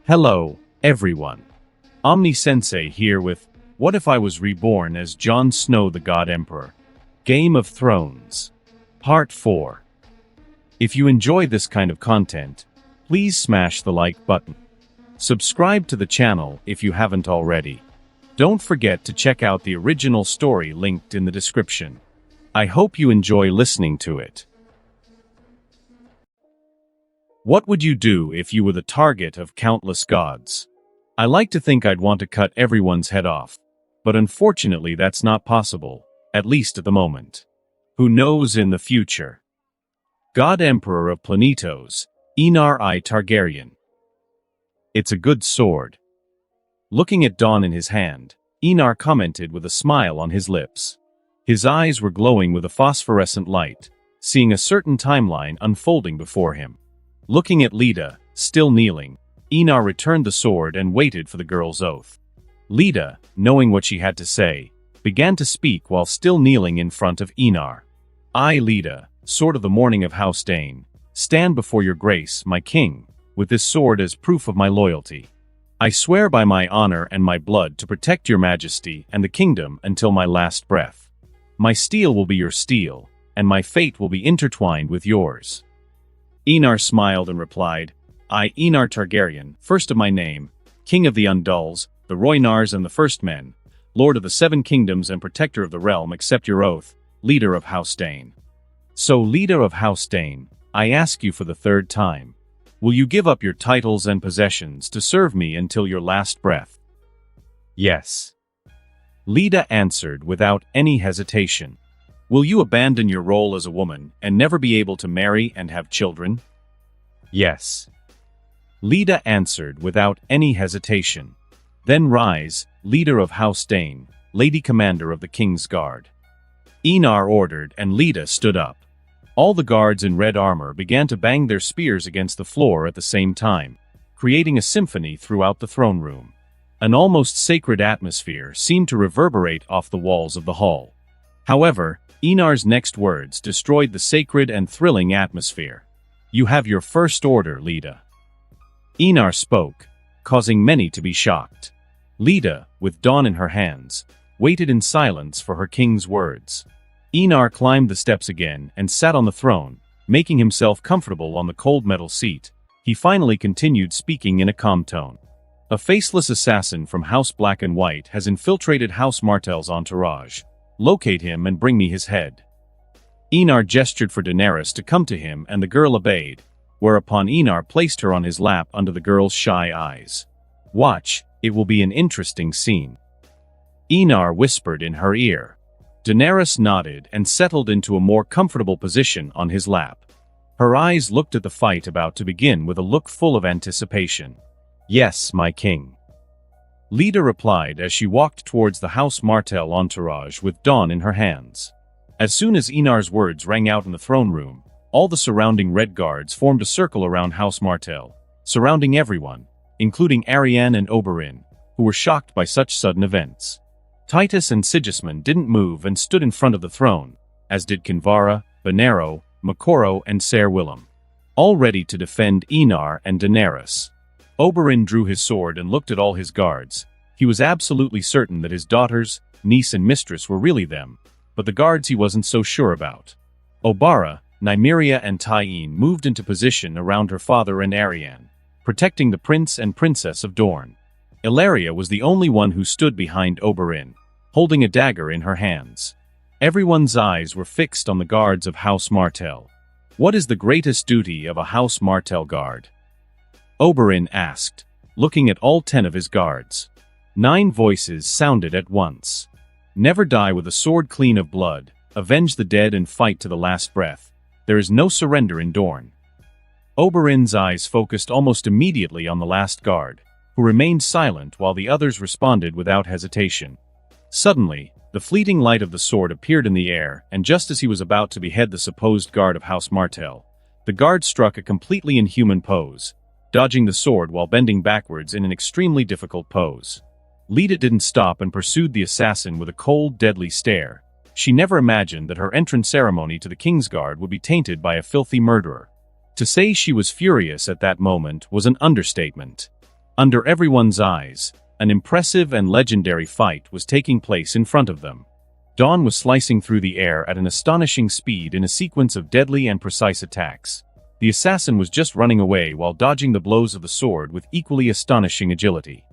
Hello, everyone. Omni-sensei here with What If I Was Reborn as Jon Snow the God Emperor? Game of Thrones. Part 4. If you enjoy this kind of content, please smash the like button. Subscribe to the channel if you haven't already. Don't forget to check out the original story linked in the description. I hope you enjoy listening to it. What would you do if you were the target of countless gods? I like to think I'd want to cut everyone's head off, but unfortunately that's not possible, at least at the moment. Who knows in the future? God Emperor of Planetos, Enar I Targaryen. It's a good sword. Looking at Dawn in his hand, Enar commented with a smile on his lips. His eyes were glowing with a phosphorescent light, seeing a certain timeline unfolding before him. Looking at Leda, still kneeling, Enar returned the sword and waited for the girl's oath. Leda, knowing what she had to say, began to speak while still kneeling in front of Enar. I, Leda, sword of the morning of House Dane, stand before your grace, my king, with this sword as proof of my loyalty. I swear by my honor and my blood to protect your majesty and the kingdom until my last breath. My steel will be your steel, and my fate will be intertwined with yours. Enar smiled and replied, I, Enar Targaryen, first of my name, king of the Undulls, the Rhoynars and the First Men, lord of the Seven Kingdoms and protector of the realm, accept your oath, leader of House Dane. So, leader of House Dane, I ask you for the third time, will you give up your titles and possessions to serve me until your last breath? Yes. Leda answered without any hesitation. Will you abandon your role as a woman and never be able to marry and have children? Yes. Leda answered without any hesitation. Then rise, leader of House Dane, lady commander of the King's Guard. Enar ordered and Leda stood up. All the guards in red armor began to bang their spears against the floor at the same time, creating a symphony throughout the throne room. An almost sacred atmosphere seemed to reverberate off the walls of the hall. However, Enar's next words destroyed the sacred and thrilling atmosphere. You have your first order, Leda. Enar spoke, causing many to be shocked. Leda, with Dawn in her hands, waited in silence for her king's words. Enar climbed the steps again and sat on the throne, making himself comfortable on the cold metal seat. He finally continued speaking in a calm tone. A faceless assassin from House Black and White has infiltrated House Martell's entourage. Locate him and bring me his head. Enar gestured for Daenerys to come to him and the girl obeyed, whereupon Enar placed her on his lap under the girl's shy eyes. Watch, it will be an interesting scene. Enar whispered in her ear. Daenerys nodded and settled into a more comfortable position on his lap. Her eyes looked at the fight about to begin with a look full of anticipation. Yes, my king. Leda replied as she walked towards the House Martell entourage with Dawn in her hands. As soon as Enar's words rang out in the throne room, all the surrounding red guards formed a circle around House Martell, surrounding everyone, including Arianne and Oberyn, who were shocked by such sudden events. Titus and Sigismund didn't move and stood in front of the throne, as did Kinvara, Venero, Makoro and Ser Willem, all ready to defend Enar and Daenerys. Oberyn drew his sword and looked at all his guards. He was absolutely certain that his daughters, niece and mistress were really them, but the guards he wasn't so sure about. Obara, Nymeria and Tyene moved into position around her father and Arianne, protecting the prince and princess of Dorne. Illyria was the only one who stood behind Oberyn, holding a dagger in her hands. Everyone's eyes were fixed on the guards of House Martell. What is the greatest duty of a House Martell guard? Oberyn asked, looking at all 10 of his guards. 9 voices sounded at once. Never die with a sword clean of blood, avenge the dead and fight to the last breath. There is no surrender in Dorne. Oberyn's eyes focused almost immediately on the last guard, who remained silent while the others responded without hesitation. Suddenly, the fleeting light of the sword appeared in the air, and just as he was about to behead the supposed guard of House Martell, the guard struck a completely inhuman pose, dodging the sword while bending backwards in an extremely difficult pose. Leda didn't stop and pursued the assassin with a cold, deadly stare. She never imagined that her entrance ceremony to the Kingsguard would be tainted by a filthy murderer. To say she was furious at that moment was an understatement. Under everyone's eyes, an impressive and legendary fight was taking place in front of them. Dawn was slicing through the air at an astonishing speed in a sequence of deadly and precise attacks. The assassin was just running away while dodging the blows of the sword with equally astonishing agility.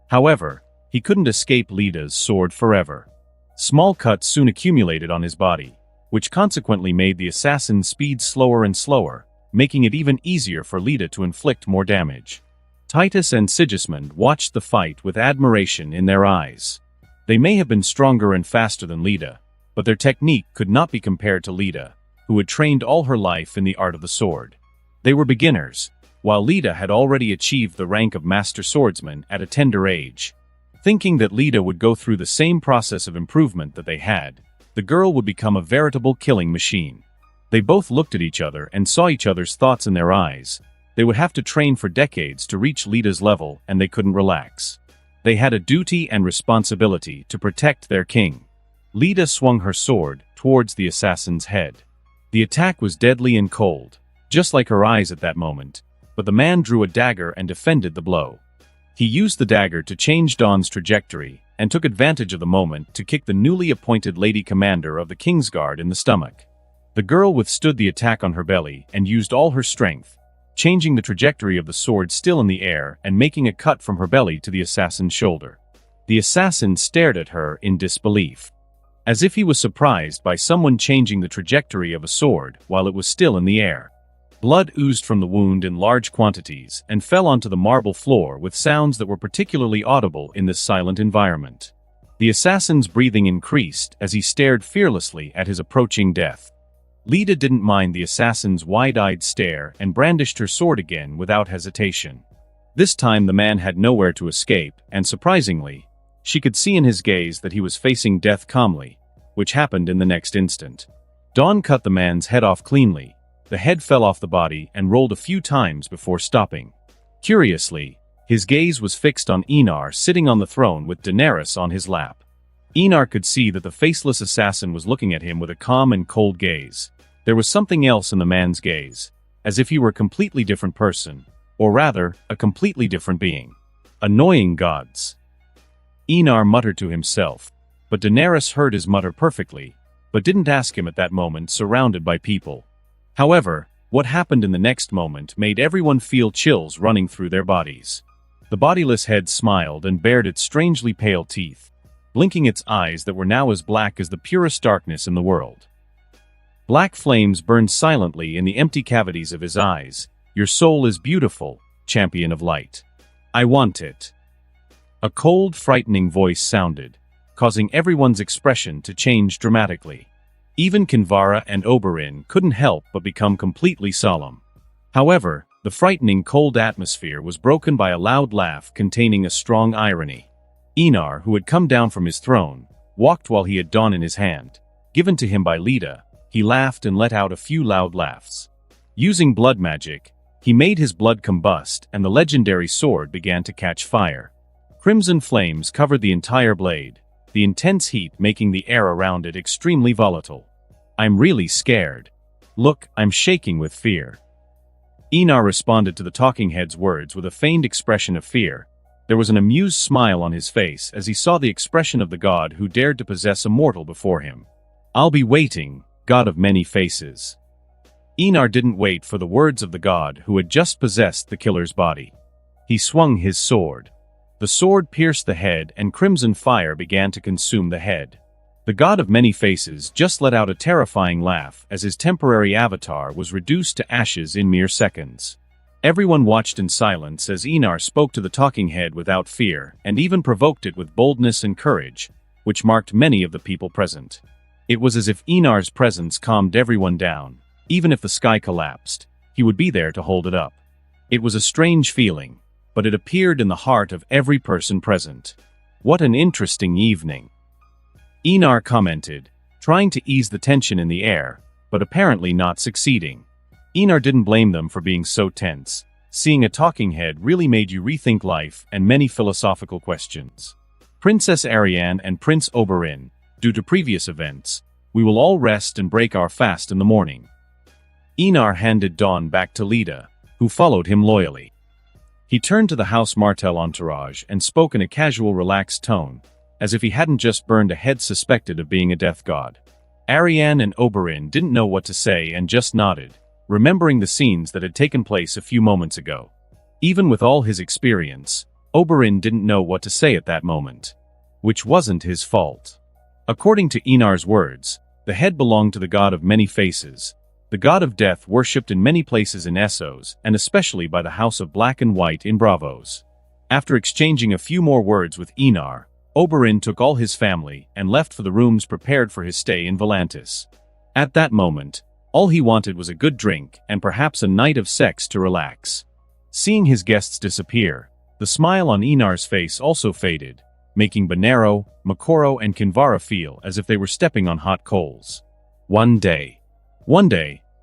However, he couldn't escape Lida's sword forever. Small cuts soon accumulated on his body, which consequently made the assassin's speed slower and slower, making it even easier for Lida to inflict more damage. Titus and Sigismund watched the fight with admiration in their eyes. They may have been stronger and faster than Lida, but their technique could not be compared to Lida, who had trained all her life in the art of the sword. They were beginners, while Lida had already achieved the rank of master swordsman at a tender age. Thinking that Lida would go through the same process of improvement that they had, the girl would become a veritable killing machine. They both looked at each other and saw each other's thoughts in their eyes. They would have to train for decades to reach Lida's level, and they couldn't relax. They had a duty and responsibility to protect their king. Lida swung her sword towards the assassin's head. The attack was deadly and cold, just like her eyes at that moment, but the man drew a dagger and defended the blow. He used the dagger to change Dawn's trajectory, and took advantage of the moment to kick the newly appointed Lady Commander of the Kingsguard in the stomach. The girl withstood the attack on her belly and used all her strength, changing the trajectory of the sword still in the air and making a cut from her belly to the assassin's shoulder. The assassin stared at her in disbelief, as if he was surprised by someone changing the trajectory of a sword while it was still in the air. Blood oozed from the wound in large quantities and fell onto the marble floor with sounds that were particularly audible in this silent environment. The assassin's breathing increased as he stared fearlessly at his approaching death. Lida didn't mind the assassin's wide-eyed stare and brandished her sword again without hesitation. This time the man had nowhere to escape, and surprisingly, she could see in his gaze that he was facing death calmly, which happened in the next instant. Dawn cut the man's head off cleanly. The head fell off the body and rolled a few times before stopping. Curiously, his gaze was fixed on Enar sitting on the throne with Daenerys on his lap. Enar could see that the faceless assassin was looking at him with a calm and cold gaze. There was something else in the man's gaze, as if he were a completely different person, or rather, a completely different being. Annoying gods. Enar muttered to himself, but Daenerys heard his mutter perfectly, but didn't ask him at that moment surrounded by people. However, what happened in the next moment made everyone feel chills running through their bodies. The bodiless head smiled and bared its strangely pale teeth, blinking its eyes that were now as black as the purest darkness in the world. Black flames burned silently in the empty cavities of his eyes. Your soul is beautiful, champion of light. I want it. A cold, frightening voice sounded, causing everyone's expression to change dramatically. Even Kinvara and Oberyn couldn't help but become completely solemn. However, the frightening cold atmosphere was broken by a loud laugh containing a strong irony. Enar, who had come down from his throne, walked while he had Dawn in his hand. Given to him by Lida, he laughed and let out a few loud laughs. Using blood magic, he made his blood combust and the legendary sword began to catch fire. Crimson flames covered the entire blade, the intense heat making the air around it extremely volatile. I'm really scared. Look, I'm shaking with fear. Enar responded to the talking head's words with a feigned expression of fear. There was an amused smile on his face as he saw the expression of the god who dared to possess a mortal before him. I'll be waiting, god of many faces. Enar didn't wait for the words of the god who had just possessed the killer's body. He swung his sword. The sword pierced the head and crimson fire began to consume the head. The god of many faces just let out a terrifying laugh as his temporary avatar was reduced to ashes in mere seconds. Everyone watched in silence as Enar spoke to the talking head without fear and even provoked it with boldness and courage, which marked many of the people present. It was as if Enar's presence calmed everyone down. Even if the sky collapsed, he would be there to hold it up. It was a strange feeling, but it appeared in the heart of every person present. What an interesting evening. Enar commented, trying to ease the tension in the air, but apparently not succeeding. Enar didn't blame them for being so tense. Seeing a talking head really made you rethink life and many philosophical questions. Princess Arianne and Prince Oberyn, due to previous events, we will all rest and break our fast in the morning. Enar handed Dawn back to Lida, who followed him loyally. He turned to the House Martel entourage and spoke in a casual, relaxed tone, as if he hadn't just burned a head suspected of being a death god. Ariane and Oberyn didn't know what to say and just nodded, remembering the scenes that had taken place a few moments ago. Even with all his experience, Oberyn didn't know what to say at that moment. Which wasn't his fault. According to Enar's words, the head belonged to the god of many faces, the god of death worshipped in many places in Essos, and especially by the House of Black and White in Bravos. After exchanging a few more words with Enar, Oberyn took all his family and left for the rooms prepared for his stay in Volantis. At that moment, all he wanted was a good drink and perhaps a night of sex to relax. Seeing his guests disappear, the smile on Enar's face also faded, making Bonero, Makoro and Kinvara feel as if they were stepping on hot coals. One day,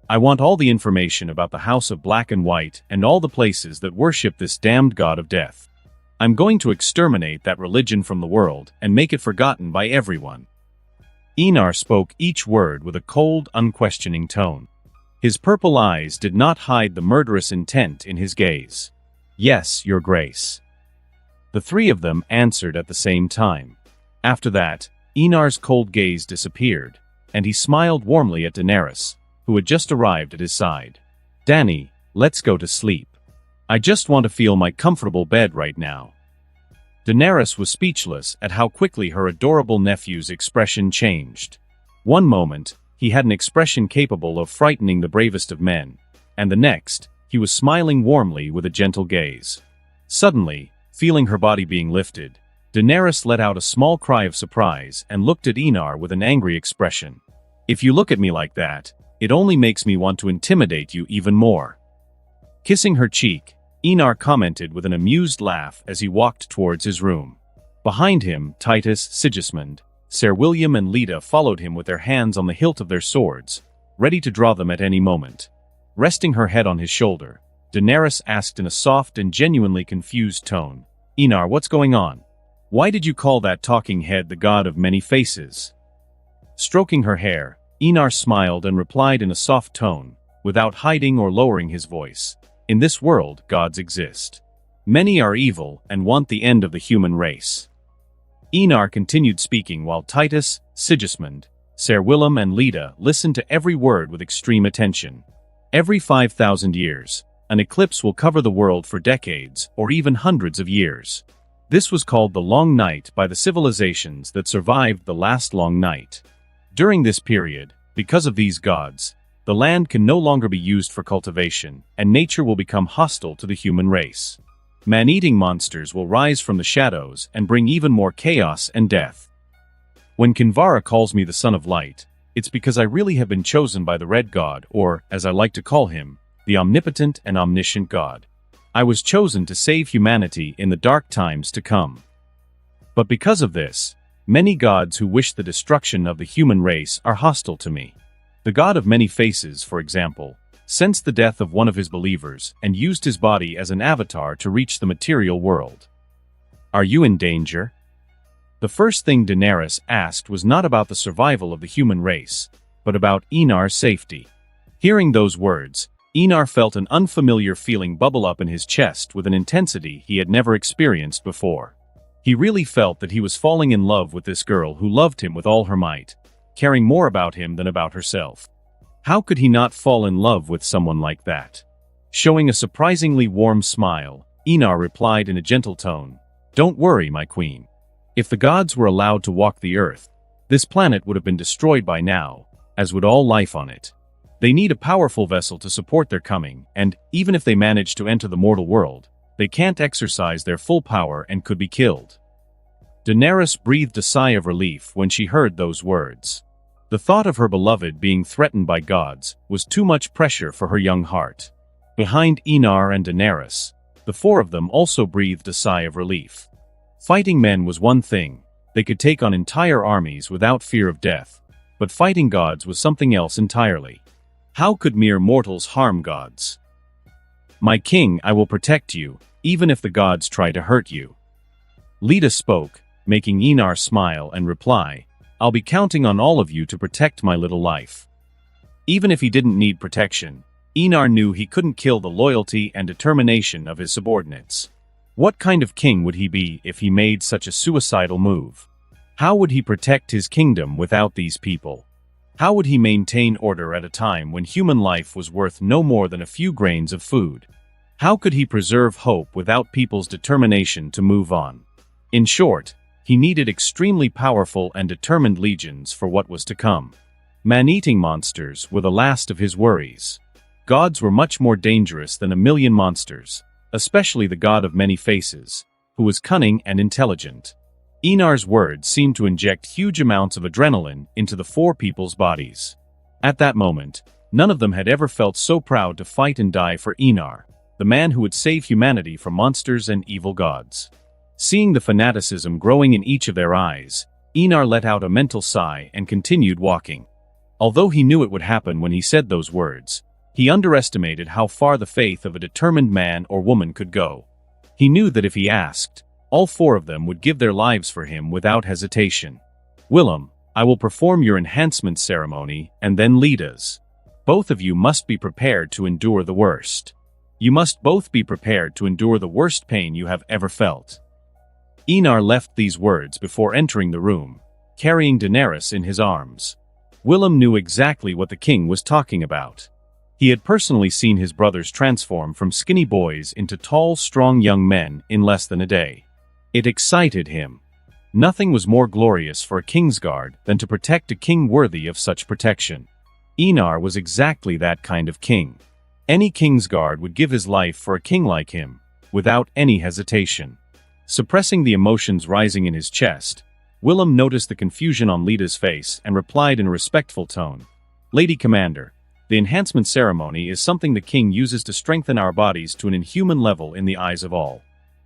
I want all the information about the House of Black and White and all the places that worship this damned god of death. I'm going to exterminate that religion from the world and make it forgotten by everyone. Enar spoke each word with a cold, unquestioning tone. His purple eyes did not hide the murderous intent in his gaze. Yes, Your Grace. The three of them answered at the same time. After that, Enar's cold gaze disappeared, and he smiled warmly at Daenerys, who had just arrived at his side. Dany, let's go to sleep. I just want to feel my comfortable bed right now. Daenerys was speechless at how quickly her adorable nephew's expression changed. One moment, he had an expression capable of frightening the bravest of men, and the next, he was smiling warmly with a gentle gaze. Suddenly, feeling her body being lifted, Daenerys let out a small cry of surprise and looked at Enar with an angry expression. If you look at me like that, it only makes me want to intimidate you even more. Kissing her cheek, Enar commented with an amused laugh as he walked towards his room. Behind him, Titus, Sigismund, Ser William and Lita followed him with their hands on the hilt of their swords, ready to draw them at any moment. Resting her head on his shoulder, Daenerys asked in a soft and genuinely confused tone, Enar, what's going on? Why did you call that talking head the god of many faces? Stroking her hair, Enar smiled and replied in a soft tone, without hiding or lowering his voice. In this world, gods exist. Many are evil and want the end of the human race. Enar continued speaking while Titus, Sigismund, Ser Willem and Lita listened to every word with extreme attention. Every 5,000 years, an eclipse will cover the world for decades or even hundreds of years. This was called the Long Night by the civilizations that survived the last long night. During this period, because of these gods, the land can no longer be used for cultivation, and nature will become hostile to the human race. Man-eating monsters will rise from the shadows and bring even more chaos and death. When Kinvara calls me the Son of Light, it's because I really have been chosen by the Red God, or, as I like to call him, the omnipotent and omniscient God. I was chosen to save humanity in the dark times to come. But because of this, many gods who wish the destruction of the human race are hostile to me. The god of many faces, for example, sensed the death of one of his believers and used his body as an avatar to reach the material world. Are you in danger? The first thing Daenerys asked was not about the survival of the human race, but about Enar's safety. Hearing those words, Enar felt an unfamiliar feeling bubble up in his chest with an intensity he had never experienced before. He really felt that he was falling in love with this girl who loved him with all her might, caring more about him than about herself. How could he not fall in love with someone like that? Showing a surprisingly warm smile, Enar replied in a gentle tone, "Don't worry, my queen. If the gods were allowed to walk the earth, this planet would have been destroyed by now, as would all life on it. They need a powerful vessel to support their coming, and, even if they manage to enter the mortal world, they can't exercise their full power and could be killed." Daenerys breathed a sigh of relief when she heard those words. The thought of her beloved being threatened by gods was too much pressure for her young heart. Behind Enar and Daenerys, the four of them also breathed a sigh of relief. Fighting men was one thing, they could take on entire armies without fear of death, but fighting gods was something else entirely. How could mere mortals harm gods? "My king, I will protect you, even if the gods try to hurt you." Lita spoke, making Enar smile and reply, "I'll be counting on all of you to protect my little life." Even if he didn't need protection, Enar knew he couldn't kill the loyalty and determination of his subordinates. What kind of king would he be if he made such a suicidal move? How would he protect his kingdom without these people? How would he maintain order at a time when human life was worth no more than a few grains of food? How could he preserve hope without people's determination to move on? In short, he needed extremely powerful and determined legions for what was to come. Man-eating monsters were the last of his worries. Gods were much more dangerous than a million monsters, especially the god of many faces, who was cunning and intelligent. Enar's words seemed to inject huge amounts of adrenaline into the four people's bodies. At that moment, none of them had ever felt so proud to fight and die for Enar, the man who would save humanity from monsters and evil gods. Seeing the fanaticism growing in each of their eyes, Enar let out a mental sigh and continued walking. Although he knew it would happen when he said those words, he underestimated how far the faith of a determined man or woman could go. He knew that if he asked, all four of them would give their lives for him without hesitation. "Willem, I will perform your enhancement ceremony and then lead us. Both of you must be prepared to endure the worst. You must both be prepared to endure the worst pain you have ever felt." Enar left these words before entering the room, carrying Daenerys in his arms. Willem knew exactly what the king was talking about. He had personally seen his brothers transform from skinny boys into tall, strong young men in less than a day. It excited him. Nothing was more glorious for a Kingsguard than to protect a king worthy of such protection. Enar was exactly that kind of king. Any Kingsguard would give his life for a king like him, without any hesitation. Suppressing the emotions rising in his chest, Willem noticed the confusion on Leda's face and replied in a respectful tone, "Lady Commander, the enhancement ceremony is something the king uses to strengthen our bodies to an inhuman level in the eyes of all."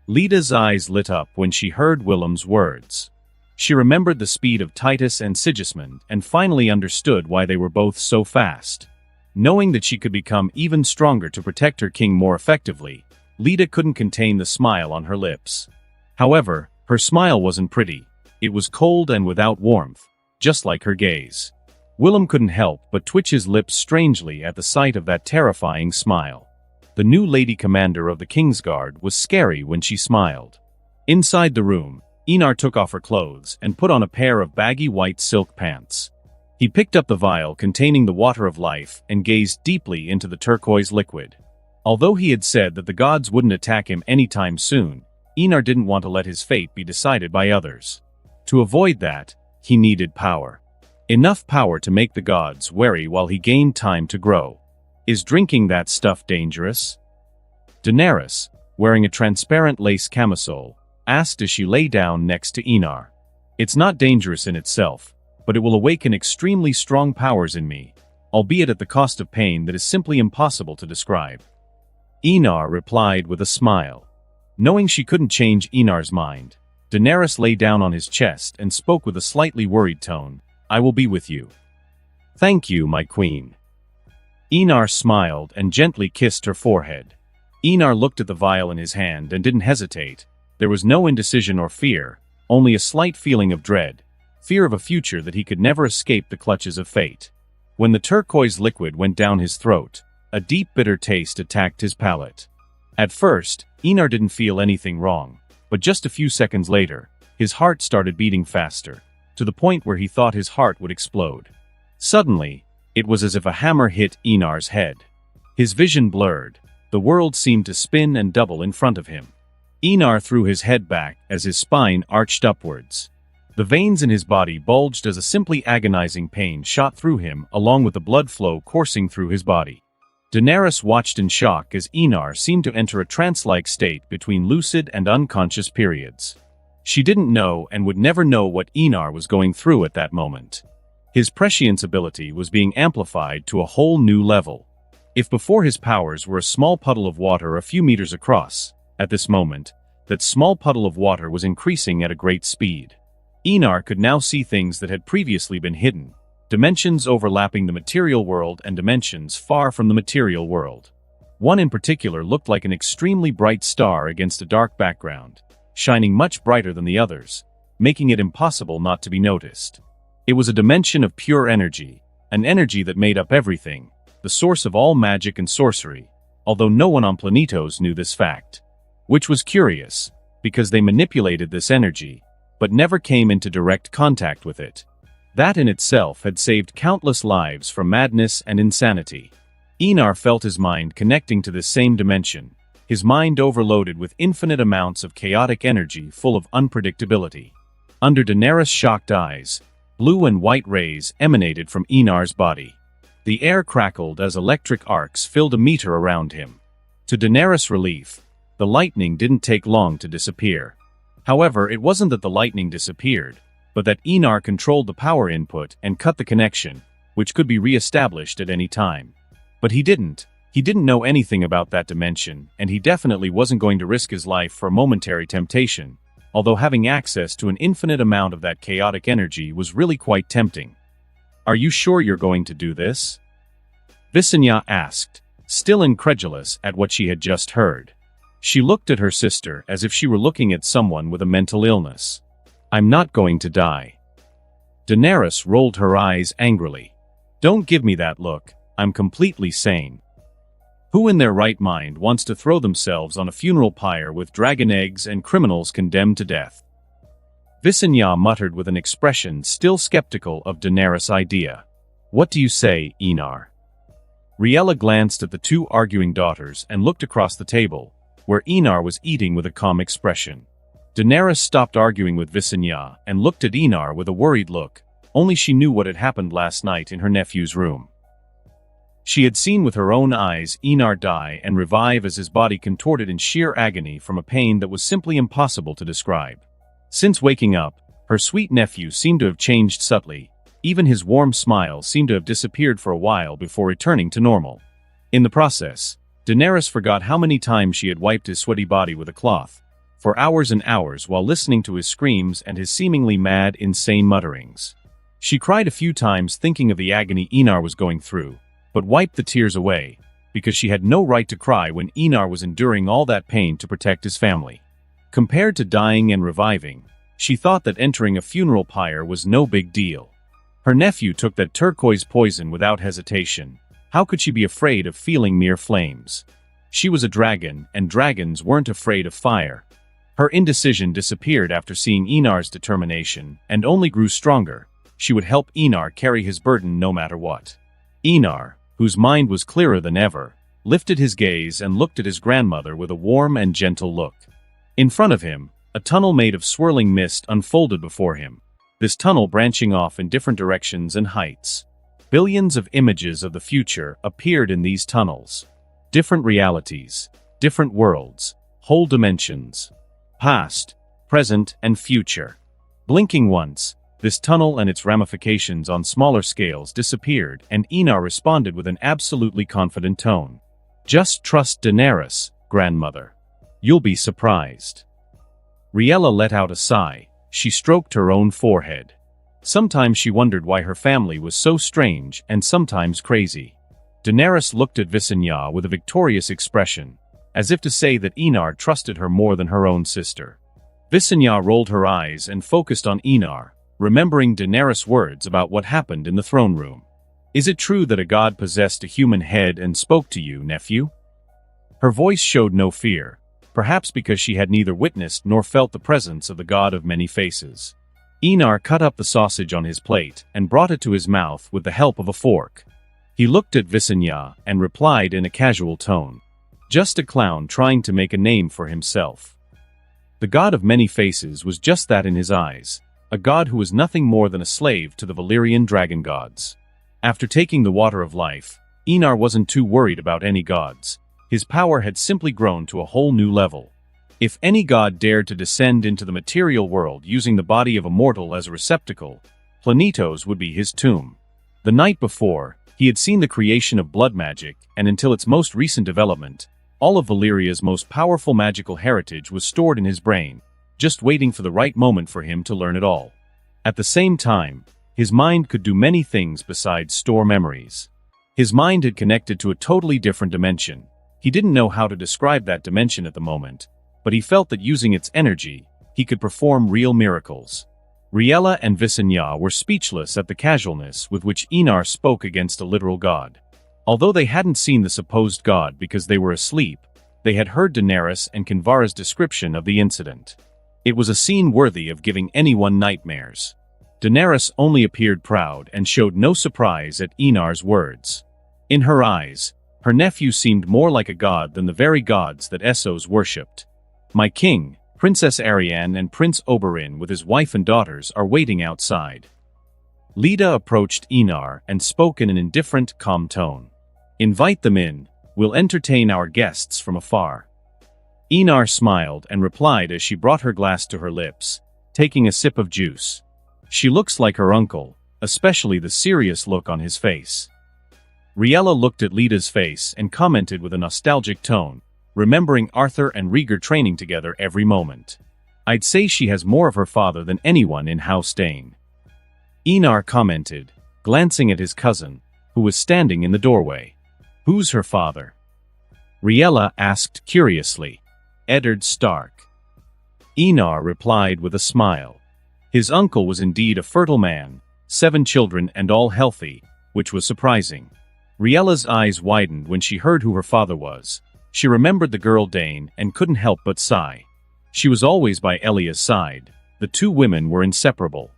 Leda's eyes lit up when she heard Willem's words. She remembered the speed of Titus and Sigismund and finally understood why they were both so fast. Knowing that she could become even stronger to protect her king more effectively, Leda couldn't contain the smile on her lips. However, her smile wasn't pretty. It was cold and without warmth, just like her gaze. Willem couldn't help but twitch his lips strangely at the sight of that terrifying smile. The new Lady Commander of the Kingsguard was scary when she smiled. Inside the room, Enar took off her clothes and put on a pair of baggy white silk pants. He picked up the vial containing the water of life and gazed deeply into the turquoise liquid. Although he had said that the gods wouldn't attack him anytime soon, Enar didn't want to let his fate be decided by others. To avoid that, he needed power. Enough power to make the gods wary while he gained time to grow. Is drinking that stuff dangerous? Daenerys, wearing a transparent lace camisole, asked as she lay down next to Enar. "It's not dangerous in itself, but it will awaken extremely strong powers in me, albeit at the cost of pain that is simply impossible to describe." Enar replied with a smile. Knowing she couldn't change Enar's mind, Daenerys lay down on his chest and spoke with a slightly worried tone, "I will be with you." "Thank you, my queen." Enar smiled and gently kissed her forehead. Enar looked at the vial in his hand and didn't hesitate. There was no indecision or fear, only a slight feeling of dread, fear of a future that he could never escape the clutches of fate. When the turquoise liquid went down his throat, a deep bitter taste attacked his palate. At first, Enar didn't feel anything wrong, but just a few seconds later, his heart started beating faster, to the point where he thought his heart would explode. Suddenly, it was as if a hammer hit Enar's head. His vision blurred. The world seemed to spin and double in front of him. Enar threw his head back as his spine arched upwards. The veins in his body bulged as a simply agonizing pain shot through him along with the blood flow coursing through his body. Daenerys watched in shock as Enar seemed to enter a trance-like state between lucid and unconscious periods. She didn't know and would never know what Enar was going through at that moment. His prescience ability was being amplified to a whole new level. If before his powers were a small puddle of water a few meters across, at this moment, that small puddle of water was increasing at a great speed. Enar could now see things that had previously been hidden, dimensions overlapping the material world and dimensions far from the material world. One in particular looked like an extremely bright star against a dark background, shining much brighter than the others, making it impossible not to be noticed. It was a dimension of pure energy, an energy that made up everything, the source of all magic and sorcery, although no one on Planetos knew this fact. Which was curious, because they manipulated this energy, but never came into direct contact with it. That in itself had saved countless lives from madness and insanity. Enar felt his mind connecting to this same dimension, his mind overloaded with infinite amounts of chaotic energy full of unpredictability. Under Daenerys' shocked eyes, blue and white rays emanated from Enar's body. The air crackled as electric arcs filled a meter around him. To Daenerys' relief, the lightning didn't take long to disappear. However, it wasn't that the lightning disappeared, but that Enar controlled the power input and cut the connection, which could be re-established at any time. But he didn't. He didn't know anything about that dimension, and he definitely wasn't going to risk his life for a momentary temptation, although having access to an infinite amount of that chaotic energy was really quite tempting. "Are you sure you're going to do this?" Visenya asked, still incredulous at what she had just heard. She looked at her sister as if she were looking at someone with a mental illness. "I'm not going to die." Daenerys rolled her eyes angrily. "Don't give me that look. I'm completely sane. Who in their right mind wants to throw themselves on a funeral pyre with dragon eggs and criminals condemned to death?" Visenya muttered with an expression still skeptical of Daenerys' idea. "What do you say, Enar?" Riella glanced at the two arguing daughters and looked across the table, where Enar was eating with a calm expression. Daenerys stopped arguing with Visenya and looked at Enar with a worried look. Only she knew what had happened last night in her nephew's room. She had seen with her own eyes Enar die and revive as his body contorted in sheer agony from a pain that was simply impossible to describe. Since waking up, her sweet nephew seemed to have changed subtly. Even his warm smile seemed to have disappeared for a while before returning to normal. In the process, Daenerys forgot how many times she had wiped his sweaty body with a cloth, for hours and hours while listening to his screams and his seemingly mad, insane mutterings. She cried a few times thinking of the agony Enar was going through, but wiped the tears away, because she had no right to cry when Enar was enduring all that pain to protect his family. Compared to dying and reviving, she thought that entering a funeral pyre was no big deal. Her nephew took that turquoise poison without hesitation. How could she be afraid of feeling mere flames? She was a dragon, and dragons weren't afraid of fire. Her indecision disappeared after seeing Enar's determination, and only grew stronger. She would help Enar carry his burden no matter what. Enar, whose mind was clearer than ever, lifted his gaze and looked at his grandmother with a warm and gentle look. In front of him, a tunnel made of swirling mist unfolded before him, this tunnel branching off in different directions and heights. Billions of images of the future appeared in these tunnels. Different realities, different worlds, whole dimensions. Past, present, and future. Blinking once, this tunnel and its ramifications on smaller scales disappeared, and Enar responded with an absolutely confident tone. "Just trust Daenerys, grandmother. You'll be surprised." Riella let out a sigh. She stroked her own forehead. Sometimes she wondered why her family was so strange and sometimes crazy. Daenerys looked at Visenya with a victorious expression, as if to say that Enar trusted her more than her own sister. Visenya rolled her eyes and focused on Enar, remembering Daenerys' words about what happened in the throne room. "Is it true that a god possessed a human head and spoke to you, nephew?" Her voice showed no fear, perhaps because she had neither witnessed nor felt the presence of the god of many faces. Enar cut up the sausage on his plate and brought it to his mouth with the help of a fork. He looked at Visenya and replied in a casual tone. Just a clown trying to make a name for himself. The god of many faces was just that in his eyes, a god who was nothing more than a slave to the Valyrian dragon gods. After taking the water of life, Enar wasn't too worried about any gods. His power had simply grown to a whole new level. If any god dared to descend into the material world using the body of a mortal as a receptacle, Planetos would be his tomb. The night before, he had seen the creation of blood magic, and until its most recent development, all of Valyria's most powerful magical heritage was stored in his brain, just waiting for the right moment for him to learn it all. At the same time, his mind could do many things besides store memories. His mind had connected to a totally different dimension. He didn't know how to describe that dimension at the moment, but he felt that using its energy, he could perform real miracles. Riella and Visenya were speechless at the casualness with which Enar spoke against a literal god. Although they hadn't seen the supposed god because they were asleep, they had heard Daenerys and Kinvara's description of the incident. It was a scene worthy of giving anyone nightmares. Daenerys only appeared proud and showed no surprise at Enar's words. In her eyes, her nephew seemed more like a god than the very gods that Essos worshipped. "My king, Princess Arianne and Prince Oberyn with his wife and daughters are waiting outside." Leda approached Enar and spoke in an indifferent, calm tone. "Invite them in, we'll entertain our guests from afar." Enar smiled and replied as she brought her glass to her lips, taking a sip of juice. "She looks like her uncle, especially the serious look on his face." Riella looked at Leda's face and commented with a nostalgic tone, remembering Arthur and Rhaegar training together every moment. "I'd say she has more of her father than anyone in House Dane." Enar commented, glancing at his cousin, who was standing in the doorway. "Who's her father?" Riella asked curiously. "Eddard Stark." Enar replied with a smile. His uncle was indeed a fertile man, 7 children and all healthy, which was surprising. Riella's eyes widened when she heard who her father was. She remembered the girl Dane and couldn't help but sigh. She was always by Elia's side. The two women were inseparable.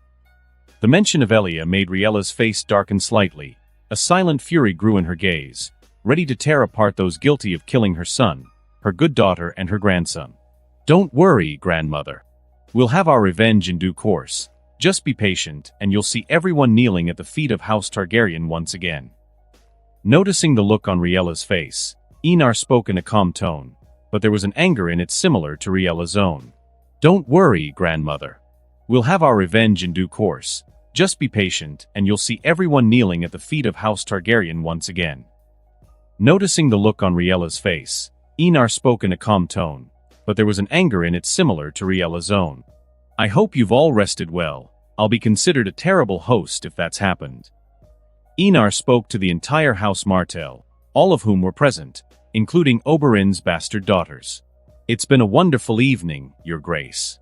The mention of Elia made Riella's face darken slightly. A silent fury grew in her gaze, ready to tear apart those guilty of killing her son, her good daughter and her grandson. "Don't worry, grandmother. We'll have our revenge in due course. Just be patient, and you'll see everyone kneeling at the feet of House Targaryen once again." Noticing the look on Riella's face, Enar spoke in a calm tone, but there was an anger in it similar to Riella's own. "Don't worry, grandmother. We'll have our revenge in due course. Just be patient, and you'll see everyone kneeling at the feet of House Targaryen once again." Noticing the look on Riella's face, Enar spoke in a calm tone, but there was an anger in it similar to Riella's own. "I hope you've all rested well. I'll be considered a terrible host if that's happened." Enar spoke to the entire House Martell, all of whom were present, including Oberyn's bastard daughters. "It's been a wonderful evening, Your Grace."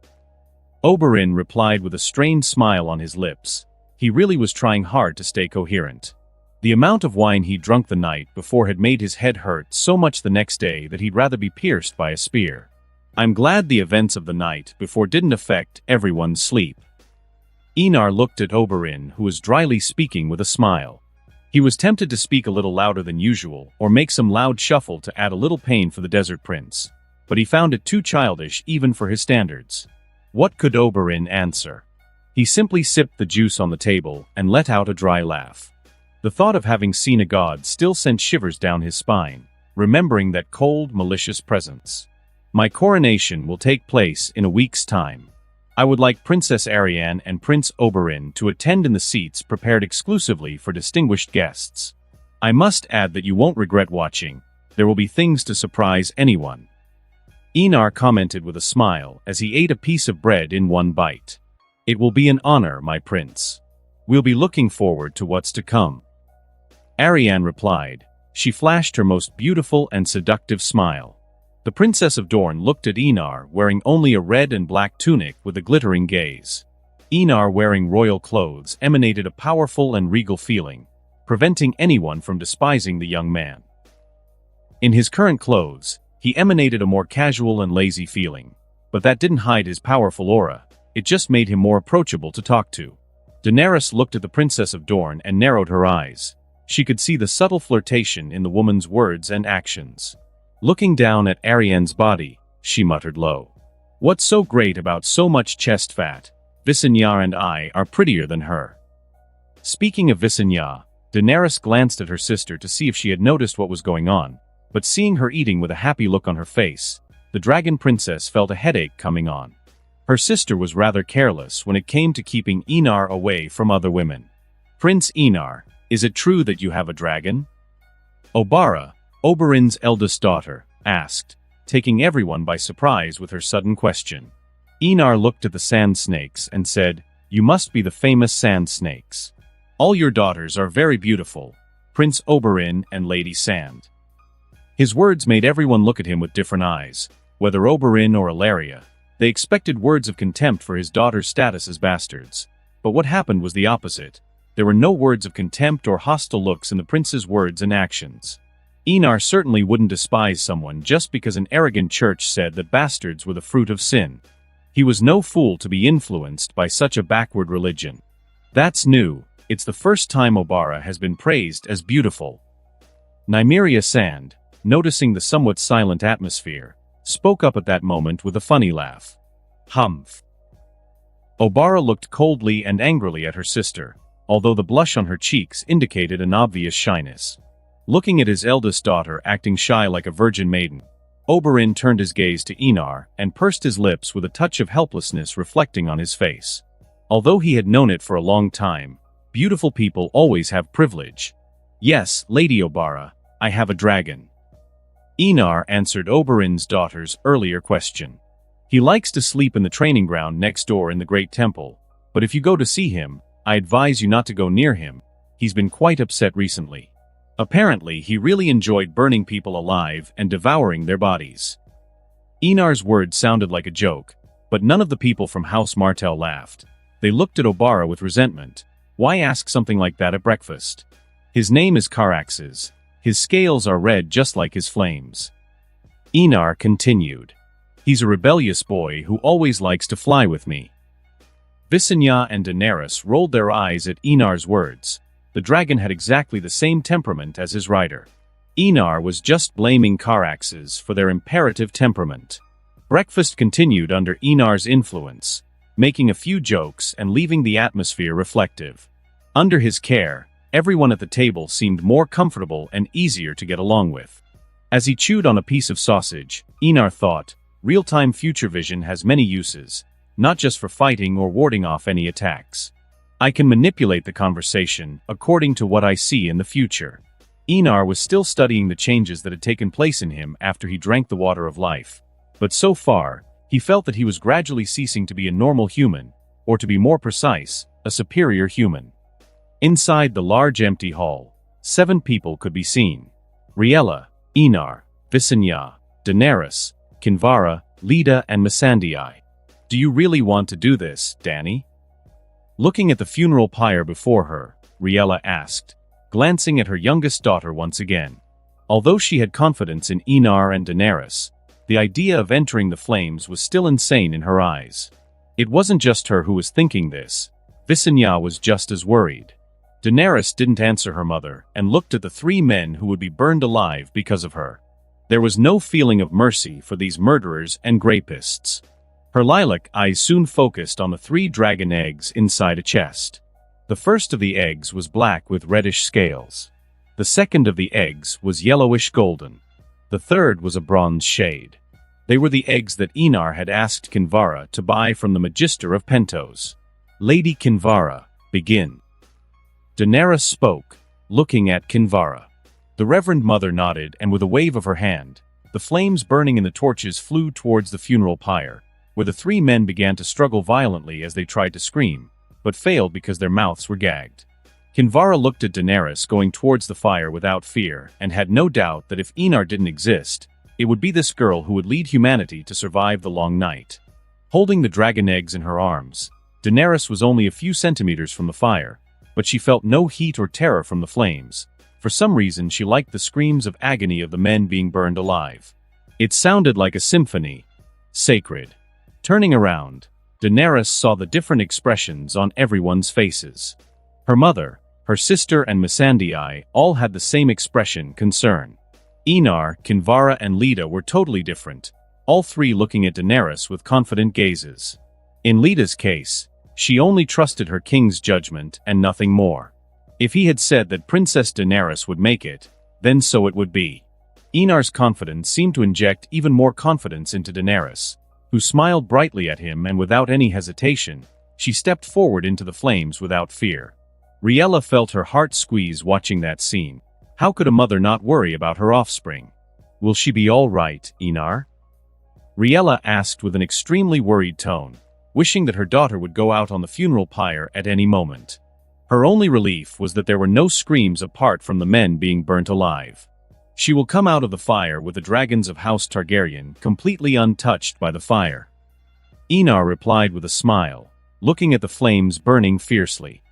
Oberyn replied with a strained smile on his lips. He really was trying hard to stay coherent. The amount of wine he'd drunk the night before had made his head hurt so much the next day that he'd rather be pierced by a spear. "I'm glad the events of the night before didn't affect everyone's sleep." Enar looked at Oberyn, who was dryly speaking with a smile. He was tempted to speak a little louder than usual, or make some loud shuffle to add a little pain for the Desert Prince, but he found it too childish even for his standards. What could Oberyn answer? He simply sipped the juice on the table and let out a dry laugh. The thought of having seen a god still sent shivers down his spine, remembering that cold, malicious presence. "My coronation will take place in a week's time. I would like Princess Arianne and Prince Oberyn to attend in the seats prepared exclusively for distinguished guests. I must add that you won't regret watching. There will be things to surprise anyone." Enar commented with a smile as he ate a piece of bread in one bite. "It will be an honor, my prince. We'll be looking forward to what's to come." Arianne replied. She flashed her most beautiful and seductive smile. The Princess of Dorne looked at Enar wearing only a red and black tunic with a glittering gaze. Enar wearing royal clothes emanated a powerful and regal feeling, preventing anyone from despising the young man. In his current clothes, he emanated a more casual and lazy feeling, but that didn't hide his powerful aura, it just made him more approachable to talk to. Daenerys looked at the Princess of Dorne and narrowed her eyes. She could see the subtle flirtation in the woman's words and actions. Looking down at Arianne's body, she muttered low. "What's so great about so much chest fat? Visenya and I are prettier than her." Speaking of Visenya, Daenerys glanced at her sister to see if she had noticed what was going on, but seeing her eating with a happy look on her face, the dragon princess felt a headache coming on. Her sister was rather careless when it came to keeping Enar away from other women. "Prince Enar, is it true that you have a dragon?" Obara, Oberyn's eldest daughter, asked, taking everyone by surprise with her sudden question. Enar looked at the sand snakes and said, "You must be the famous sand snakes. All your daughters are very beautiful, Prince Oberyn and Lady Sand." His words made everyone look at him with different eyes, whether Oberyn or Ilaria. They expected words of contempt for his daughter's status as bastards. But what happened was the opposite. There were no words of contempt or hostile looks in the prince's words and actions. Enar certainly wouldn't despise someone just because an arrogant church said that bastards were the fruit of sin. He was no fool to be influenced by such a backward religion. That's new. It's the first time Obara has been praised as beautiful. Nymeria Sand, noticing the somewhat silent atmosphere, spoke up at that moment with a funny laugh. Humph. Obara looked coldly and angrily at her sister, although the blush on her cheeks indicated an obvious shyness. Looking at his eldest daughter acting shy like a virgin maiden, Oberyn turned his gaze to Enar and pursed his lips with a touch of helplessness reflecting on his face. Although he had known it for a long time, beautiful people always have privilege. Yes, Lady Obara, I have a dragon. Enar answered Oberyn's daughter's earlier question. He likes to sleep in the training ground next door in the Great Temple, but if you go to see him, I advise you not to go near him. He's been quite upset recently. Apparently, he really enjoyed burning people alive and devouring their bodies. Enar's words sounded like a joke, but none of the people from House Martell laughed. They looked at Obara with resentment. Why ask something like that at breakfast? His name is Caraxes. His scales are red just like his flames. Enar continued. He's a rebellious boy who always likes to fly with me. Visenya and Daenerys rolled their eyes at Enar's words. The dragon had exactly the same temperament as his rider. Enar was just blaming Caraxes for their imperative temperament. Breakfast continued under Enar's influence, making a few jokes and leaving the atmosphere reflective. Under his care, everyone at the table seemed more comfortable and easier to get along with. As he chewed on a piece of sausage, Enar thought, real-time future vision has many uses, not just for fighting or warding off any attacks. I can manipulate the conversation according to what I see in the future. Enar was still studying the changes that had taken place in him after he drank the water of life. But so far, he felt that he was gradually ceasing to be a normal human, or to be more precise, a superior human. Inside the large empty hall, 7 people could be seen. Riella, Enar, Visenya, Daenerys, Kinvara, Leda and Missandei. Do you really want to do this, Dany? Looking at the funeral pyre before her, Riella asked, glancing at her youngest daughter once again. Although she had confidence in Enar and Daenerys, the idea of entering the flames was still insane in her eyes. It wasn't just her who was thinking this. Visenya was just as worried. Daenerys didn't answer her mother and looked at the 3 men who would be burned alive because of her. There was no feeling of mercy for these murderers and rapists. Her lilac eyes soon focused on the 3 dragon eggs inside a chest. The first of the eggs was black with reddish scales. The second of the eggs was yellowish golden. The third was a bronze shade. They were the eggs that Enar had asked Kinvara to buy from the Magister of Pentos. Lady Kinvara, begin. Daenerys spoke, looking at Kinvara. The Reverend Mother nodded, and with a wave of her hand, the flames burning in the torches flew towards the funeral pyre, where the 3 men began to struggle violently as they tried to scream, but failed because their mouths were gagged. Kinvara looked at Daenerys going towards the fire without fear, and had no doubt that if Enar didn't exist, it would be this girl who would lead humanity to survive the long night. Holding the dragon eggs in her arms, Daenerys was only a few centimeters from the fire, but she felt no heat or terror from the flames. For some reason she liked the screams of agony of the men being burned alive. It sounded like a symphony. Sacred. Turning around, Daenerys saw the different expressions on everyone's faces. Her mother, her sister and Missandei all had the same expression, concern. Enar, Kinvara and Leda were totally different, all 3 looking at Daenerys with confident gazes. In Leda's case, she only trusted her king's judgment and nothing more. If he had said that Princess Daenerys would make it, then so it would be. Enar's confidence seemed to inject even more confidence into Daenerys, who smiled brightly at him, and without any hesitation, she stepped forward into the flames without fear. Riella felt her heart squeeze watching that scene. How could a mother not worry about her offspring? Will she be all right, Enar? Riella asked with an extremely worried tone, wishing that her daughter would go out on the funeral pyre at any moment. Her only relief was that there were no screams apart from the men being burnt alive. She will come out of the fire with the dragons of House Targaryen completely untouched by the fire. Enar replied with a smile, looking at the flames burning fiercely.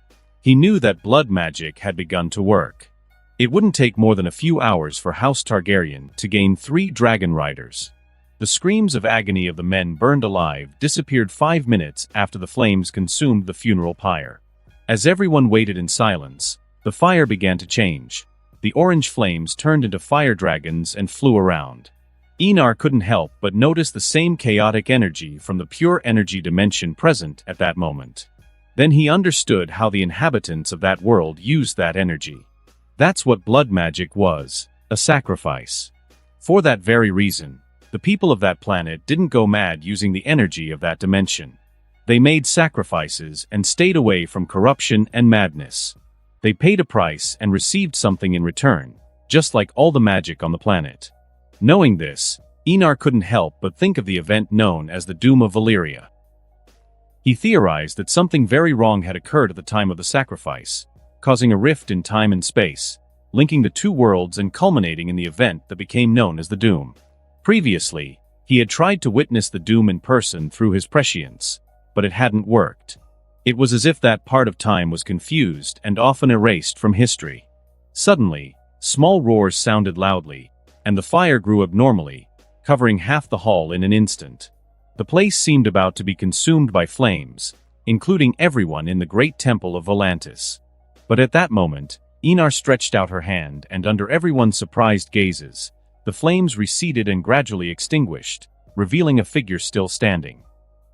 He knew that blood magic had begun to work. It wouldn't take more than a few hours for House Targaryen to gain 3 dragon riders. The screams of agony of the men burned alive disappeared 5 minutes after the flames consumed the funeral pyre. As everyone waited in silence, the fire began to change. The orange flames turned into fire dragons and flew around. Enar couldn't help but notice the same chaotic energy from the pure energy dimension present at that moment. Then he understood how the inhabitants of that world used that energy. That's what blood magic was, a sacrifice. For that very reason, the people of that planet didn't go mad using the energy of that dimension. They made sacrifices and stayed away from corruption and madness. They paid a price and received something in return, just like all the magic on the planet. Knowing this, Enar couldn't help but think of the event known as the Doom of Valyria. He theorized that something very wrong had occurred at the time of the sacrifice, causing a rift in time and space, linking the 2 worlds and culminating in the event that became known as the Doom. Previously, he had tried to witness the Doom in person through his prescience, but it hadn't worked. It was as if that part of time was confused and often erased from history. Suddenly, small roars sounded loudly, and the fire grew abnormally, covering half the hall in an instant. The place seemed about to be consumed by flames, including everyone in the great temple of Volantis. But at that moment, Enar stretched out her hand, and under everyone's surprised gazes, the flames receded and gradually extinguished, revealing a figure still standing.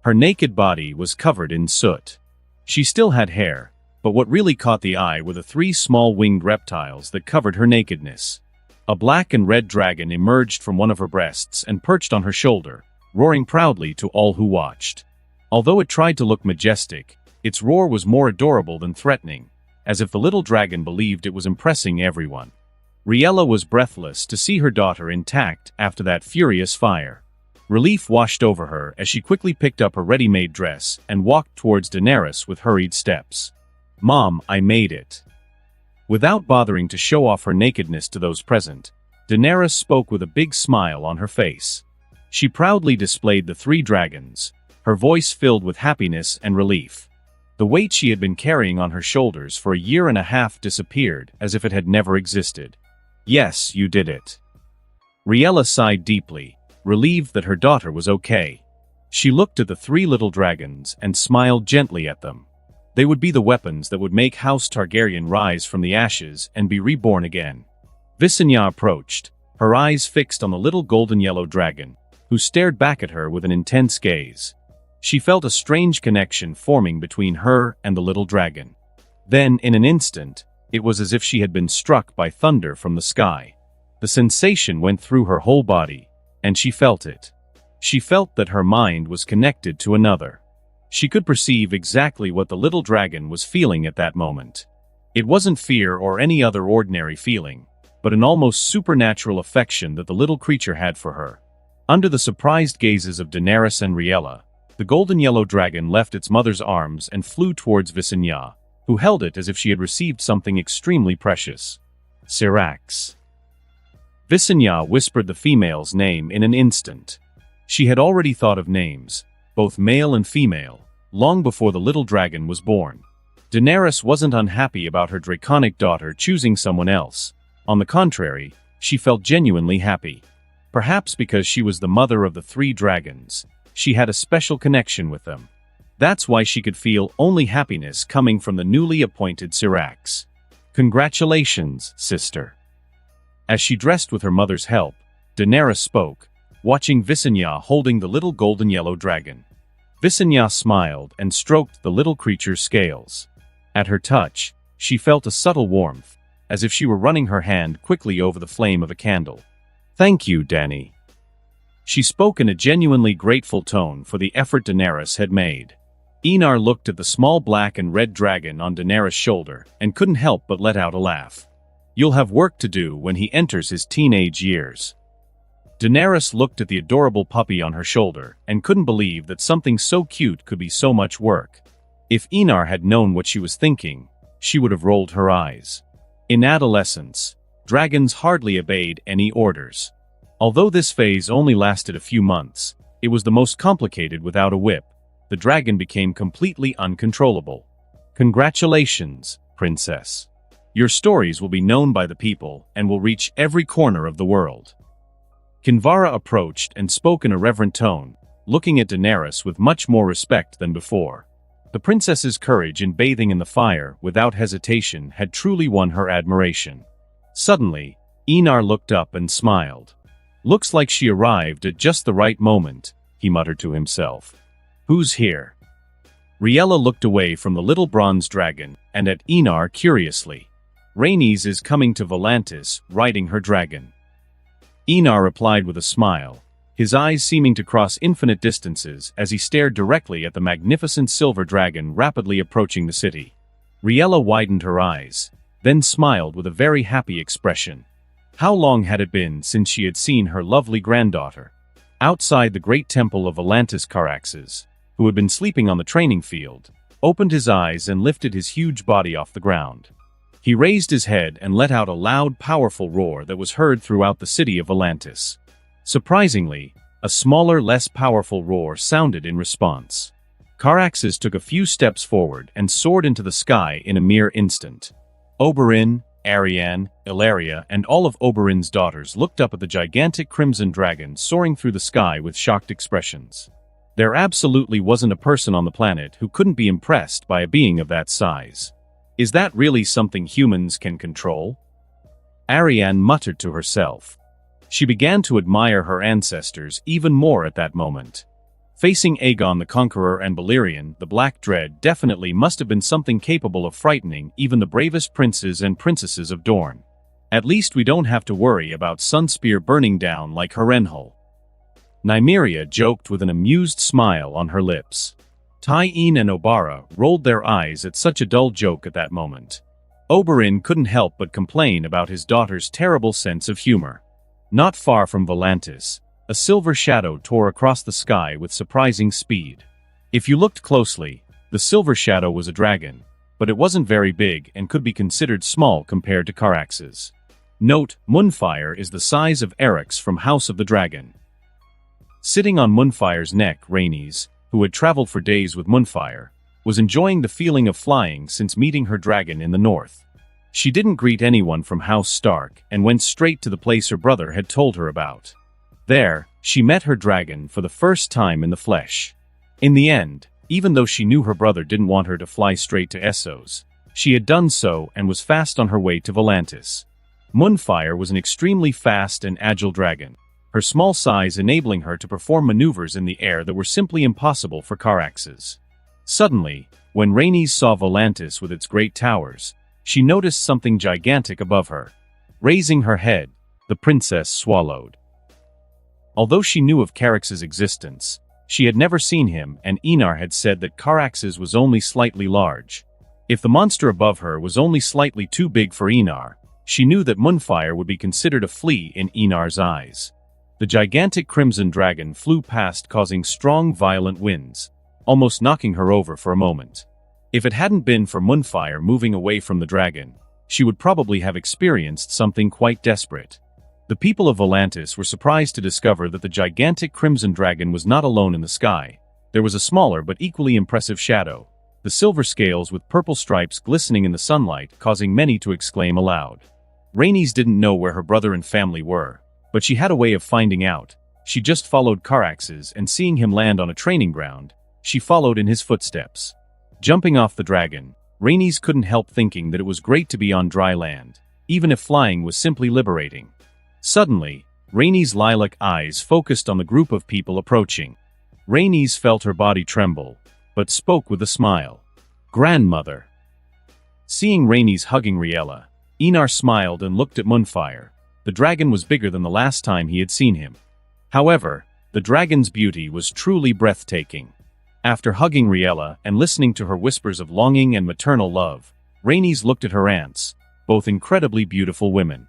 Her naked body was covered in soot. She still had hair, but what really caught the eye were the 3 small winged reptiles that covered her nakedness. A black and red dragon emerged from one of her breasts and perched on her shoulder, roaring proudly to all who watched. Although it tried to look majestic, its roar was more adorable than threatening, as if the little dragon believed it was impressing everyone. Riella was breathless to see her daughter intact after that furious fire. Relief washed over her as she quickly picked up her ready-made dress and walked towards Daenerys with hurried steps. "Mom, I made it." Without bothering to show off her nakedness to those present, Daenerys spoke with a big smile on her face. She proudly displayed the 3 dragons, her voice filled with happiness and relief. The weight she had been carrying on her shoulders for a year and a half disappeared as if it had never existed. "Yes, you did it." Riella sighed deeply, relieved that her daughter was okay. She looked at the 3 little dragons and smiled gently at them. They would be the weapons that would make House Targaryen rise from the ashes and be reborn again. Visenya approached, her eyes fixed on the little golden-yellow dragon, who stared back at her with an intense gaze. She felt a strange connection forming between her and the little dragon. Then, in an instant, it was as if she had been struck by thunder from the sky. The sensation went through her whole body, and she felt it. She felt that her mind was connected to another. She could perceive exactly what the little dragon was feeling at that moment. It wasn't fear or any other ordinary feeling, but an almost supernatural affection that the little creature had for her. Under the surprised gazes of Daenerys and Riella, the golden-yellow dragon left its mother's arms and flew towards Visenya, who held it as if she had received something extremely precious. Syrax. Visenya whispered the female's name in an instant. She had already thought of names, both male and female, long before the little dragon was born. Daenerys wasn't unhappy about her draconic daughter choosing someone else. On the contrary, she felt genuinely happy. Perhaps because she was the mother of the 3 dragons, she had a special connection with them. That's why she could feel only happiness coming from the newly appointed Syrax. "Congratulations, sister." As she dressed with her mother's help, Daenerys spoke, watching Visenya holding the little golden-yellow dragon. Visenya smiled and stroked the little creature's scales. At her touch, she felt a subtle warmth, as if she were running her hand quickly over the flame of a candle. "Thank you, Dany." She spoke in a genuinely grateful tone for the effort Daenerys had made. Enar looked at the small black and red dragon on Daenerys' shoulder and couldn't help but let out a laugh. "You'll have work to do when he enters his teenage years." Daenerys looked at the adorable puppy on her shoulder and couldn't believe that something so cute could be so much work. If Enar had known what she was thinking, she would have rolled her eyes. In adolescence, dragons hardly obeyed any orders. Although this phase only lasted a few months, it was the most complicated without a whip. The dragon became completely uncontrollable. Congratulations, Princess. Your stories will be known by the people and will reach every corner of the world. Kinvara approached and spoke in a reverent tone, looking at Daenerys with much more respect than before. The princess's courage in bathing in the fire without hesitation had truly won her admiration. Suddenly, Enar looked up and smiled. Looks like she arrived at just the right moment, he muttered to himself. Who's here? Riella looked away from the little bronze dragon and at Enar curiously. Rhaenys is coming to Volantis, riding her dragon. Enar replied with a smile, his eyes seeming to cross infinite distances as he stared directly at the magnificent silver dragon rapidly approaching the city. Riella widened her eyes, then smiled with a very happy expression. How long had it been since she had seen her lovely granddaughter? Outside the great temple of Volantis, Caraxes, who had been sleeping on the training field, opened his eyes and lifted his huge body off the ground. He raised his head and let out a loud, powerful roar that was heard throughout the city of Volantis. Surprisingly, a smaller, less powerful roar sounded in response. Caraxes took a few steps forward and soared into the sky in a mere instant. Oberyn, Arianne, Ilaria, and all of Oberyn's daughters looked up at the gigantic crimson dragon soaring through the sky with shocked expressions. There absolutely wasn't a person on the planet who couldn't be impressed by a being of that size. Is that really something humans can control? Arianne muttered to herself. She began to admire her ancestors even more at that moment. Facing Aegon the Conqueror and Balerion, the Black Dread definitely must have been something capable of frightening even the bravest princes and princesses of Dorne. At least we don't have to worry about Sunspear burning down like Harrenhal. Nymeria joked with an amused smile on her lips. Tyene and Obara rolled their eyes at such a dull joke at that moment. Oberyn couldn't help but complain about his daughter's terrible sense of humor. Not far from Volantis, a silver shadow tore across the sky with surprising speed. If you looked closely, the silver shadow was a dragon, but it wasn't very big and could be considered small compared to Caraxes. Note, Moonfire is the size of Eryx from House of the Dragon. Sitting on Moonfire's neck, Rhaenys, who had traveled for days with Moonfire, was enjoying the feeling of flying since meeting her dragon in the north. She didn't greet anyone from House Stark and went straight to the place her brother had told her about. There, she met her dragon for the first time in the flesh. In the end, even though she knew her brother didn't want her to fly straight to Essos, she had done so and was fast on her way to Volantis. Moonfire was an extremely fast and agile dragon, her small size enabling her to perform maneuvers in the air that were simply impossible for Caraxes. Suddenly, when Rhaenys saw Volantis with its great towers, she noticed something gigantic above her. Raising her head, the princess swallowed. Although she knew of Caraxes' existence, she had never seen him, and Enar had said that Caraxes was only slightly large. If the monster above her was only slightly too big for Enar, she knew that Moonfire would be considered a flea in Enar's eyes. The gigantic crimson dragon flew past, causing strong, violent winds, almost knocking her over for a moment. If it hadn't been for Moonfire moving away from the dragon, she would probably have experienced something quite desperate. The people of Volantis were surprised to discover that the gigantic crimson dragon was not alone in the sky. There was a smaller but equally impressive shadow, the silver scales with purple stripes glistening in the sunlight, causing many to exclaim aloud. Rhaenys didn't know where her brother and family were, but she had a way of finding out. She just followed Caraxes, and seeing him land on a training ground, she followed in his footsteps. Jumping off the dragon, Rhaenys couldn't help thinking that it was great to be on dry land, even if flying was simply liberating. Suddenly, Rhaenys' lilac eyes focused on the group of people approaching. Rhaenys felt her body tremble, but spoke with a smile. "Grandmother." Seeing Rhaenys hugging Riella, Enar smiled and looked at Moonfire. The dragon was bigger than the last time he had seen him. However, the dragon's beauty was truly breathtaking. After hugging Riella and listening to her whispers of longing and maternal love, Rhaenys looked at her aunts, both incredibly beautiful women.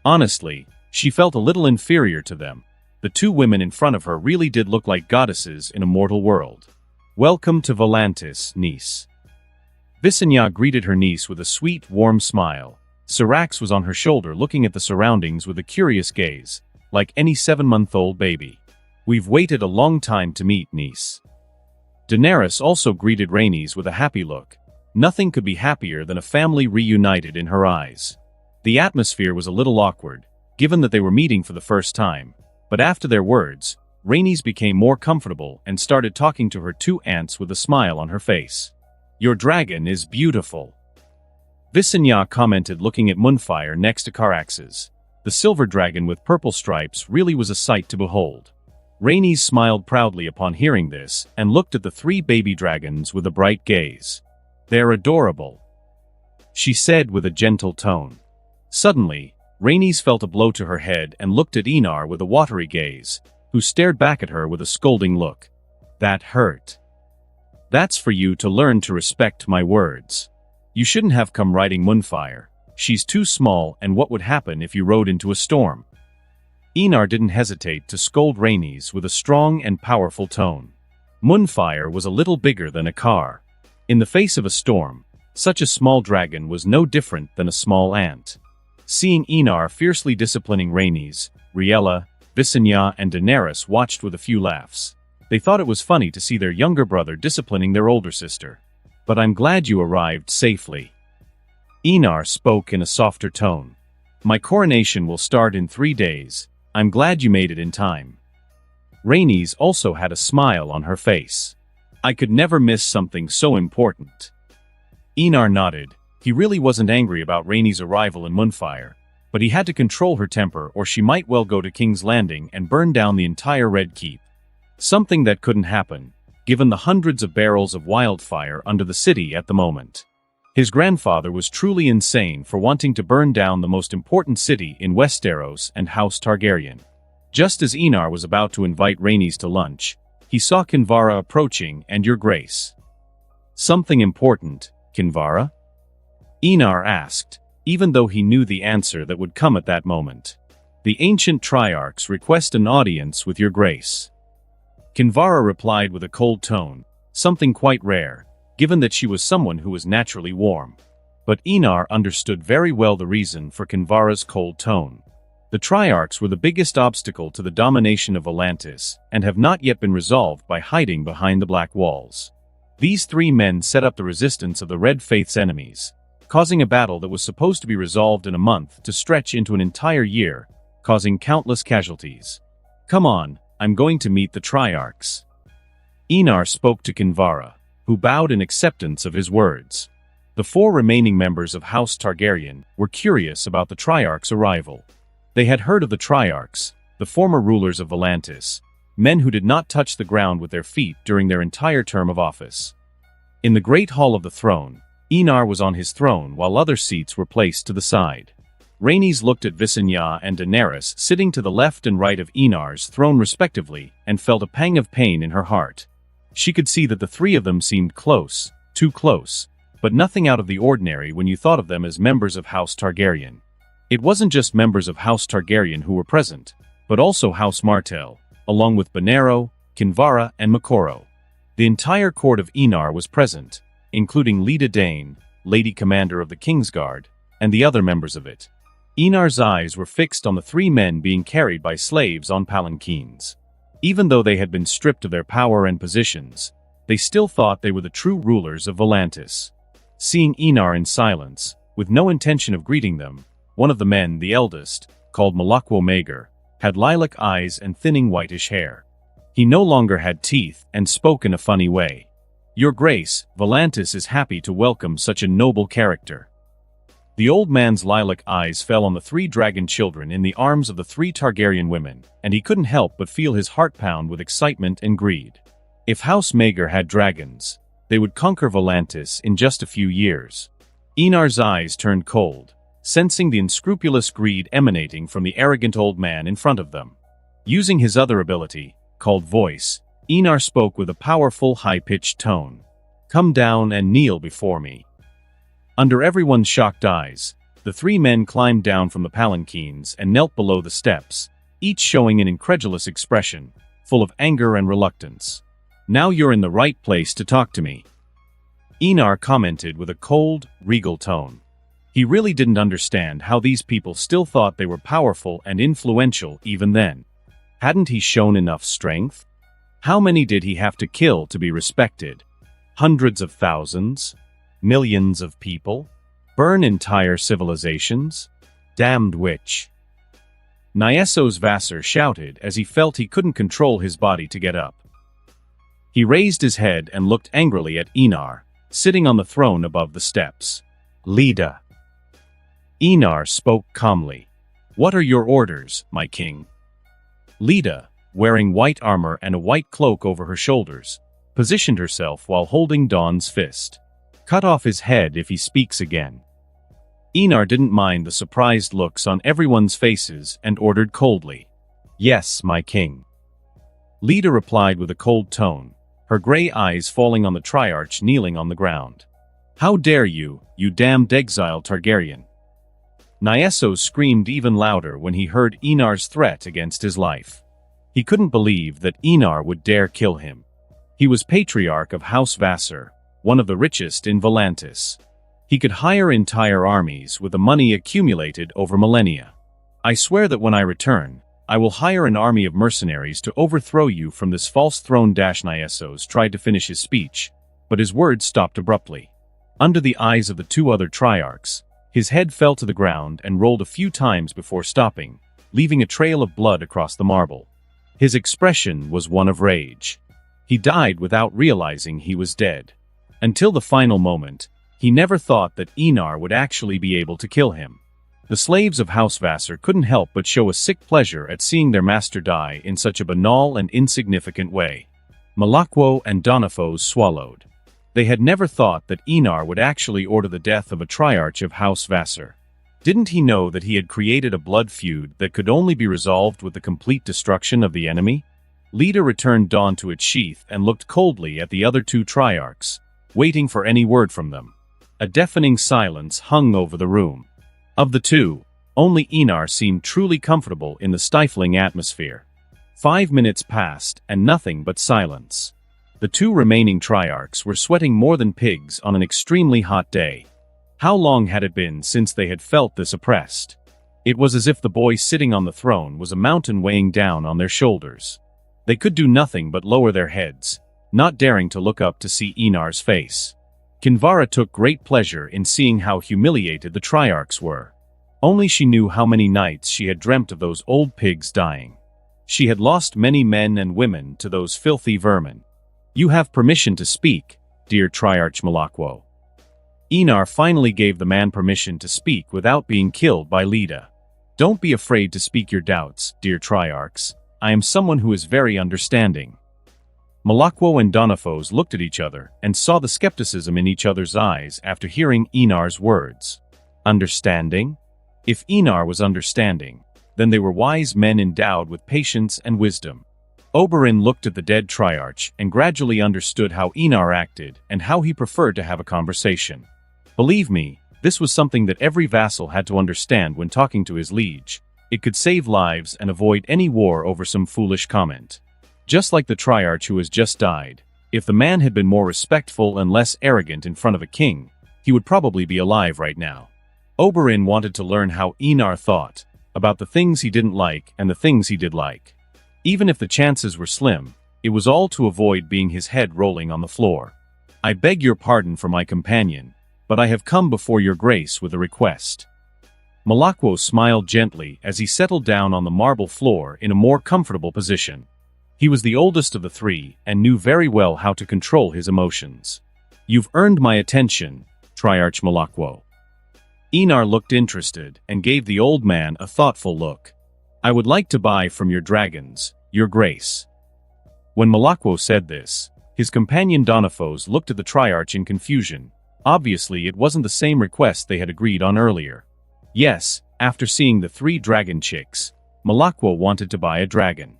Honestly, she felt a little inferior to them. The two women in front of her really did look like goddesses in a mortal world. "Welcome to Volantis, niece." Visenya greeted her niece with a sweet, warm smile. Syrax was on her shoulder looking at the surroundings with a curious gaze, like any 7-month-old baby. "We've waited a long time to meet, niece." Daenerys also greeted Rhaenys with a happy look. Nothing could be happier than a family reunited in her eyes. The atmosphere was a little awkward, given that they were meeting for the first time, but after their words, Rhaenys became more comfortable and started talking to her two aunts with a smile on her face. "Your dragon is beautiful," Visenya commented, looking at Moonfire next to Carax's. The silver dragon with purple stripes really was a sight to behold. Rhaenys smiled proudly upon hearing this and looked at the three baby dragons with a bright gaze. "They're adorable," she said with a gentle tone. Suddenly, Rhaenys felt a blow to her head and looked at Enar with a watery gaze, who stared back at her with a scolding look. "That hurt. That's for you to learn to respect my words. You shouldn't have come riding Moonfire. She's too small, and what would happen if you rode into a storm?" Enar didn't hesitate to scold Rhaenys with a strong and powerful tone. Moonfire was a little bigger than a car. In the face of a storm, such a small dragon was no different than a small ant. Seeing Enar fiercely disciplining Rhaenys, Riella, Visenya, and Daenerys watched with a few laughs. They thought it was funny to see their younger brother disciplining their older sister. "But I'm glad you arrived safely." Enar spoke in a softer tone. "My coronation will start in 3 days. I'm glad you made it in time." Rhaenys also had a smile on her face. "I could never miss something so important." Enar nodded. He really wasn't angry about Rhaenys' arrival in Moonfire, but he had to control her temper or she might well go to King's Landing and burn down the entire Red Keep. Something that couldn't happen, given the hundreds of barrels of wildfire under the city at the moment. His grandfather was truly insane for wanting to burn down the most important city in Westeros and House Targaryen. Just as Enar was about to invite Rhaenys to lunch, he saw Kinvara approaching and "Your Grace." "Something important, Kinvara?" Enar asked, even though he knew the answer that would come at that moment. "The ancient Triarchs request an audience with Your Grace." Kinvara replied with a cold tone, something quite rare, given that she was someone who was naturally warm. But Enar understood very well the reason for Kinvara's cold tone. The Triarchs were the biggest obstacle to the domination of Volantis, and have not yet been resolved by hiding behind the Black Walls. These 3 men set up the resistance of the Red Faith's enemies, causing a battle that was supposed to be resolved in a month to stretch into an entire year, causing countless casualties. "Come on, I'm going to meet the Triarchs." Enar spoke to Kinvara, who bowed in acceptance of his words. The 4 remaining members of House Targaryen were curious about the Triarchs' arrival. They had heard of the Triarchs, the former rulers of Volantis, men who did not touch the ground with their feet during their entire term of office. In the Great Hall of the Throne, Enar was on his throne while other seats were placed to the side. Rhaenys looked at Visenya and Daenerys sitting to the left and right of Enar's throne respectively and felt a pang of pain in her heart. She could see that the 3 of them seemed close, too close, but nothing out of the ordinary when you thought of them as members of House Targaryen. It wasn't just members of House Targaryen who were present, but also House Martell, along with Benero, Kinvara, and Makoro. The entire court of Enar was present, including Leda Dane, Lady Commander of the Kingsguard, and the other members of it. Enar's eyes were fixed on the 3 men being carried by slaves on palanquins. Even though they had been stripped of their power and positions, they still thought they were the true rulers of Volantis. Seeing Enar in silence, with no intention of greeting them, one of the men, the eldest, called Malakwo Maegor, had lilac eyes and thinning whitish hair. He no longer had teeth and spoke in a funny way. "Your Grace, Volantis is happy to welcome such a noble character." The old man's lilac eyes fell on the 3 dragon children in the arms of the 3 Targaryen women, and he couldn't help but feel his heart pound with excitement and greed. If House Maegor had dragons, they would conquer Volantis in just a few years. Enar's eyes turned cold, sensing the unscrupulous greed emanating from the arrogant old man in front of them. Using his other ability, called Voice, Enar spoke with a powerful, high-pitched tone. "Come down and kneel before me." Under everyone's shocked eyes, the 3 men climbed down from the palanquins and knelt below the steps, each showing an incredulous expression, full of anger and reluctance. "Now you're in the right place to talk to me," Enar commented with a cold, regal tone. He really didn't understand how these people still thought they were powerful and influential even then. Hadn't he shown enough strength? How many did he have to kill to be respected? Hundreds of thousands? Millions of people? Burn entire civilizations? Damned witch. Nyeso's Vassar shouted as he felt he couldn't control his body to get up. He raised his head and looked angrily at Enar, sitting on the throne above the steps. Leda. Enar spoke calmly. What are your orders, my king? Leda, wearing white armor and a white cloak over her shoulders, positioned herself while holding Dawn's fist. Cut off his head if he speaks again. Enar didn't mind the surprised looks on everyone's faces and ordered coldly. Yes, my king. Leda replied with a cold tone, her gray eyes falling on the Triarch kneeling on the ground. How dare you, you damned exile Targaryen! Nyeso screamed even louder when he heard Enar's threat against his life. He couldn't believe that Enar would dare kill him. He was Patriarch of House Vassar, one of the richest in Volantis. He could hire entire armies with the money accumulated over millennia. I swear that when I return, I will hire an army of mercenaries to overthrow you from this false throne. Nyesos tried to finish his speech, but his words stopped abruptly. Under the eyes of the two other Triarchs, his head fell to the ground and rolled a few times before stopping, leaving a trail of blood across the marble. His expression was one of rage. He died without realizing he was dead. Until the final moment, he never thought that Enar would actually be able to kill him. The slaves of House Vassar couldn't help but show a sick pleasure at seeing their master die in such a banal and insignificant way. Malakwo and Donifos swallowed. They had never thought that Enar would actually order the death of a Triarch of House Vassar. Didn't he know that he had created a blood feud that could only be resolved with the complete destruction of the enemy? Leda returned Dawn to its sheath and looked coldly at the other two Triarchs, waiting for any word from them. A deafening silence hung over the room. Of the two, only Enar seemed truly comfortable in the stifling atmosphere. 5 minutes passed and nothing but silence. The two remaining Triarchs were sweating more than pigs on an extremely hot day. How long had it been since they had felt this oppressed? It was as if the boy sitting on the throne was a mountain weighing down on their shoulders. They could do nothing but lower their heads, not daring to look up to see Enar's face. Kinvara took great pleasure in seeing how humiliated the Triarchs were. Only she knew how many nights she had dreamt of those old pigs dying. She had lost many men and women to those filthy vermin. You have permission to speak, dear Triarch Malakwo. Enar finally gave the man permission to speak without being killed by Leda. Don't be afraid to speak your doubts, dear Triarchs. I am someone who is very understanding. Malakwo and Donifos looked at each other and saw the skepticism in each other's eyes after hearing Enar's words. Understanding? If Enar was understanding, then they were wise men endowed with patience and wisdom. Oberyn looked at the dead Triarch and gradually understood how Enar acted and how he preferred to have a conversation. Believe me, this was something that every vassal had to understand when talking to his liege. It could save lives and avoid any war over some foolish comment. Just like the Triarch who has just died, if the man had been more respectful and less arrogant in front of a king, he would probably be alive right now. Oberyn wanted to learn how Enar thought, about the things he didn't like and the things he did like. Even if the chances were slim, it was all to avoid being his head rolling on the floor. I beg your pardon for my companion, but I have come before your grace with a request. Malakwo smiled gently as he settled down on the marble floor in a more comfortable position. He was the oldest of the three and knew very well how to control his emotions. You've earned my attention, Triarch Malakwo. Enar looked interested and gave the old man a thoughtful look. I would like to buy from your dragons, your grace. When Malakwo said this, his companion Donifos looked at the Triarch in confusion. Obviously it wasn't the same request they had agreed on earlier. Yes, after seeing the 3 dragon chicks, Malakwo wanted to buy a dragon.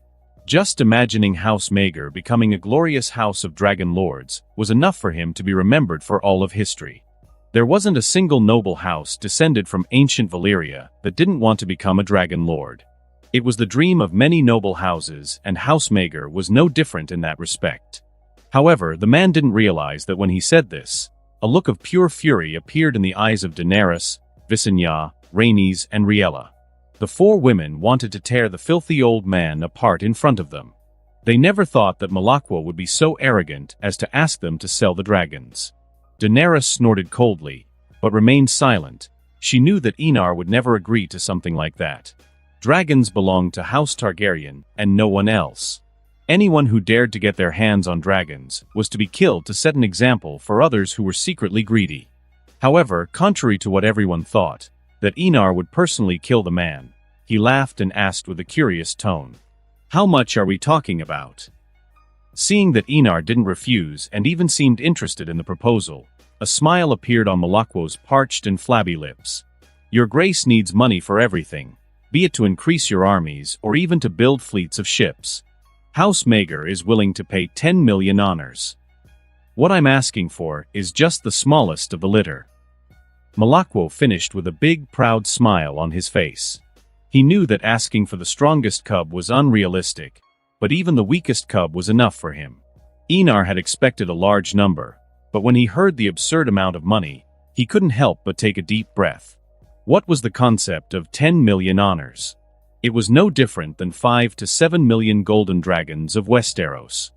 Just imagining House Maegor becoming a glorious house of dragon lords was enough for him to be remembered for all of history. There wasn't a single noble house descended from ancient Valyria that didn't want to become a dragon lord. It was the dream of many noble houses, and House Maegor was no different in that respect. However, the man didn't realize that when he said this, a look of pure fury appeared in the eyes of Daenerys, Visenya, Rhaenys, and Riella. The 4 women wanted to tear the filthy old man apart in front of them. They never thought that Malakwo would be so arrogant as to ask them to sell the dragons. Daenerys snorted coldly, but remained silent. She knew that Enar would never agree to something like that. Dragons belonged to House Targaryen, and no one else. Anyone who dared to get their hands on dragons was to be killed to set an example for others who were secretly greedy. However, contrary to what everyone thought, that Enar would personally kill the man, he laughed and asked with a curious tone, "How much are we talking about?" Seeing that Enar didn't refuse and even seemed interested in the proposal, a smile appeared on Malakwo's parched and flabby lips. "Your Grace needs money for everything, be it to increase your armies or even to build fleets of ships. House Maegor is willing to pay 10 million honors. What I'm asking for is just the smallest of the litter." Malakwo finished with a big, proud smile on his face. He knew that asking for the strongest cub was unrealistic, but even the weakest cub was enough for him. Enar had expected a large number, but when he heard the absurd amount of money, he couldn't help but take a deep breath. What was the concept of 10 million honors? It was no different than 5 to 7 million golden dragons of Westeros.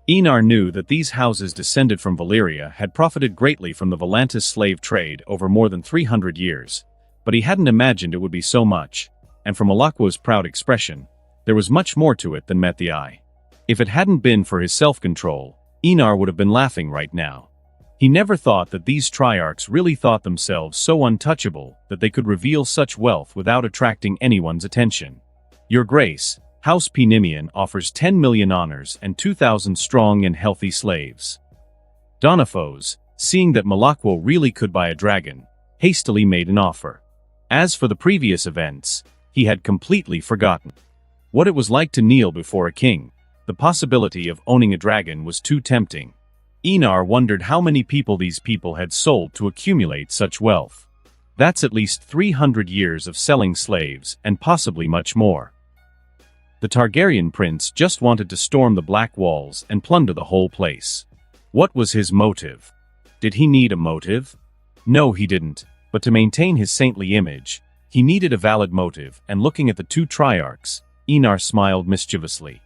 Enar knew that these houses descended from Valyria had profited greatly from the Volantis slave trade over more than 300 years, but he hadn't imagined it would be so much, and from Malakwo's proud expression, there was much more to it than met the eye. If it hadn't been for his self-control, Enar would have been laughing right now. He never thought that these triarchs really thought themselves so untouchable that they could reveal such wealth without attracting anyone's attention. "Your Grace, House Penimian offers 10 million honors and 2,000 strong and healthy slaves." Donifos, seeing that Malakwo really could buy a dragon, hastily made an offer. As for the previous events, he had completely forgotten what it was like to kneel before a king. The possibility of owning a dragon was too tempting. Enar wondered how many people these people had sold to accumulate such wealth. That's at least 300 years of selling slaves and possibly much more. The Targaryen prince just wanted to storm the Black Walls and plunder the whole place. What was his motive? Did he need a motive? No, he didn't, but to maintain his saintly image, he needed a valid motive, and looking at the two triarchs, Enar smiled mischievously.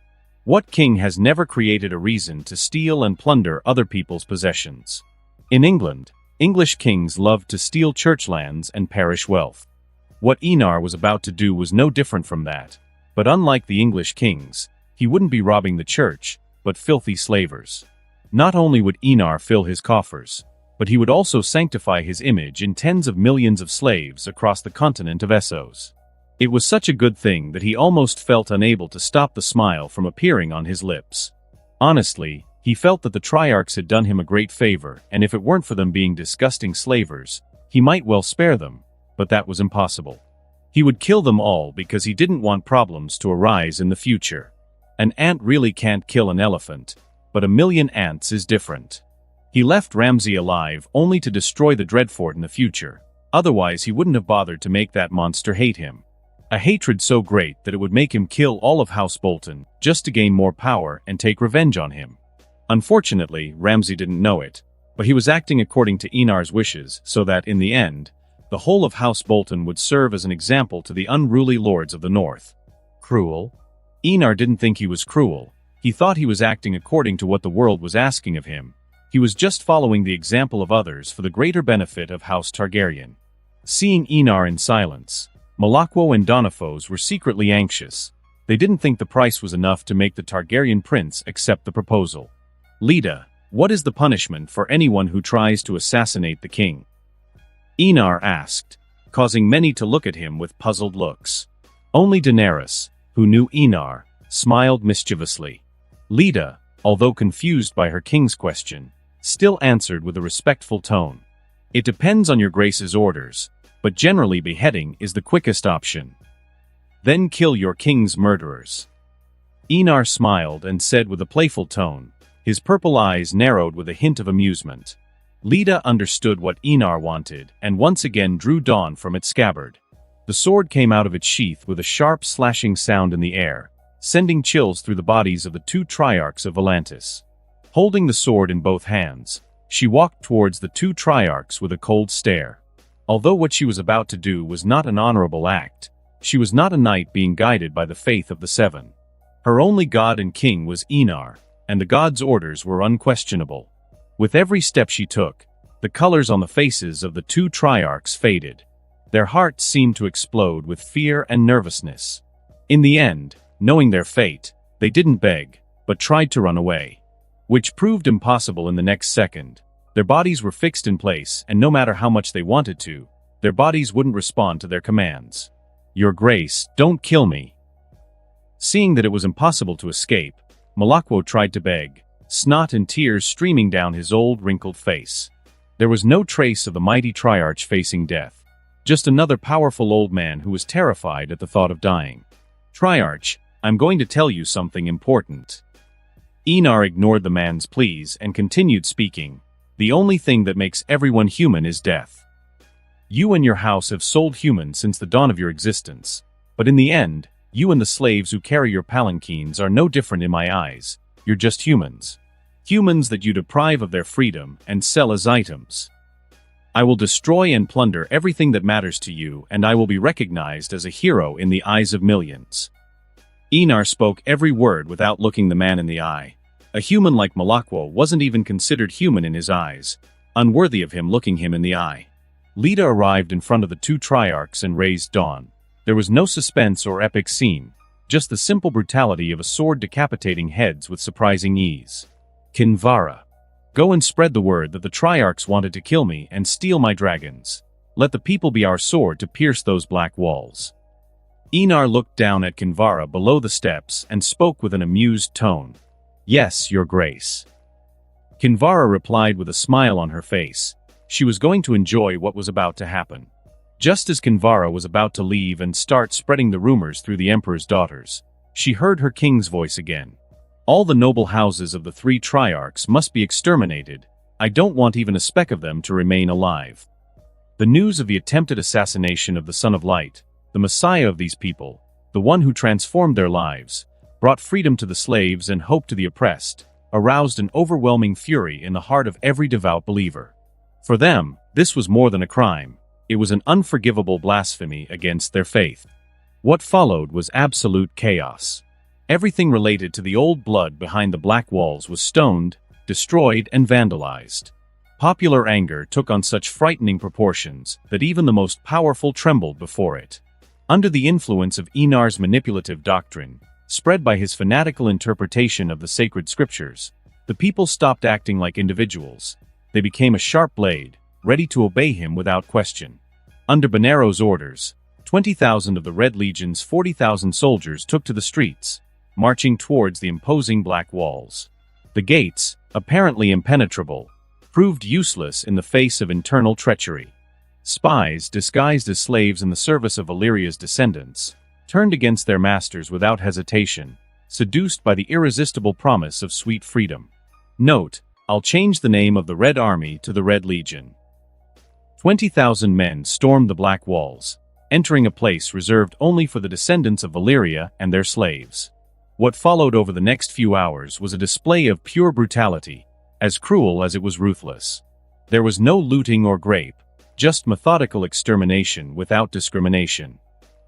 What king has never created a reason to steal and plunder other people's possessions? In England, English kings loved to steal church lands and parish wealth. What Enar was about to do was no different from that. But unlike the English kings, he wouldn't be robbing the church, but filthy slavers. Not only would Enar fill his coffers, but he would also sanctify his image in tens of millions of slaves across the continent of Essos. It was such a good thing that he almost felt unable to stop the smile from appearing on his lips. Honestly, he felt that the triarchs had done him a great favor, and if it weren't for them being disgusting slavers, he might well spare them, but that was impossible. He would kill them all because he didn't want problems to arise in the future. An ant really can't kill an elephant, but a million ants is different. He left Ramsay alive only to destroy the Dreadfort in the future, otherwise he wouldn't have bothered to make that monster hate him. A hatred so great that it would make him kill all of House Bolton just to gain more power and take revenge on him. Unfortunately, Ramsay didn't know it, but he was acting according to Enar's wishes so that, in the end, the whole of House Bolton would serve as an example to the unruly lords of the north. Cruel? Enar didn't think he was cruel. He thought he was acting according to what the world was asking of him. He was just following the example of others for the greater benefit of House Targaryen. Seeing Enar in silence, Malakwo and Donifos were secretly anxious. They didn't think the price was enough to make the Targaryen prince accept the proposal. "Leda, what is the punishment for anyone who tries to assassinate the king?" Enar asked, causing many to look at him with puzzled looks. Only Daenerys, who knew Enar, smiled mischievously. Leda, although confused by her king's question, still answered with a respectful tone. "It depends on your grace's orders, but generally beheading is the quickest option. Then kill your king's murderers." Enar smiled and said with a playful tone, his purple eyes narrowed with a hint of amusement. Leda understood what Enar wanted and once again drew Dawn from its scabbard. The sword came out of its sheath with a sharp slashing sound in the air, sending chills through the bodies of the two triarchs of Volantis. Holding the sword in both hands, she walked towards the two triarchs with a cold stare. Although what she was about to do was not an honorable act, she was not a knight being guided by the faith of the Seven. Her only god and king was Enar, and the god's orders were unquestionable. With every step she took, The colors on the faces of the two triarchs faded. Their hearts seemed to explode with fear and nervousness. In the end, knowing their fate, they didn't beg, but tried to run away. Which proved impossible in the next second. Their bodies were fixed in place, and no matter how much they wanted to, their bodies wouldn't respond to their commands. "Your Grace, don't kill me." Seeing that it was impossible to escape, Malakwo tried to beg, snot and tears streaming down his old wrinkled face. There was no trace of the mighty Triarch facing death. Just another powerful old man who was terrified at the thought of dying. "Triarch, I'm going to tell you something important." Enar ignored the man's pleas and continued speaking. "The only thing that makes everyone human is death. You and your house have sold humans since the dawn of your existence. But in the end, you and the slaves who carry your palanquins are no different in my eyes. You're just humans. Humans that you deprive of their freedom and sell as items. I will destroy and plunder everything that matters to you, and I will be recognized as a hero in the eyes of millions." Enar spoke every word without looking the man in the eye. A human like Malakwo wasn't even considered human in his eyes, unworthy of him looking him in the eye. Lita arrived in front of the two triarchs and raised dawn. There was no suspense or epic scene, just the simple brutality of a sword decapitating heads with surprising ease. "Kinvara, go and spread the word that the Triarchs wanted to kill me and steal my dragons. Let the people be our sword to pierce those black walls." Enar looked down at Kinvara below the steps and spoke with an amused tone. "Yes, Your Grace." Kinvara replied with a smile on her face. She was going to enjoy what was about to happen. Just as Kinvara was about to leave and start spreading the rumors through the Emperor's daughters, she heard her king's voice again. "All the noble houses of the three Triarchs must be exterminated. I don't want even a speck of them to remain alive." The news of the attempted assassination of the Son of Light, the Messiah of these people, the one who transformed their lives, brought freedom to the slaves and hope to the oppressed, aroused an overwhelming fury in the heart of every devout believer. For them, this was more than a crime. It was an unforgivable blasphemy against their faith. What followed was absolute chaos. Everything related to the old blood behind the black walls was stoned, destroyed, and vandalized. Popular anger took on such frightening proportions that even the most powerful trembled before it. Under the influence of Enar's manipulative doctrine, spread by his fanatical interpretation of the sacred scriptures, the people stopped acting like individuals. They became a sharp blade, ready to obey him without question. Under Bonero's orders, 20,000 of the Red Legion's 40,000 soldiers took to the streets, marching towards the imposing black walls. The gates, apparently impenetrable, proved useless in the face of internal treachery. Spies, disguised as slaves in the service of Valeria's descendants, turned against their masters without hesitation, seduced by the irresistible promise of sweet freedom. Note, I'll change the name of the Red Army to the Red Legion. 20,000 men stormed the black walls, entering a place reserved only for the descendants of Valeria and their slaves. What followed over the next few hours was a display of pure brutality, as cruel as it was ruthless. There was no looting or grape, just methodical extermination without discrimination.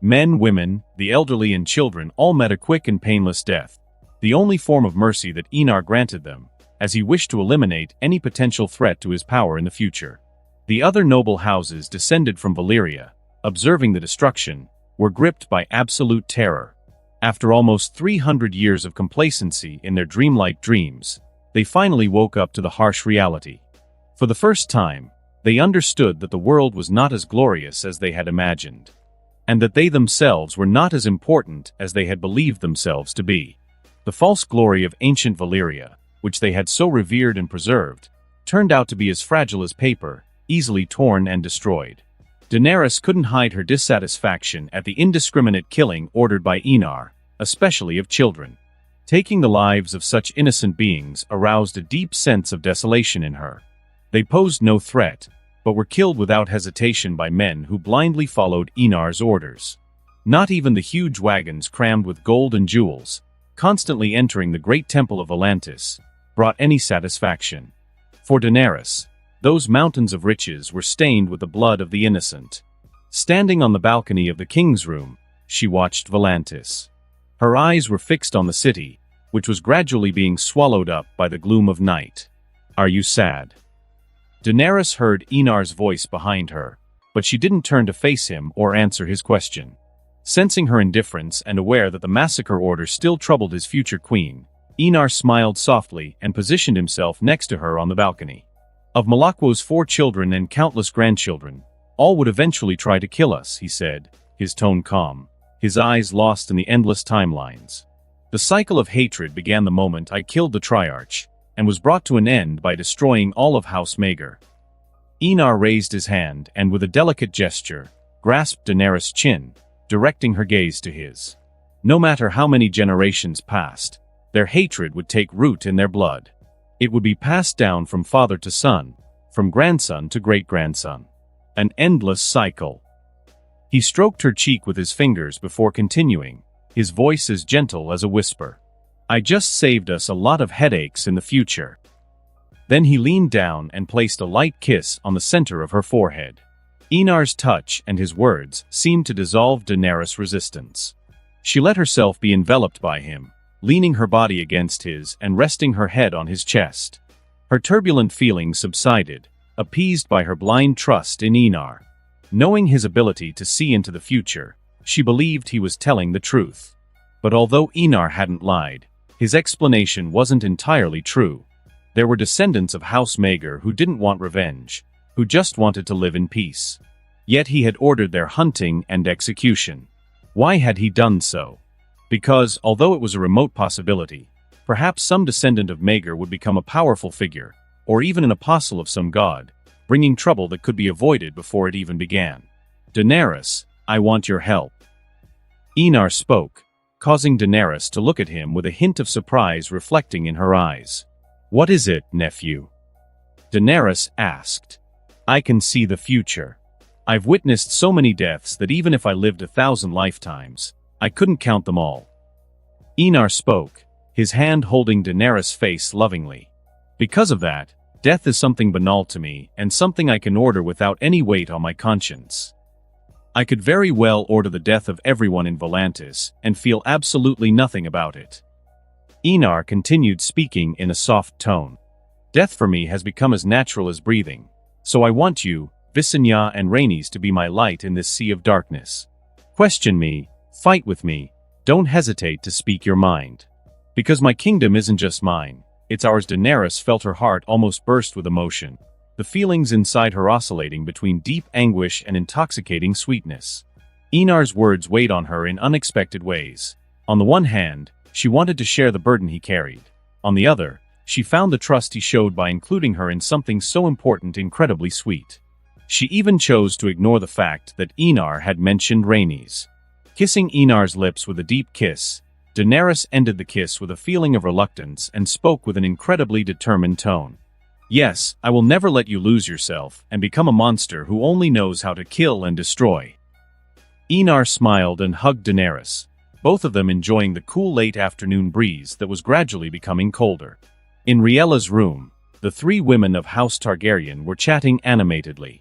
Men, women, the elderly and children all met a quick and painless death, the only form of mercy that Enar granted them, as he wished to eliminate any potential threat to his power in the future. The other noble houses descended from Valeria, observing the destruction, were gripped by absolute terror. After almost 300 years of complacency in their dreamlike dreams, they finally woke up to the harsh reality. For the first time, they understood that the world was not as glorious as they had imagined, and that they themselves were not as important as they had believed themselves to be. The false glory of ancient Valeria, which they had so revered and preserved, turned out to be as fragile as paper, easily torn and destroyed. Daenerys couldn't hide her dissatisfaction at the indiscriminate killing ordered by Enar, especially of children. Taking the lives of such innocent beings aroused a deep sense of desolation in her. They posed no threat, but were killed without hesitation by men who blindly followed Enar's orders. Not even the huge wagons crammed with gold and jewels, constantly entering the great temple of Volantis, brought any satisfaction. For Daenerys, those mountains of riches were stained with the blood of the innocent. Standing on the balcony of the king's room, she watched Volantis. Her eyes were fixed on the city, which was gradually being swallowed up by the gloom of night. "Are you sad?" Daenerys heard Enar's voice behind her, but she didn't turn to face him or answer his question. Sensing her indifference and aware that the massacre order still troubled his future queen, Enar smiled softly and positioned himself next to her on the balcony. Of Malakwo's 4 children and countless grandchildren, all would eventually try to kill us, he said, his tone calm, his eyes lost in the endless timelines. The cycle of hatred began the moment I killed the Triarch, and was brought to an end by destroying all of House Maegor. Enar raised his hand and with a delicate gesture, grasped Daenerys' chin, directing her gaze to his. No matter how many generations passed, their hatred would take root in their blood. It would be passed down from father to son, from grandson to great-grandson. An endless cycle. He stroked her cheek with his fingers before continuing, his voice as gentle as a whisper. I just saved us a lot of headaches in the future. Then he leaned down and placed a light kiss on the center of her forehead. Enar's touch and his words seemed to dissolve Daenerys' resistance. She let herself be enveloped by him, leaning her body against his and resting her head on his chest. Her turbulent feelings subsided, appeased by her blind trust in Enar. Knowing his ability to see into the future, she believed he was telling the truth. But although Enar hadn't lied, his explanation wasn't entirely true. There were descendants of House Maegor who didn't want revenge, who just wanted to live in peace. Yet he had ordered their hunting and execution. Why had he done so? Because, although it was a remote possibility, perhaps some descendant of Maegor would become a powerful figure, or even an apostle of some god, bringing trouble that could be avoided before it even began. Daenerys, I want your help. Enar spoke, causing Daenerys to look at him with a hint of surprise reflecting in her eyes. What is it, nephew? Daenerys asked. I can see the future. I've witnessed so many deaths that even if I lived 1,000 lifetimes, I couldn't count them all. Enar spoke, his hand holding Daenerys' face lovingly. Because of that, death is something banal to me and something I can order without any weight on my conscience. I could very well order the death of everyone in Volantis and feel absolutely nothing about it. Enar continued speaking in a soft tone. Death for me has become as natural as breathing, so I want you, Visenya and Rhaenys, to be my light in this sea of darkness. Question me, fight with me, don't hesitate to speak your mind. Because my kingdom isn't just mine, it's ours. Daenerys felt her heart almost burst with emotion, the feelings inside her oscillating between deep anguish and intoxicating sweetness. Enar's words weighed on her in unexpected ways. On the one hand, she wanted to share the burden he carried. On the other, she found the trust he showed by including her in something so important incredibly sweet. She even chose to ignore the fact that Enar had mentioned Rhaenys. Kissing Enar's lips with a deep kiss, Daenerys ended the kiss with a feeling of reluctance and spoke with an incredibly determined tone. Yes, I will never let you lose yourself and become a monster who only knows how to kill and destroy. Enar smiled and hugged Daenerys, both of them enjoying the cool late afternoon breeze that was gradually becoming colder. In Riella's room, the 3 women of House Targaryen were chatting animatedly.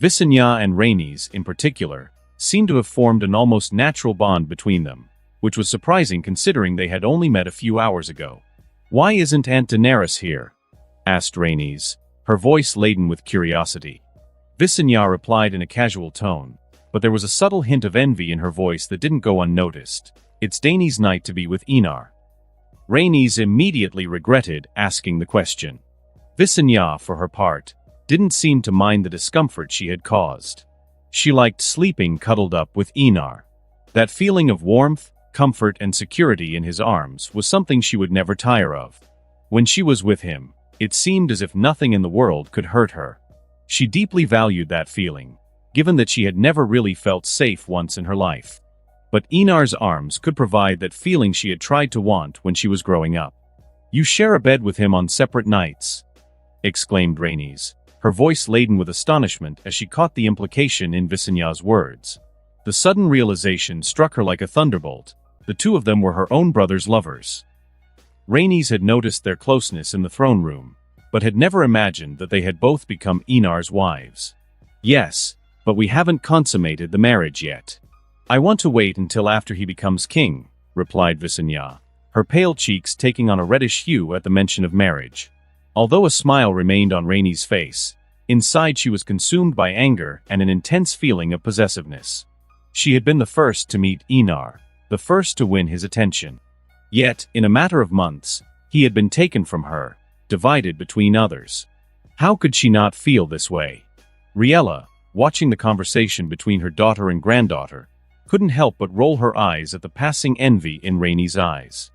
Visenya and Rhaenys, in particular, seemed to have formed an almost natural bond between them, which was surprising considering they had only met a few hours ago. Why isn't Aunt Daenerys here? Asked Rhaenys, her voice laden with curiosity. Visenya replied in a casual tone, but there was a subtle hint of envy in her voice that didn't go unnoticed. It's Dany's night to be with Enar. Rhaenys immediately regretted asking the question. Visenya, for her part, didn't seem to mind the discomfort she had caused. She liked sleeping cuddled up with Enar. That feeling of warmth, comfort, and security in his arms was something she would never tire of. When she was with him, it seemed as if nothing in the world could hurt her. She deeply valued that feeling, given that she had never really felt safe once in her life. But Enar's arms could provide that feeling she had tried to want when she was growing up. You share a bed with him on separate nights, exclaimed Rhaenys, her voice laden with astonishment as she caught the implication in Visenya's words. The sudden realization struck her like a thunderbolt. The 2 of them were her own brother's lovers. Rhaenys had noticed their closeness in the throne room, but had never imagined that they had both become Enar's wives. Yes, but we haven't consummated the marriage yet. I want to wait until after he becomes king, replied Visenya, her pale cheeks taking on a reddish hue at the mention of marriage. Although a smile remained on Rhaenys' face, Inside she was consumed by anger and an intense feeling of possessiveness. She had been the first to meet Einar, the first to win his attention. Yet, in a matter of months, he had been taken from her, divided between others. How could she not feel this way? Riella, watching the conversation between her daughter and granddaughter, couldn't help but roll her eyes at the passing envy in Rainey's eyes.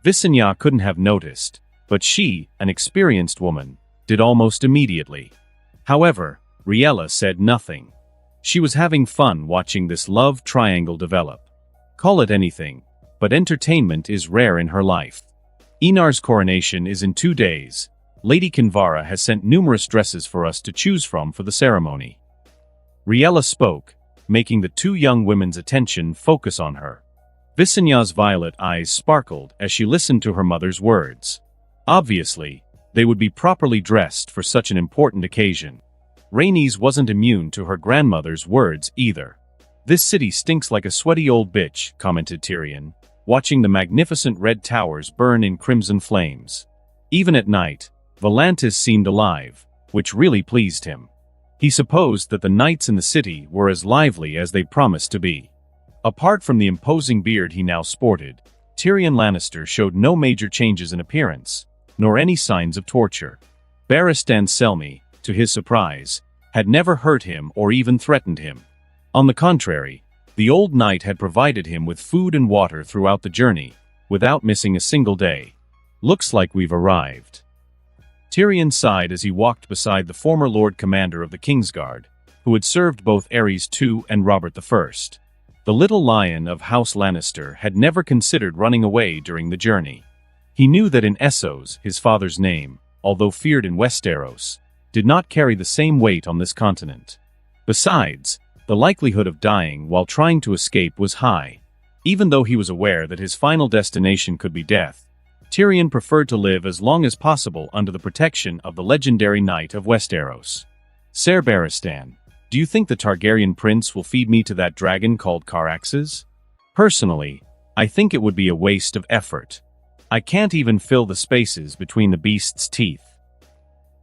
Visenya couldn't have noticed, but she, an experienced woman, did almost immediately. However, Riella said nothing. She was having fun watching this love triangle develop. Call it anything, but entertainment is rare in her life. Einar's coronation is in 2 days. Lady Kinvara has sent numerous dresses for us to choose from for the ceremony. Riella spoke, making the two young women's attention focus on her. Visenya's violet eyes sparkled as she listened to her mother's words. Obviously, they would be properly dressed for such an important occasion. Rainey's wasn't immune to her grandmother's words either. "This city stinks like a sweaty old bitch," commented Tyrion, watching the magnificent red towers burn in crimson flames. Even at night, Volantis seemed alive, which really pleased him. He supposed that the nights in the city were as lively as they promised to be. Apart from the imposing beard he now sported, Tyrion Lannister showed no major changes in appearance, nor any signs of torture. Barristan Selmy, to his surprise, had never hurt him or even threatened him. On the contrary, the old knight had provided him with food and water throughout the journey, without missing a single day. "Looks like we've arrived." Tyrion sighed as he walked beside the former Lord Commander of the Kingsguard, who had served both Aerys II and Robert I. The little lion of House Lannister had never considered running away during the journey. He knew that in Essos, his father's name, although feared in Westeros, did not carry the same weight on this continent. Besides, the likelihood of dying while trying to escape was high. Even though he was aware that his final destination could be death, Tyrion preferred to live as long as possible under the protection of the legendary Knight of Westeros. "Ser Barristan, do you think the Targaryen prince will feed me to that dragon called Caraxes? Personally, I think it would be a waste of effort. I can't even fill the spaces between the beast's teeth."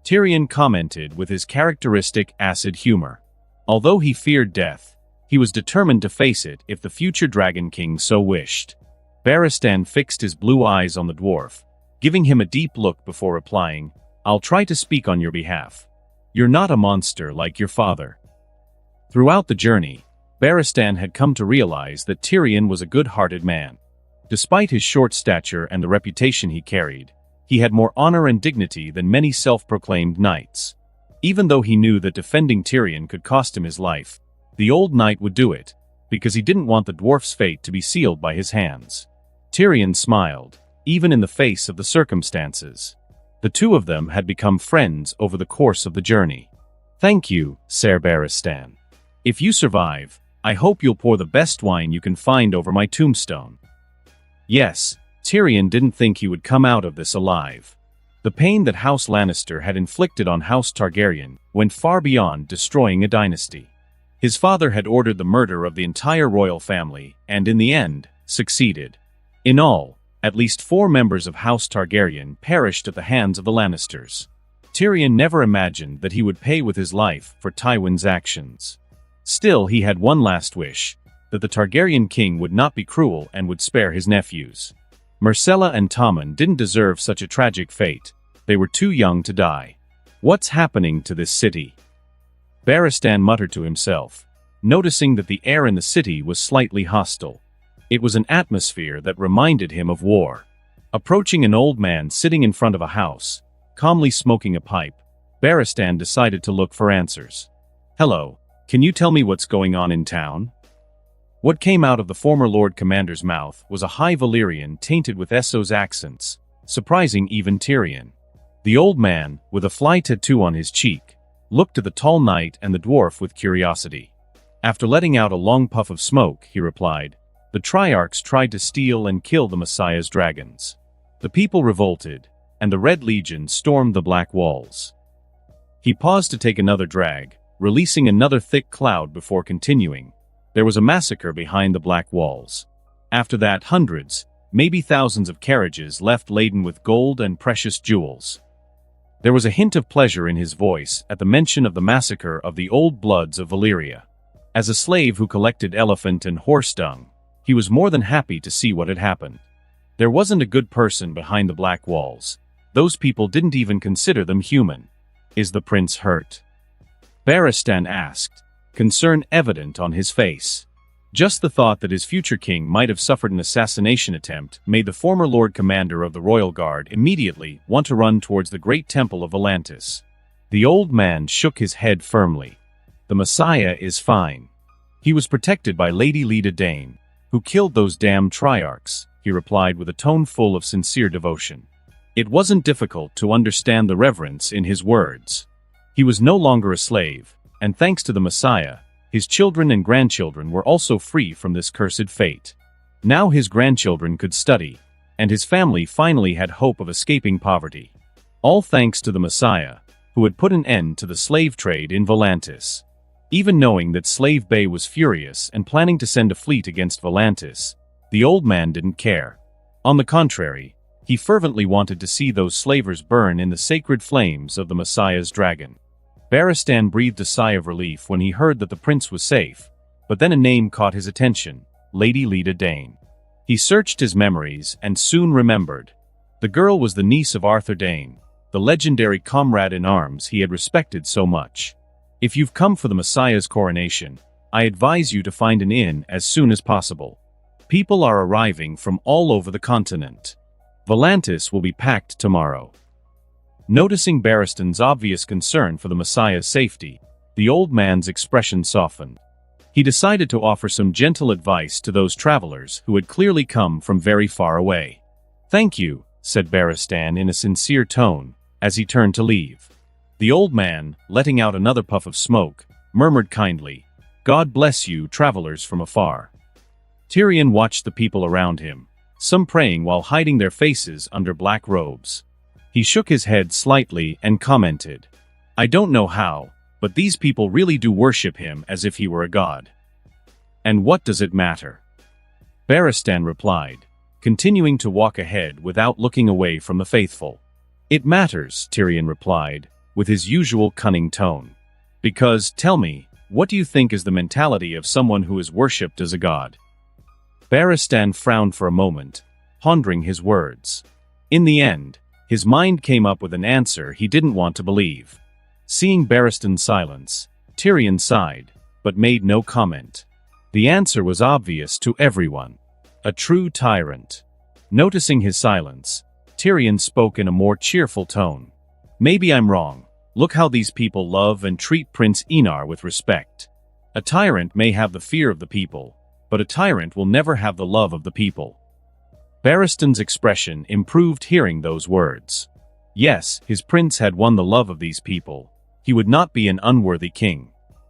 Tyrion commented with his characteristic acid humor. Although he feared death, he was determined to face it if the future Dragon King so wished. Barristan fixed his blue eyes on the dwarf, giving him a deep look before replying, "I'll try to speak on your behalf. You're not a monster like your father." Throughout the journey, Barristan had come to realize that Tyrion was a good-hearted man. Despite his short stature and the reputation he carried, he had more honor and dignity than many self-proclaimed knights. Even though he knew that defending Tyrion could cost him his life, the old knight would do it, because he didn't want the dwarf's fate to be sealed by his hands. Tyrion smiled, even in the face of the circumstances. The two of them had become friends over the course of the journey. "Thank you, Ser Barristan. If you survive, I hope you'll pour the best wine you can find over my tombstone." Yes, Tyrion didn't think he would come out of this alive. The pain that House Lannister had inflicted on House Targaryen went far beyond destroying a dynasty. His father had ordered the murder of the entire royal family, and in the end, succeeded. In all, at least 4 members of House Targaryen perished at the hands of the Lannisters. Tyrion never imagined that he would pay with his life for Tywin's actions. Still, he had one last wish, that the Targaryen king would not be cruel and would spare his nephews. Myrcella and Tommen didn't deserve such a tragic fate. They were too young to die. "What's happening to this city?" Barristan muttered to himself, noticing that the air in the city was slightly hostile. It was an atmosphere that reminded him of war. Approaching an old man sitting in front of a house, calmly smoking a pipe, Barristan decided to look for answers. "Hello, can you tell me what's going on in town?" What came out of the former Lord Commander's mouth was a high Valyrian tainted with Essos accents, surprising even Tyrion. The old man, with a fly tattoo on his cheek, looked at the tall knight and the dwarf with curiosity. After letting out a long puff of smoke, he replied, "The Triarchs tried to steal and kill the Messiah's dragons. The people revolted, and the Red Legion stormed the Black Walls." He paused to take another drag, releasing another thick cloud before continuing. "There was a massacre behind the Black Walls. After that, hundreds, maybe thousands of carriages left laden with gold and precious jewels." There was a hint of pleasure in his voice at the mention of the massacre of the old bloods of Valyria. As a slave who collected elephant and horse dung, he was more than happy to see what had happened. There wasn't a good person behind the black walls. Those people didn't even consider them human. Is the prince hurt? Barristan asked, concern evident on his face. Just the thought that his future king might have suffered an assassination attempt made the former Lord Commander of the Royal Guard immediately want to run towards the great temple of Volantis. The old man shook his head firmly. The Messiah is fine. He was protected by Lady Leda Dane, who killed those damn triarchs, he replied with a tone full of sincere devotion. It wasn't difficult to understand the reverence in his words. He was no longer a slave, and thanks to the Messiah, his children and grandchildren were also free from this cursed fate. Now his grandchildren could study, and his family finally had hope of escaping poverty. All thanks to the Messiah, who had put an end to the slave trade in Volantis. Even knowing that Slave Bay was furious and planning to send a fleet against Volantis, the old man didn't care. On the contrary, he fervently wanted to see those slavers burn in the sacred flames of the Messiah's dragon. Barristan breathed a sigh of relief when he heard that the prince was safe, but then a name caught his attention, Lady Leda Dane. He searched his memories and soon remembered. The girl was the niece of Arthur Dane, the legendary comrade in arms he had respected so much. If you've come for the Messiah's coronation, I advise you to find an inn as soon as possible. People are arriving from all over the continent. Volantis will be packed tomorrow. Noticing Barristan's obvious concern for the Messiah's safety, the old man's expression softened. He decided to offer some gentle advice to those travelers who had clearly come from very far away. "Thank you," said Barristan in a sincere tone, as he turned to leave. The old man, letting out another puff of smoke, murmured kindly, "God bless you, travelers from afar." Tyrion watched the people around him, some praying while hiding their faces under black robes. He shook his head slightly and commented, "I don't know how, but these people really do worship him as if he were a god." "And what does it matter?" Barristan replied, continuing to walk ahead without looking away from the faithful. "It matters," Tyrion replied, with his usual cunning tone. "Because, tell me, what do you think is the mentality of someone who is worshipped as a god?" Barristan frowned for a moment, pondering his words. In the end, his mind came up with an answer he didn't want to believe. Seeing Barristan's silence, Tyrion sighed, but made no comment. The answer was obvious to everyone. A true tyrant. Noticing his silence, Tyrion spoke in a more cheerful tone. "Maybe I'm wrong. Look how these people love and treat Prince Enar with respect. A tyrant may have the fear of the people, but a tyrant will never have the love of the people." Barristan's expression improved hearing those words. Yes, his prince had won the love of these people. He would not be an unworthy king.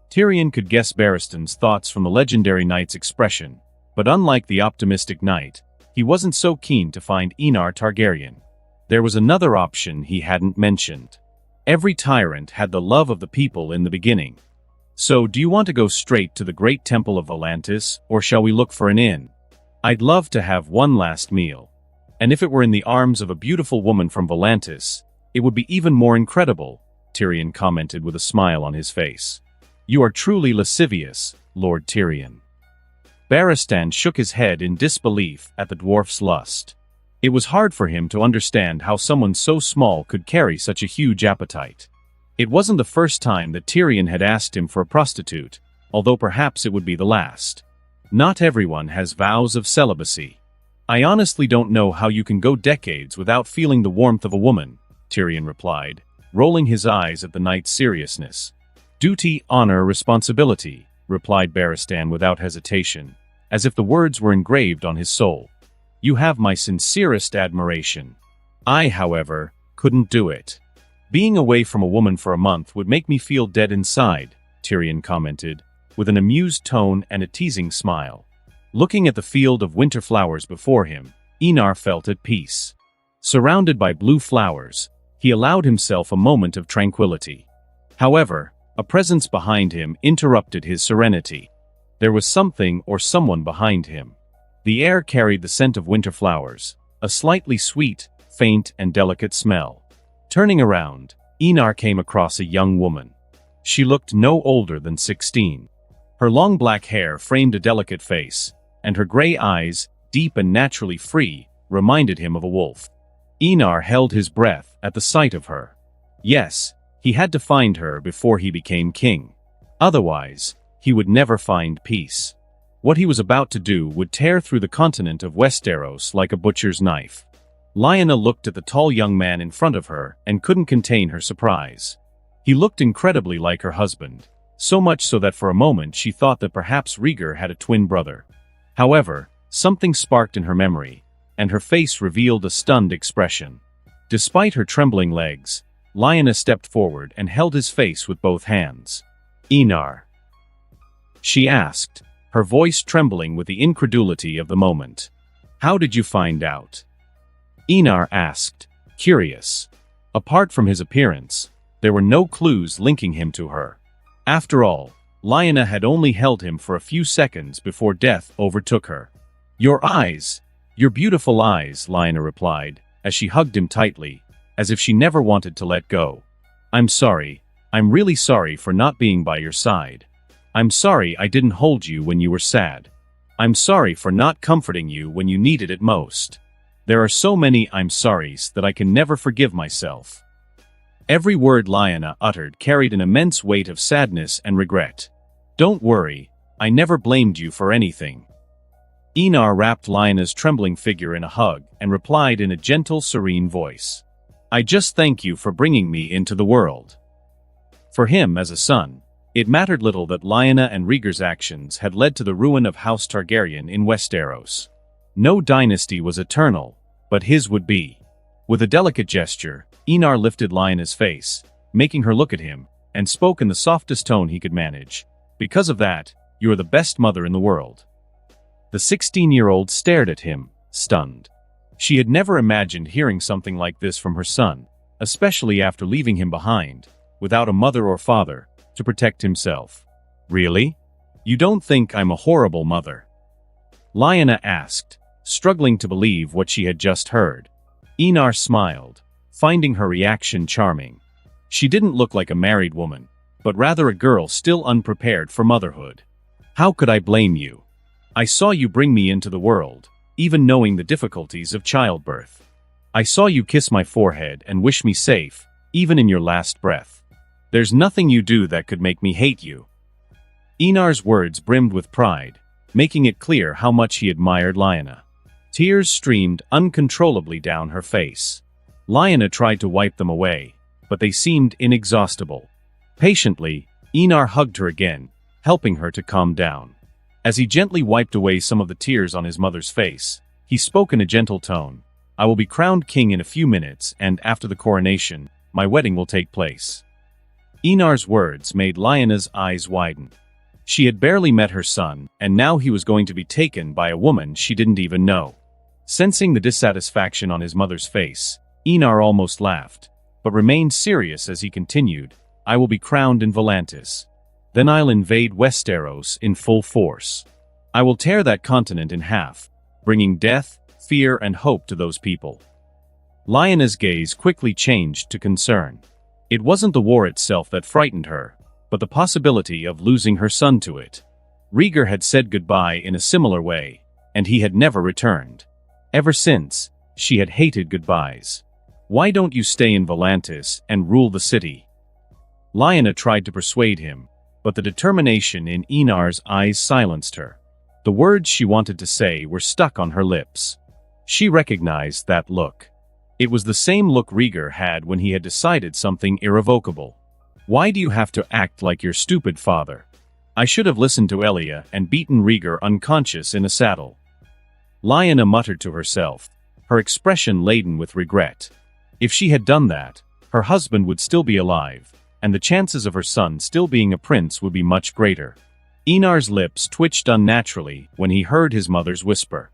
Tyrion could guess Barristan's thoughts from the legendary knight's expression, but unlike the optimistic knight, he wasn't so keen to find Enar Targaryen. There was another option he hadn't mentioned. Every tyrant had the love of the people in the beginning. "So, do you want to go straight to the great temple of Volantis, or shall we look for an inn? I'd love to have one last meal. And if it were in the arms of a beautiful woman from Volantis, it would be even more incredible," Tyrion commented with a smile on his face. "You are truly lascivious, Lord Tyrion." Barristan shook his head in disbelief at the dwarf's lust. It was hard for him to understand how someone so small could carry such a huge appetite. It wasn't the first time that Tyrion had asked him for a prostitute, although perhaps it would be the last. Not everyone has vows of celibacy. "I honestly don't know how you can go decades without feeling the warmth of a woman," Tyrion replied, rolling his eyes at the knight's seriousness. "Duty, honor, responsibility," replied Barristan without hesitation, as if the words were engraved on his soul. "You have my sincerest admiration. I, however, couldn't do it. Being away from a woman for a month would make me feel dead inside," Tyrion commented, with an amused tone and a teasing smile. Looking at the field of winter flowers before him, Enar felt at peace. Surrounded by blue flowers, he allowed himself a moment of tranquility. However, a presence behind him interrupted his serenity. There was something or someone behind him. The air carried the scent of winter flowers, a slightly sweet, faint and delicate smell. Turning around, Einar came across a young woman. She looked no older than 16. Her long black hair framed a delicate face, and her gray eyes, deep and naturally free, reminded him of a wolf. Einar held his breath at the sight of her. Yes, he had to find her before he became king. Otherwise, he would never find peace. What he was about to do would tear through the continent of Westeros like a butcher's knife. Lyanna looked at the tall young man in front of her and couldn't contain her surprise. He looked incredibly like her husband, so much so that for a moment she thought that perhaps Rhaegar had a twin brother. However, something sparked in her memory, and her face revealed a stunned expression. Despite her trembling legs, Lyanna stepped forward and held his face with both hands. "Einar?" she asked, her voice trembling with the incredulity of the moment. "How did you find out?" Einar asked, curious. Apart from his appearance, there were no clues linking him to her. After all, Lyanna had only held him for a few seconds before death overtook her. "Your eyes! Your beautiful eyes," Lyanna replied, as she hugged him tightly, as if she never wanted to let go. "I'm sorry. I'm really sorry for not being by your side. I'm sorry I didn't hold you when you were sad. I'm sorry for not comforting you when you needed it most. There are so many I'm sorries that I can never forgive myself." Every word Lyanna uttered carried an immense weight of sadness and regret. "Don't worry, I never blamed you for anything." Einar wrapped Lyanna's trembling figure in a hug and replied in a gentle, serene voice. "I just thank you for bringing me into the world." For him as a son, it mattered little that Lyanna and Rhaegar's actions had led to the ruin of House Targaryen in Westeros. No dynasty was eternal, but his would be. With a delicate gesture, Einar lifted Lyanna's face, making her look at him, and spoke in the softest tone he could manage. "Because of that, you are the best mother in the world." The 16-year-old stared at him, stunned. She had never imagined hearing something like this from her son, especially after leaving him behind, without a mother or father, to protect himself. "Really? You don't think I'm a horrible mother?" Lyanna asked, struggling to believe what she had just heard. Einar smiled, finding her reaction charming. She didn't look like a married woman, but rather a girl still unprepared for motherhood. "How could I blame you? I saw you bring me into the world, even knowing the difficulties of childbirth. I saw you kiss my forehead and wish me safe, even in your last breath. There's nothing you do that could make me hate you." Einar's words brimmed with pride, making it clear how much he admired Lyanna. Tears streamed uncontrollably down her face. Lyanna tried to wipe them away, but they seemed inexhaustible. Patiently, Einar hugged her again, helping her to calm down. As he gently wiped away some of the tears on his mother's face, he spoke in a gentle tone. "I will be crowned king in a few minutes, and after the coronation, my wedding will take place." Einar's words made Lyanna's eyes widen. She had barely met her son, and now he was going to be taken by a woman she didn't even know. Sensing the dissatisfaction on his mother's face, Einar almost laughed, but remained serious as he continued, "I will be crowned in Volantis. Then I'll invade Westeros in full force. I will tear that continent in half, bringing death, fear, and hope to those people." Lyanna's gaze quickly changed to concern. It wasn't the war itself that frightened her, but the possibility of losing her son to it. Rhaegar had said goodbye in a similar way, and he had never returned. Ever since, she had hated goodbyes. "Why don't you stay in Volantis and rule the city?" Lyanna tried to persuade him, but the determination in Einar's eyes silenced her. The words she wanted to say were stuck on her lips. She recognized that look. It was the same look Rhaegar had when he had decided something irrevocable. "Why do you have to act like your stupid father? I should have listened to Elia and beaten Rhaegar unconscious in a saddle." Lyanna muttered to herself, her expression laden with regret. If she had done that, her husband would still be alive, and the chances of her son still being a prince would be much greater. Einar's lips twitched unnaturally when he heard his mother's whisper.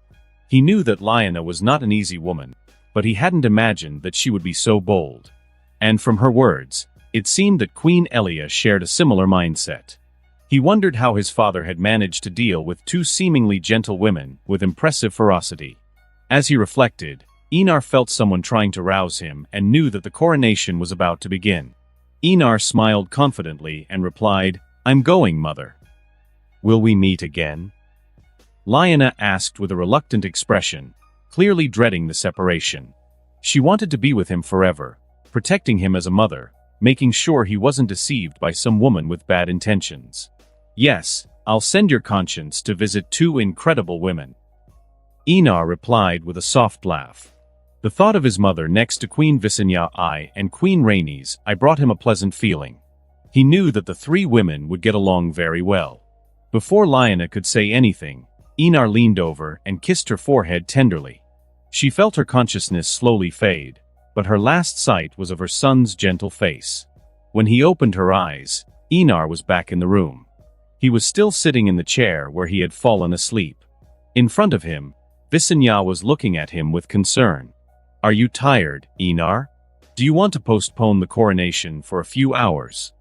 He knew that Lyanna was not an easy woman, but he hadn't imagined that she would be so bold. And from her words, it seemed that Queen Elia shared a similar mindset. He wondered how his father had managed to deal with two seemingly gentle women with impressive ferocity. As he reflected, Enar felt someone trying to rouse him and knew that the coronation was about to begin. Enar smiled confidently and replied, "I'm going, mother." "Will we meet again?" Lyanna asked with a reluctant expression, clearly dreading the separation. She wanted to be with him forever, protecting him as a mother, making sure he wasn't deceived by some woman with bad intentions. "Yes, I'll send your conscience to visit two incredible women." Enar replied with a soft laugh. The thought of his mother next to Queen Visenya and Queen Rhaenys brought him a pleasant feeling. He knew that the three women would get along very well. Before Lyanna could say anything, Enar leaned over and kissed her forehead tenderly. She felt her consciousness slowly fade, but her last sight was of her son's gentle face. When he opened her eyes, Enar was back in the room. He was still sitting in the chair where he had fallen asleep. In front of him, Visenya was looking at him with concern. "Are you tired, Enar? Do you want to postpone the coronation for a few hours?"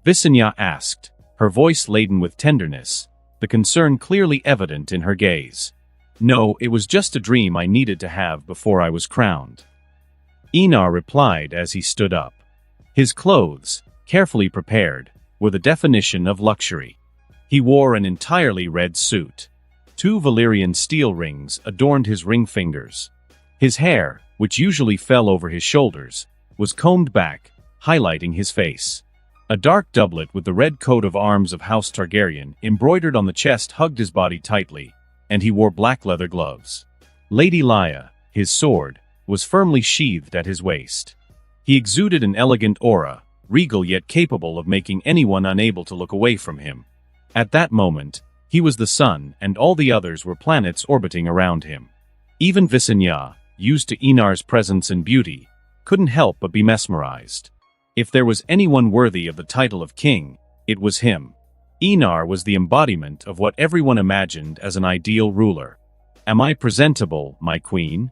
Visenya asked, her voice laden with tenderness, the concern clearly evident in her gaze. "No, it was just a dream I needed to have before I was crowned." Enar replied as he stood up. His clothes, carefully prepared, were the definition of luxury. He wore an entirely red suit. 2 Valyrian steel rings adorned his ring fingers. His hair, which usually fell over his shoulders, was combed back, highlighting his face. A dark doublet with the red coat of arms of House Targaryen embroidered on the chest hugged his body tightly, and he wore black leather gloves. Lady Lya, his sword, was firmly sheathed at his waist. He exuded an elegant aura, regal yet capable of making anyone unable to look away from him. At that moment, he was the sun and all the others were planets orbiting around him. Even Visenya, used to Enar's presence and beauty, couldn't help but be mesmerized. If there was anyone worthy of the title of king, it was him. Enar was the embodiment of what everyone imagined as an ideal ruler. "Am I presentable, my queen?"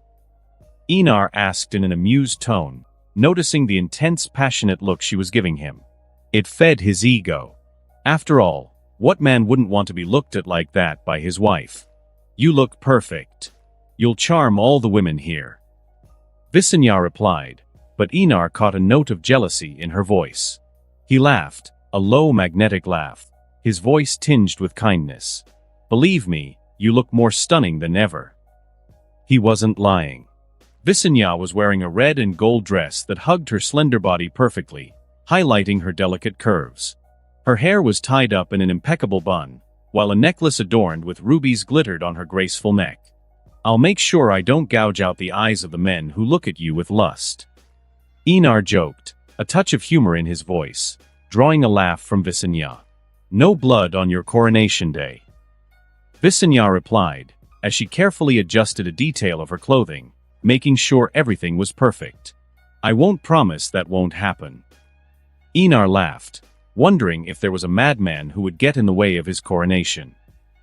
Enar asked in an amused tone, noticing the intense, passionate look she was giving him. It fed his ego. After all, what man wouldn't want to be looked at like that by his wife? "You look perfect. You'll charm all the women here." Visenya replied, but Enar caught a note of jealousy in her voice. He laughed, a low magnetic laugh, his voice tinged with kindness. "Believe me, you look more stunning than ever." He wasn't lying. Visenya was wearing a red and gold dress that hugged her slender body perfectly, highlighting her delicate curves. Her hair was tied up in an impeccable bun, while a necklace adorned with rubies glittered on her graceful neck. "I'll make sure I don't gouge out the eyes of the men who look at you with lust." Enar joked, a touch of humor in his voice, drawing a laugh from Visenya. "No blood on your coronation day." Visenya replied, as she carefully adjusted a detail of her clothing, making sure everything was perfect. "I won't promise that won't happen." Enar laughed, wondering if there was a madman who would get in the way of his coronation.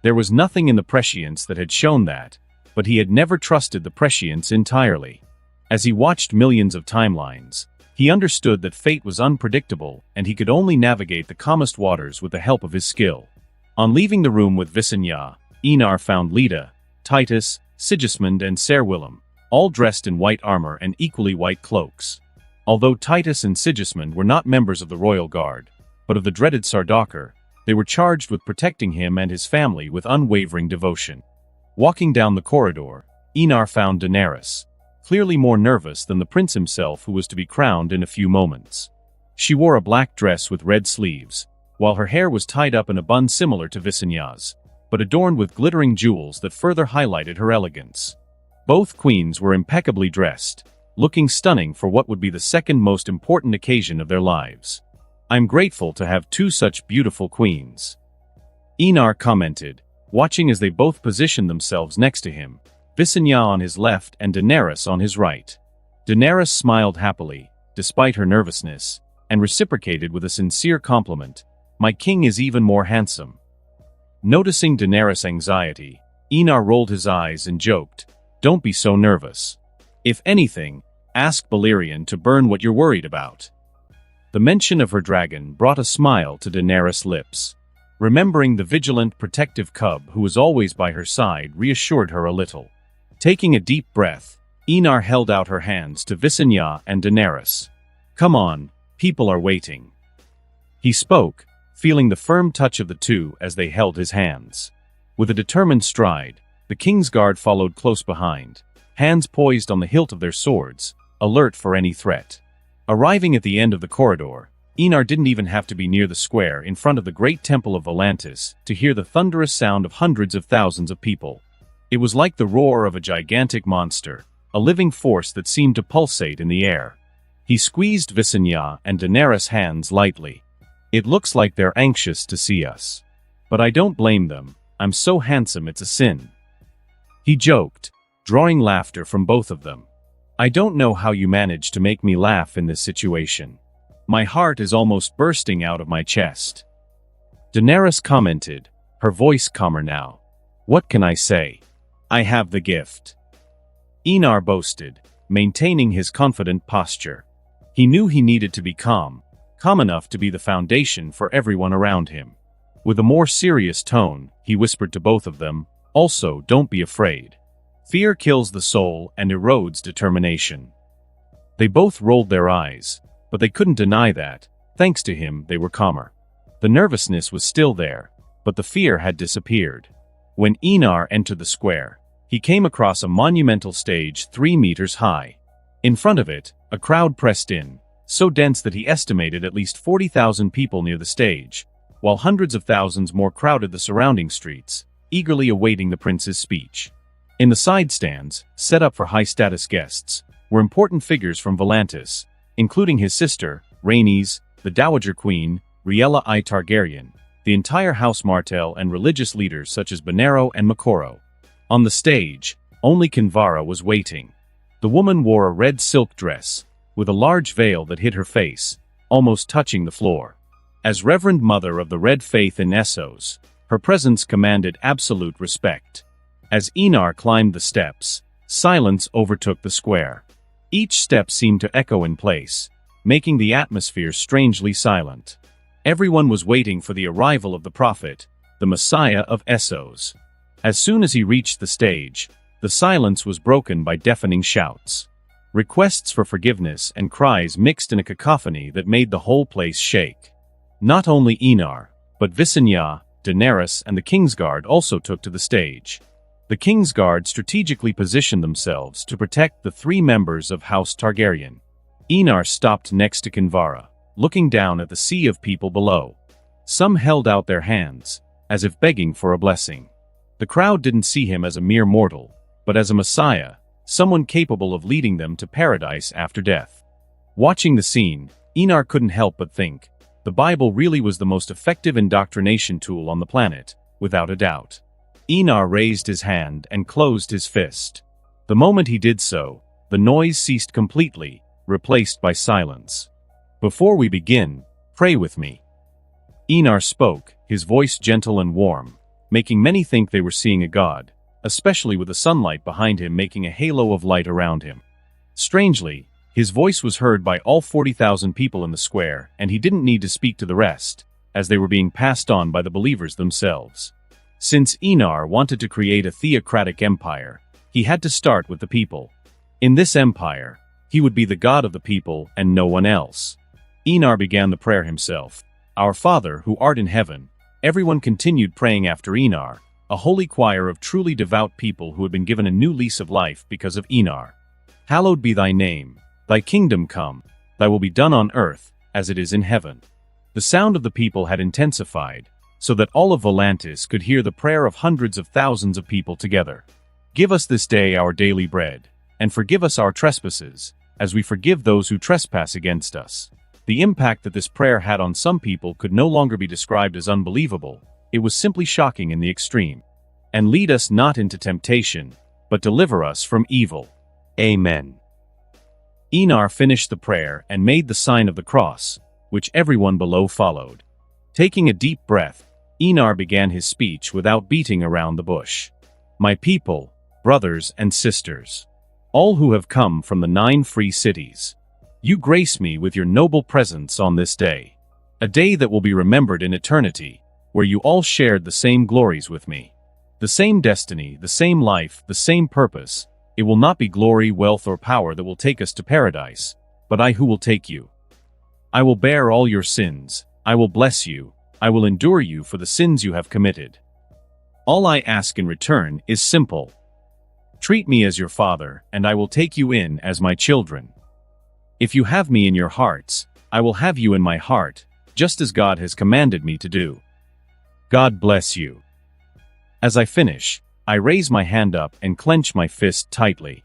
There was nothing in the prescience that had shown that, but he had never trusted the prescience entirely. As he watched millions of timelines, he understood that fate was unpredictable and he could only navigate the calmest waters with the help of his skill. On leaving the room with Visenya, Enar found Leda, Titus, Sigismund and Ser Willem, all dressed in white armor and equally white cloaks. Although Titus and Sigismund were not members of the royal guard, but of the dreaded Sardaukar, they were charged with protecting him and his family with unwavering devotion. Walking down the corridor, Enar found Daenerys, clearly more nervous than the prince himself who was to be crowned in a few moments. She wore a black dress with red sleeves, while her hair was tied up in a bun similar to Visenya's, but adorned with glittering jewels that further highlighted her elegance. Both queens were impeccably dressed, looking stunning for what would be the second most important occasion of their lives. "I'm grateful to have two such beautiful queens," Enar commented, watching as they both positioned themselves next to him, Visenya on his left and Daenerys on his right. Daenerys smiled happily, despite her nervousness, and reciprocated with a sincere compliment, "My king is even more handsome." Noticing Daenerys' anxiety, Enar rolled his eyes and joked, "Don't be so nervous. If anything, ask Balerion to burn what you're worried about." The mention of her dragon brought a smile to Daenerys' lips. Remembering the vigilant, protective cub who was always by her side reassured her a little. Taking a deep breath, Enar held out her hands to Visenya and Daenerys. "Come on, people are waiting." He spoke, feeling the firm touch of the two as they held his hands. With a determined stride, the Kingsguard followed close behind, hands poised on the hilt of their swords, alert for any threat. Arriving at the end of the corridor, Enar didn't even have to be near the square in front of the great temple of Volantis to hear the thunderous sound of hundreds of thousands of people. It was like the roar of a gigantic monster, a living force that seemed to pulsate in the air. He squeezed Visenya and Daenerys' hands lightly. "It looks like they're anxious to see us. But I don't blame them, I'm so handsome it's a sin." He joked, drawing laughter from both of them. "I don't know how you manage to make me laugh in this situation. My heart is almost bursting out of my chest." Daenerys commented, her voice calmer now. "What can I say? I have the gift." Enar boasted, maintaining his confident posture. He knew he needed to be calm enough to be the foundation for everyone around him. With a more serious tone, he whispered to both of them, "Also, don't be afraid. Fear kills the soul and erodes determination." They both rolled their eyes, but they couldn't deny that, thanks to him, they were calmer. The nervousness was still there, but the fear had disappeared. When Enar entered the square, he came across a monumental stage 3 meters high. In front of it, a crowd pressed in, so dense that he estimated at least 40,000 people near the stage, while hundreds of thousands more crowded the surrounding streets, eagerly awaiting the prince's speech. In the side stands, set up for high-status guests, were important figures from Volantis, including his sister, Rhaenys, the Dowager Queen, Rhaella I Targaryen, the entire House Martell and religious leaders such as Bonero and Makoro. On the stage, only Kinvara was waiting. The woman wore a red silk dress, with a large veil that hid her face, almost touching the floor. As Reverend Mother of the Red Faith in Essos, her presence commanded absolute respect. As Enar climbed the steps, silence overtook the square. Each step seemed to echo in place, making the atmosphere strangely silent. Everyone was waiting for the arrival of the prophet, the Messiah of Essos. As soon as he reached the stage, the silence was broken by deafening shouts. Requests for forgiveness and cries mixed in a cacophony that made the whole place shake. Not only Enar, but Visenya, Daenerys and the Kingsguard also took to the stage. The Kingsguard strategically positioned themselves to protect the 3 members of House Targaryen. Enar stopped next to Kinvara, looking down at the sea of people below. Some held out their hands, as if begging for a blessing. The crowd didn't see him as a mere mortal, but as a messiah, someone capable of leading them to paradise after death. Watching the scene, Enar couldn't help but think, the Bible really was the most effective indoctrination tool on the planet, without a doubt. Enar raised his hand and closed his fist. The moment he did so, the noise ceased completely, replaced by silence. "Before we begin, pray with me." Enar spoke, his voice gentle and warm, making many think they were seeing a god, especially with the sunlight behind him making a halo of light around him. Strangely, his voice was heard by all 40,000 people in the square, and he didn't need to speak to the rest, as they were being passed on by the believers themselves. Since Enar wanted to create a theocratic empire, he had to start with the people. In this empire, he would be the god of the people and no one else. Enar began the prayer himself. "Our Father, who art in heaven." Everyone continued praying after Enar, a holy choir of truly devout people who had been given a new lease of life because of Enar. "Hallowed be thy name, thy kingdom come, thy will be done on earth, as it is in heaven." The sound of the people had intensified, so that all of Volantis could hear the prayer of hundreds of thousands of people together. "Give us this day our daily bread, and forgive us our trespasses, as we forgive those who trespass against us." The impact that this prayer had on some people could no longer be described as unbelievable, it was simply shocking in the extreme. "And lead us not into temptation, but deliver us from evil. Amen." Enar finished the prayer and made the sign of the cross, which everyone below followed. Taking a deep breath, Enar began his speech without beating around the bush. "My people, brothers and sisters, all who have come from the 9 free cities, you grace me with your noble presence on this day. A day that will be remembered in eternity, where you all shared the same glories with me. The same destiny, the same life, the same purpose, It will not be glory, wealth, or power that will take us to paradise, but I who will take you. I will bear all your sins, I will bless you, I will endure you for the sins you have committed. All I ask in return is simple. Treat me as your father, and I will take you in as my children. If you have me in your hearts, I will have you in my heart, just as God has commanded me to do. God bless you. As I finish, I raise my hand up and clench my fist tightly.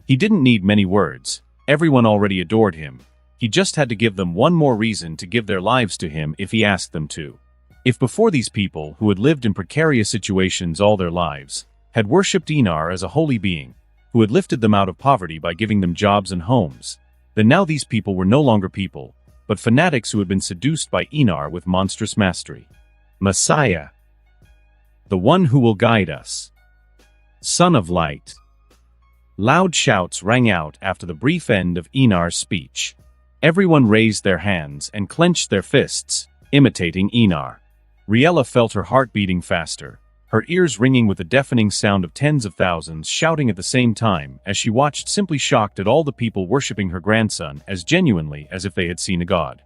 He didn't need many words. Everyone already adored him. He just had to give them one more reason to give their lives to him if he asked them to. If before these people, who had lived in precarious situations all their lives, had worshipped Enar as a holy being, who had lifted them out of poverty by giving them jobs and homes, then now these people were no longer people, but fanatics who had been seduced by Enar with monstrous mastery. Messiah. The one who will guide us. Son of Light. Loud shouts rang out after the brief end of Enar's speech. Everyone raised their hands and clenched their fists, imitating Enar. Riella felt her heart beating faster, her ears ringing with the deafening sound of tens of thousands shouting at the same time as she watched, simply shocked at all the people worshipping her grandson as genuinely as if they had seen a god.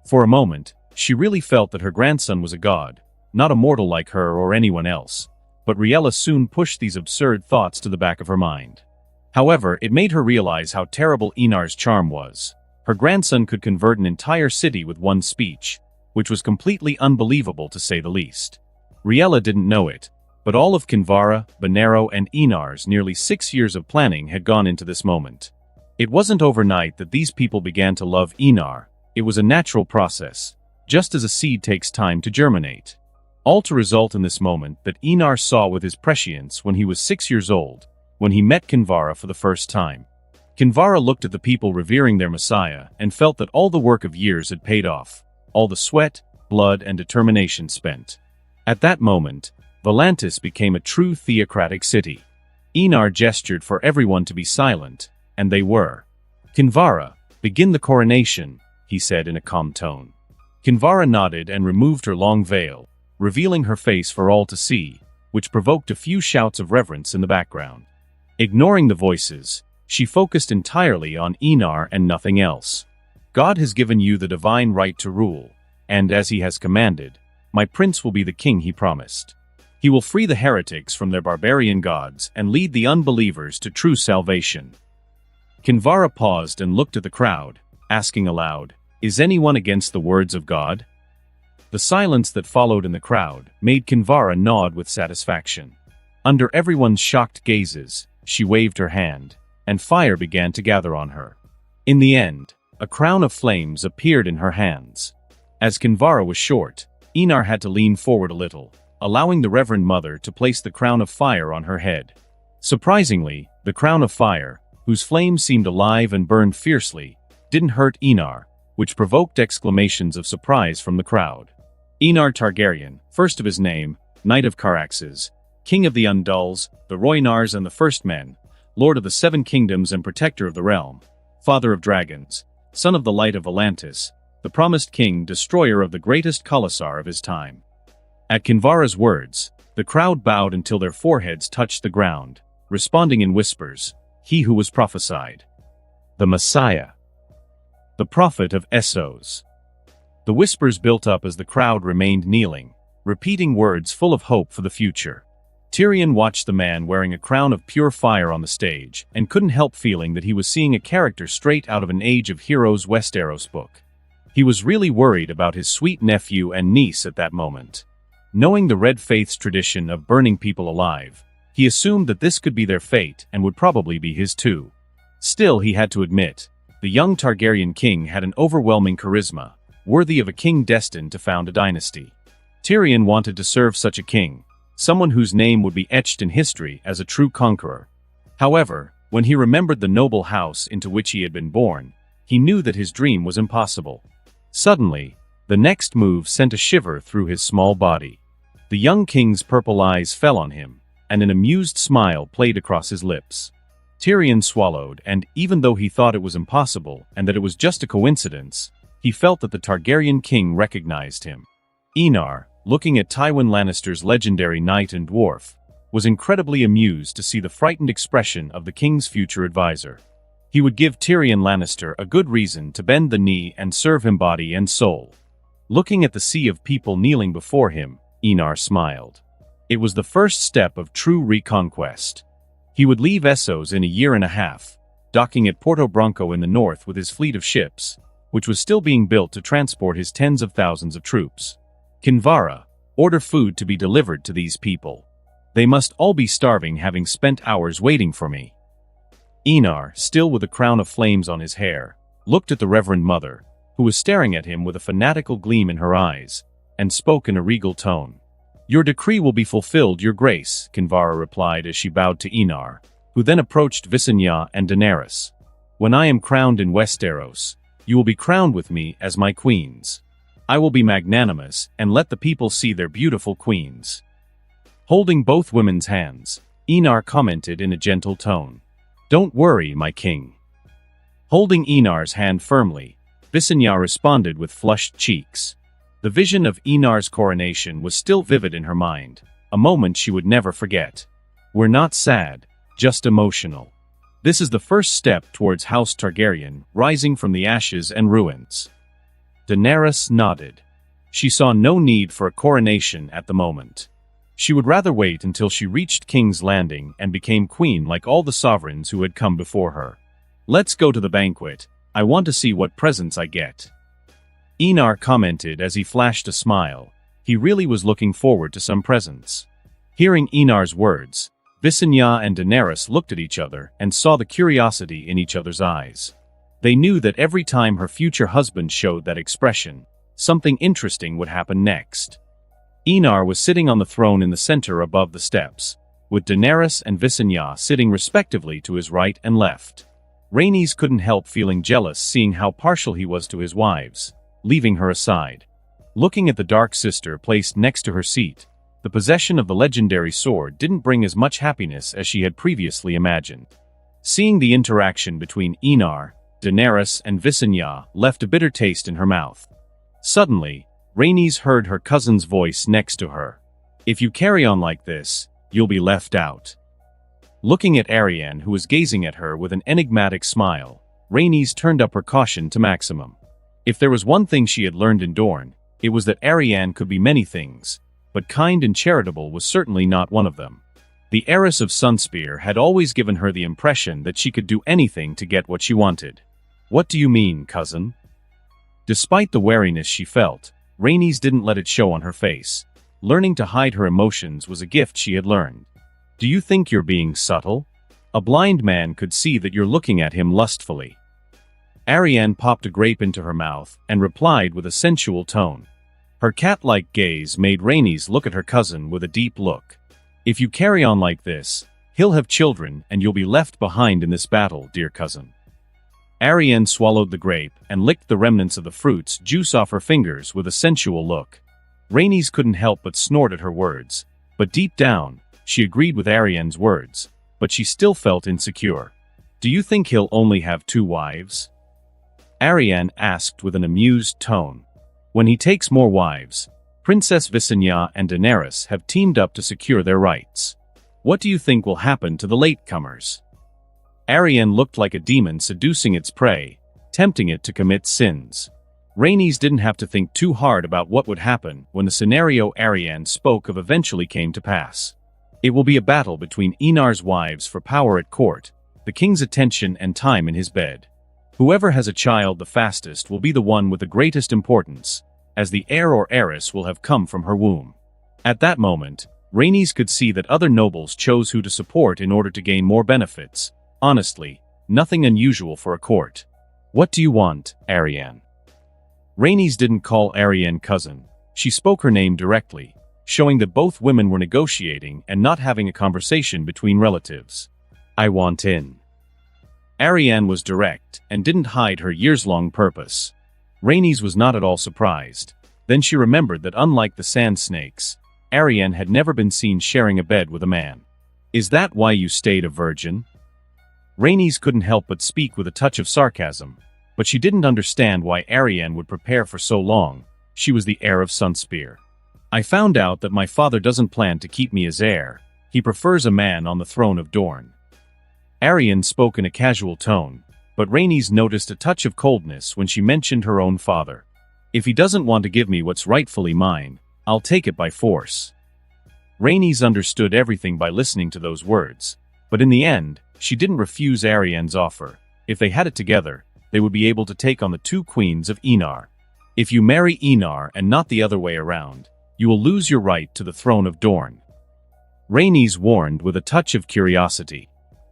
For a moment, she really felt that her grandson was a god, not a mortal like her or anyone else, but Riella soon pushed these absurd thoughts to the back of her mind. However, it made her realize how terrible Enar's charm was. Her grandson could convert an entire city with one speech, which was completely unbelievable to say the least. Riella didn't know it, but all of Kinvara, Bonero, and Enar's nearly 6 years of planning had gone into this moment. It wasn't overnight that these people began to love Enar. It was a natural process, just as a seed takes time to germinate. All to result in this moment that Enar saw with his prescience when he was 6 years old, when he met Kinvara for the first time. Kinvara looked at the people revering their Messiah and felt that all the work of years had paid off, all the sweat, blood, and determination spent. At that moment, Volantis became a true theocratic city. Enar gestured for everyone to be silent, and they were. Kinvara, begin the coronation, he said in a calm tone. Kinvara nodded and removed her long veil, revealing her face for all to see, which provoked a few shouts of reverence in the background. Ignoring the voices, she focused entirely on Enar and nothing else. God has given you the divine right to rule, and as he has commanded, my prince will be the king he promised. He will free the heretics from their barbarian gods and lead the unbelievers to true salvation. Kinvara paused and looked at the crowd, asking aloud, "Is anyone against the words of God?" The silence that followed in the crowd made Kinvara nod with satisfaction. Under everyone's shocked gazes, she waved her hand, and fire began to gather on her. In the end, a crown of flames appeared in her hands. As Kinvara was short, Enar had to lean forward a little, allowing the Reverend Mother to place the crown of fire on her head. Surprisingly, the crown of fire, whose flames seemed alive and burned fiercely, didn't hurt Enar, which provoked exclamations of surprise from the crowd. Enar Targaryen, first of his name, Knight of Caraxes, King of the Undulls, the Roynars and the First Men, Lord of the Seven Kingdoms and Protector of the Realm, Father of Dragons, Son of the Light of Volantis, the promised king, destroyer of the greatest Khalasar of his time. At Kinvara's words, the crowd bowed until their foreheads touched the ground, responding in whispers, "He who was prophesied. The Messiah. The prophet of Essos." The whispers built up as the crowd remained kneeling, repeating words full of hope for the future. Tyrion watched the man wearing a crown of pure fire on the stage, and couldn't help feeling that he was seeing a character straight out of an Age of Heroes Westeros book. He was really worried about his sweet nephew and niece at that moment. Knowing the Red Faith's tradition of burning people alive, he assumed that this could be their fate and would probably be his too. Still, he had to admit, the young Targaryen king had an overwhelming charisma, worthy of a king destined to found a dynasty. Tyrion wanted to serve such a king, someone whose name would be etched in history as a true conqueror. However, when he remembered the noble house into which he had been born, he knew that his dream was impossible. Suddenly, the next move sent a shiver through his small body. The young king's purple eyes fell on him, and an amused smile played across his lips. Tyrion swallowed, and even though he thought it was impossible and that it was just a coincidence, he felt that the Targaryen king recognized him. Enar, looking at Tywin Lannister's legendary knight and dwarf, was incredibly amused to see the frightened expression of the king's future advisor. He would give Tyrion Lannister a good reason to bend the knee and serve him body and soul. Looking at the sea of people kneeling before him, Enar smiled. It was the first step of true reconquest. He would leave Essos in a year and a half, docking at Porto Branco in the north with his fleet of ships, which was still being built to transport his tens of thousands of troops. Kinvara, order food to be delivered to these people. They must all be starving, having spent hours waiting for me. Enar, still with a crown of flames on his hair, looked at the Reverend Mother, who was staring at him with a fanatical gleam in her eyes, and spoke in a regal tone. "Your decree will be fulfilled, Your Grace," Kinvara replied as she bowed to Enar, who then approached Visenya and Daenerys. "When I am crowned in Westeros, you will be crowned with me as my queens. I will be magnanimous and let the people see their beautiful queens." Holding both women's hands, Enar commented in a gentle tone, "Don't worry, my king." Holding Enar's hand firmly, Visenya responded with flushed cheeks. The vision of Enar's coronation was still vivid in her mind, a moment she would never forget. "We're not sad, just emotional. This is the first step towards House Targaryen rising from the ashes and ruins." Daenerys nodded. She saw no need for a coronation at the moment. She would rather wait until she reached King's Landing and became queen like all the sovereigns who had come before her. "Let's go to the banquet. I want to see what presents I get." Enar commented as he flashed a smile. He really was looking forward to some presents. Hearing Enar's words, Visenya and Daenerys looked at each other and saw the curiosity in each other's eyes. They knew that every time her future husband showed that expression, something interesting would happen next. Enar was sitting on the throne in the center above the steps, with Daenerys and Visenya sitting respectively to his right and left. Rhaenys couldn't help feeling jealous seeing how partial he was to his wives, leaving her aside. Looking at the Dark Sister placed next to her seat, the possession of the legendary sword didn't bring as much happiness as she had previously imagined. Seeing the interaction between Enar, Daenerys, and Visenya left a bitter taste in her mouth. Suddenly, Rhaenys heard her cousin's voice next to her. "If you carry on like this, you'll be left out." Looking at Arianne, who was gazing at her with an enigmatic smile, Rhaenys turned up her caution to maximum. If there was one thing she had learned in Dorne, it was that Arianne could be many things, but kind and charitable was certainly not one of them. The heiress of Sunspear had always given her the impression that she could do anything to get what she wanted. "What do you mean, cousin?" Despite the wariness she felt, Rhaenys didn't let it show on her face. Learning to hide her emotions was a gift she had learned. "Do you think you're being subtle? A blind man could see that you're looking at him lustfully." Arianne popped a grape into her mouth and replied with a sensual tone. Her cat-like gaze made Rhaenys look at her cousin with a deep look. "If you carry on like this, he'll have children and you'll be left behind in this battle, dear cousin." Arianne swallowed the grape and licked the remnants of the fruit's juice off her fingers with a sensual look. Rhaenys couldn't help but snort at her words, but deep down, she agreed with Arianne's words, but she still felt insecure. "Do you think he'll only have 2 wives?" Arianne asked with an amused tone. "When he takes more wives, Princess Visenya and Daenerys have teamed up to secure their rights. What do you think will happen to the latecomers?" Arianne looked like a demon seducing its prey, tempting it to commit sins. Rhaenys didn't have to think too hard about what would happen when the scenario Arianne spoke of eventually came to pass. It will be a battle between Enar's wives for power at court, the king's attention and time in his bed. Whoever has a child the fastest will be the one with the greatest importance, as the heir or heiress will have come from her womb. At that moment, Rhaenys could see that other nobles chose who to support in order to gain more benefits. Honestly, nothing unusual for a court. "What do you want, Arianne?" Rhaenys didn't call Arianne cousin. She spoke her name directly, showing that both women were negotiating and not having a conversation between relatives. "I want in." Arianne was direct and didn't hide her years-long purpose. Rhaenys was not at all surprised. Then she remembered that unlike the sand snakes, Arianne had never been seen sharing a bed with a man. "Is that why you stayed a virgin?" Rhaenys couldn't help but speak with a touch of sarcasm, but she didn't understand why Arianne would prepare for so long. She was the heir of Sunspear. "I found out that my father doesn't plan to keep me as heir, He prefers a man on the throne of Dorne. Arianne spoke in a casual tone, but Rhaenys noticed a touch of coldness when she mentioned her own father. If he doesn't want to give me what's rightfully mine, I'll take it by force. Rhaenys understood everything by listening to those words, but in the end, she didn't refuse Arianne's offer. If they had it together, they would be able to take on the two queens of Enar. If you marry Enar and not the other way around, you will lose your right to the throne of Dorne. Rhaenys warned with a touch of curiosity.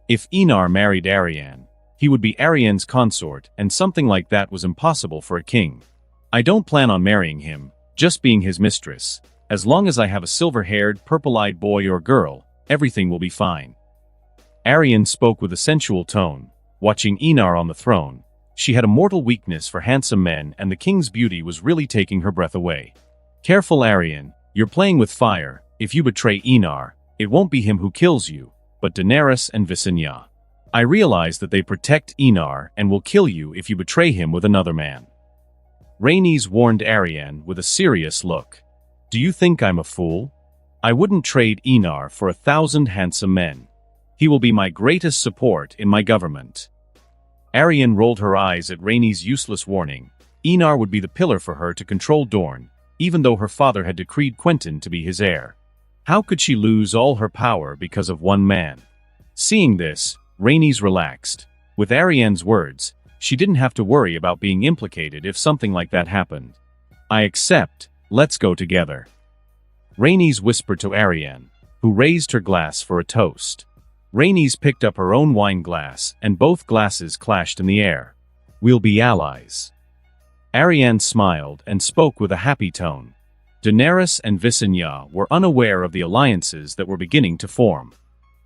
If Enar married Arianne, he would be Arianne's consort, and something like that was impossible for a king. I don't plan on marrying him, just being his mistress. As long as I have a silver-haired, purple-eyed boy or girl, everything will be fine. Arianne spoke with a sensual tone, watching Enar on the throne. She had a mortal weakness for handsome men, and the king's beauty was really taking her breath away. Careful, Arianne, you're playing with fire. If you betray Enar, it won't be him who kills you, but Daenerys and Visenya. I realize that they protect Enar and will kill you if you betray him with another man. Rhaenys warned Arianne with a serious look. Do you think I'm a fool? I wouldn't trade Enar for 1,000 handsome men. He will be my greatest support in my government. Arianne rolled her eyes at Rhaenys' useless warning. Enar would be the pillar for her to control Dorne, even though her father had decreed Quentyn to be his heir. How could she lose all her power because of one man? Seeing this, Rhaenys relaxed. With Arianne's words, she didn't have to worry about being implicated if something like that happened. I accept, let's go together. Rhaenys whispered to Arianne, who raised her glass for a toast. Rhaenys picked up her own wine glass, and both glasses clashed in the air. We'll be allies. Arianne smiled and spoke with a happy tone. Daenerys and Visenya were unaware of the alliances that were beginning to form.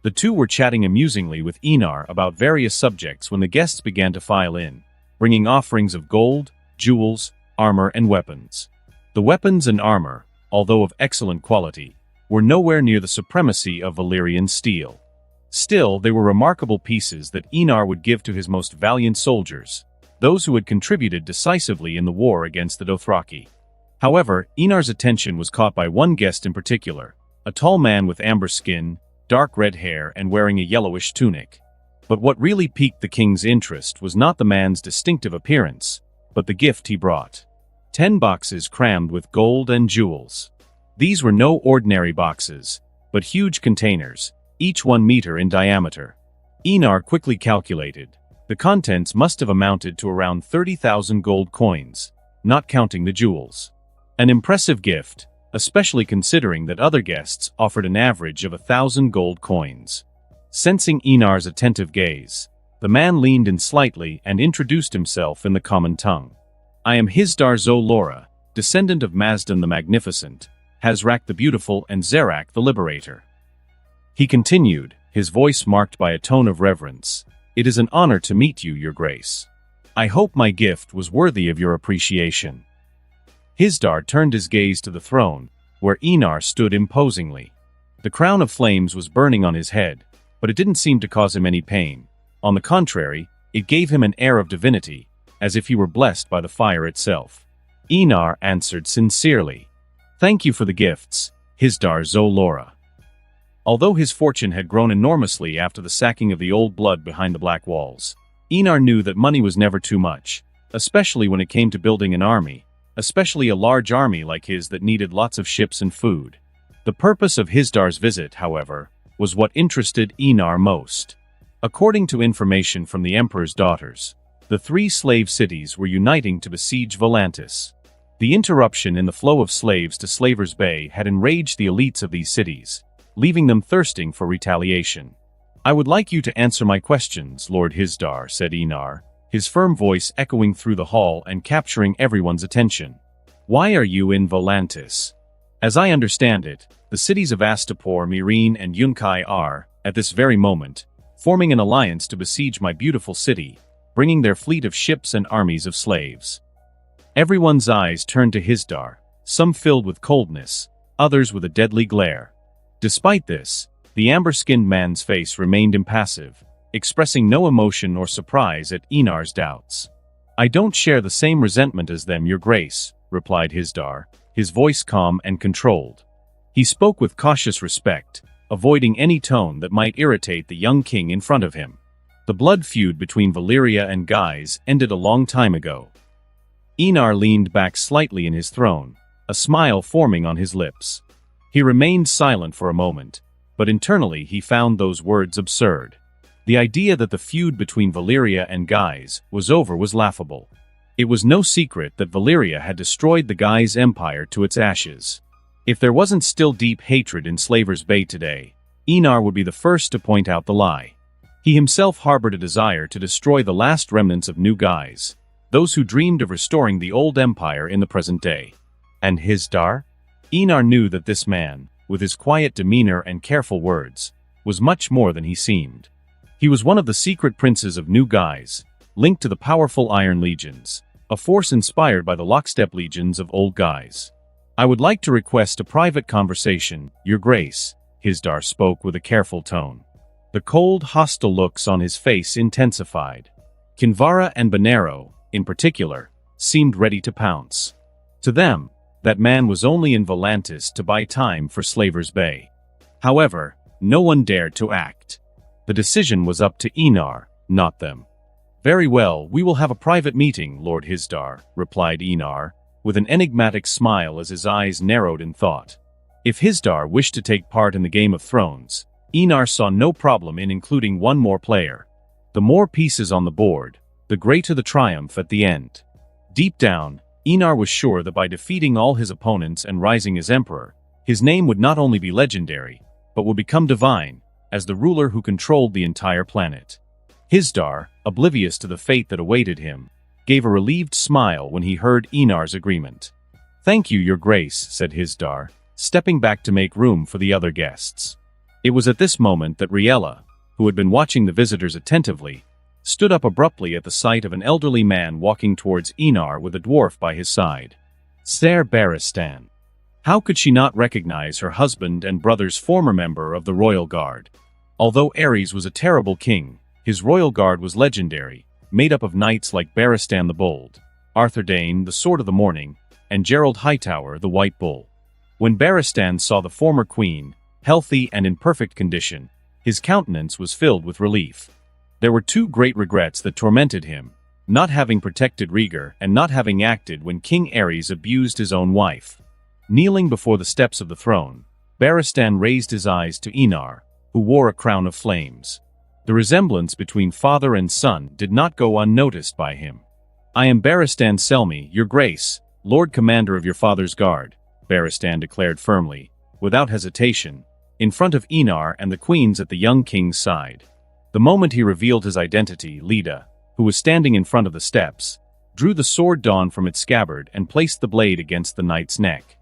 The two were chatting amusingly with Enar about various subjects when the guests began to file in, bringing offerings of gold, jewels, armor, and weapons. The weapons and armor, although of excellent quality, were nowhere near the supremacy of Valyrian steel. Still, they were remarkable pieces that Enar would give to his most valiant soldiers, those who had contributed decisively in the war against the Dothraki. However, Enar's attention was caught by one guest in particular, a tall man with amber skin, dark red hair, and wearing a yellowish tunic. But what really piqued the king's interest was not the man's distinctive appearance, but the gift he brought. 10 boxes crammed with gold and jewels. These were no ordinary boxes, but huge containers, each 1 meter in diameter. Enar quickly calculated. The contents must have amounted to around 30,000 gold coins, not counting the jewels. An impressive gift, especially considering that other guests offered an average of 1,000 gold coins. Sensing Enar's attentive gaze, the man leaned in slightly and introduced himself in the common tongue. I am Hisdar zo Lora, descendant of Mazdan the Magnificent, Hazrak the Beautiful, and Zerak the Liberator. He continued, his voice marked by a tone of reverence. It is an honor to meet you, Your Grace. I hope my gift was worthy of your appreciation. Hisdar turned his gaze to the throne, where Enar stood imposingly. The crown of flames was burning on his head, but it didn't seem to cause him any pain. On the contrary, it gave him an air of divinity, as if he were blessed by the fire itself. Enar answered sincerely. Thank you for the gifts, Hisdar zo Lora. Although his fortune had grown enormously after the sacking of the Old Blood behind the Black Walls, Enar knew that money was never too much, especially when it came to building an army, especially a large army like his that needed lots of ships and food. The purpose of Hisdar's visit, however, was what interested Enar most. According to information from the Emperor's daughters, the 3 slave cities were uniting to besiege Volantis. The interruption in the flow of slaves to Slaver's Bay had enraged the elites of these cities, leaving them thirsting for retaliation. I would like you to answer my questions, Lord Hisdar, said Enar, his firm voice echoing through the hall and capturing everyone's attention. Why are you in Volantis? As I understand it, the cities of Astapor, Meereen, and Yunkai are, at this very moment, forming an alliance to besiege my beautiful city, bringing their fleet of ships and armies of slaves. Everyone's eyes turned to Hisdar, some filled with coldness, others with a deadly glare. Despite this, the amber-skinned man's face remained impassive, expressing no emotion or surprise at Enar's doubts. I don't share the same resentment as them, Your Grace, replied Hisdar, his voice calm and controlled. He spoke with cautious respect, avoiding any tone that might irritate the young king in front of him. The blood feud between Valyria and Guise ended a long time ago. Enar leaned back slightly in his throne, a smile forming on his lips. He remained silent for a moment, but internally he found those words absurd. The idea that the feud between Valyria and Guise was over was laughable. It was no secret that Valyria had destroyed the Guise empire to its ashes. If there wasn't still deep hatred in Slaver's Bay today, Enar would be the first to point out the lie. He himself harbored a desire to destroy the last remnants of New Guise, those who dreamed of restoring the old empire in the present day. And Hisdar? Enar knew that this man, with his quiet demeanor and careful words, was much more than he seemed. He was one of the secret princes of New Guise, linked to the powerful Iron Legions, a force inspired by the lockstep legions of Old Guise. "I would like to request a private conversation, Your Grace," Hisdar spoke with a careful tone. The cold, hostile looks on his face intensified. Kinvara and Bonero, in particular, seemed ready to pounce. To them, that man was only in Volantis to buy time for Slaver's Bay. However, no one dared to act. The decision was up to Enar, not them. "Very well, we will have a private meeting, Lord Hisdar," replied Enar, with an enigmatic smile as his eyes narrowed in thought. If Hisdar wished to take part in the Game of Thrones, Enar saw no problem in including one more player. The more pieces on the board, the greater the triumph at the end. Deep down, Enar was sure that by defeating all his opponents and rising as emperor, his name would not only be legendary, but would become divine, as the ruler who controlled the entire planet. Hisdar, oblivious to the fate that awaited him, gave a relieved smile when he heard Enar's agreement. "Thank you, Your Grace," said Hisdar, stepping back to make room for the other guests. It was at this moment that Riella, who had been watching the visitors attentively, stood up abruptly at the sight of an elderly man walking towards Enar with a dwarf by his side. Ser Barristan. How could she not recognize her husband and brother's former member of the royal guard? Although Ares was a terrible king, his royal guard was legendary, made up of knights like Barristan the Bold, Arthur Dane, the Sword of the Morning, and Gerald Hightower, the White Bull. When Barristan saw the former queen, healthy and in perfect condition, his countenance was filled with relief. There were two great regrets that tormented him: not having protected Rhaegar and not having acted when King Ares abused his own wife. Kneeling before the steps of the throne, Barristan raised his eyes to Enar, who wore a crown of flames. The resemblance between father and son did not go unnoticed by him. "I am Barristan Selmy, Your Grace, Lord Commander of your father's guard," Barristan declared firmly, without hesitation, in front of Enar and the queens at the young king's side. The moment he revealed his identity, Leda, who was standing in front of the steps, drew the sword Dawn from its scabbard and placed the blade against the knight's neck.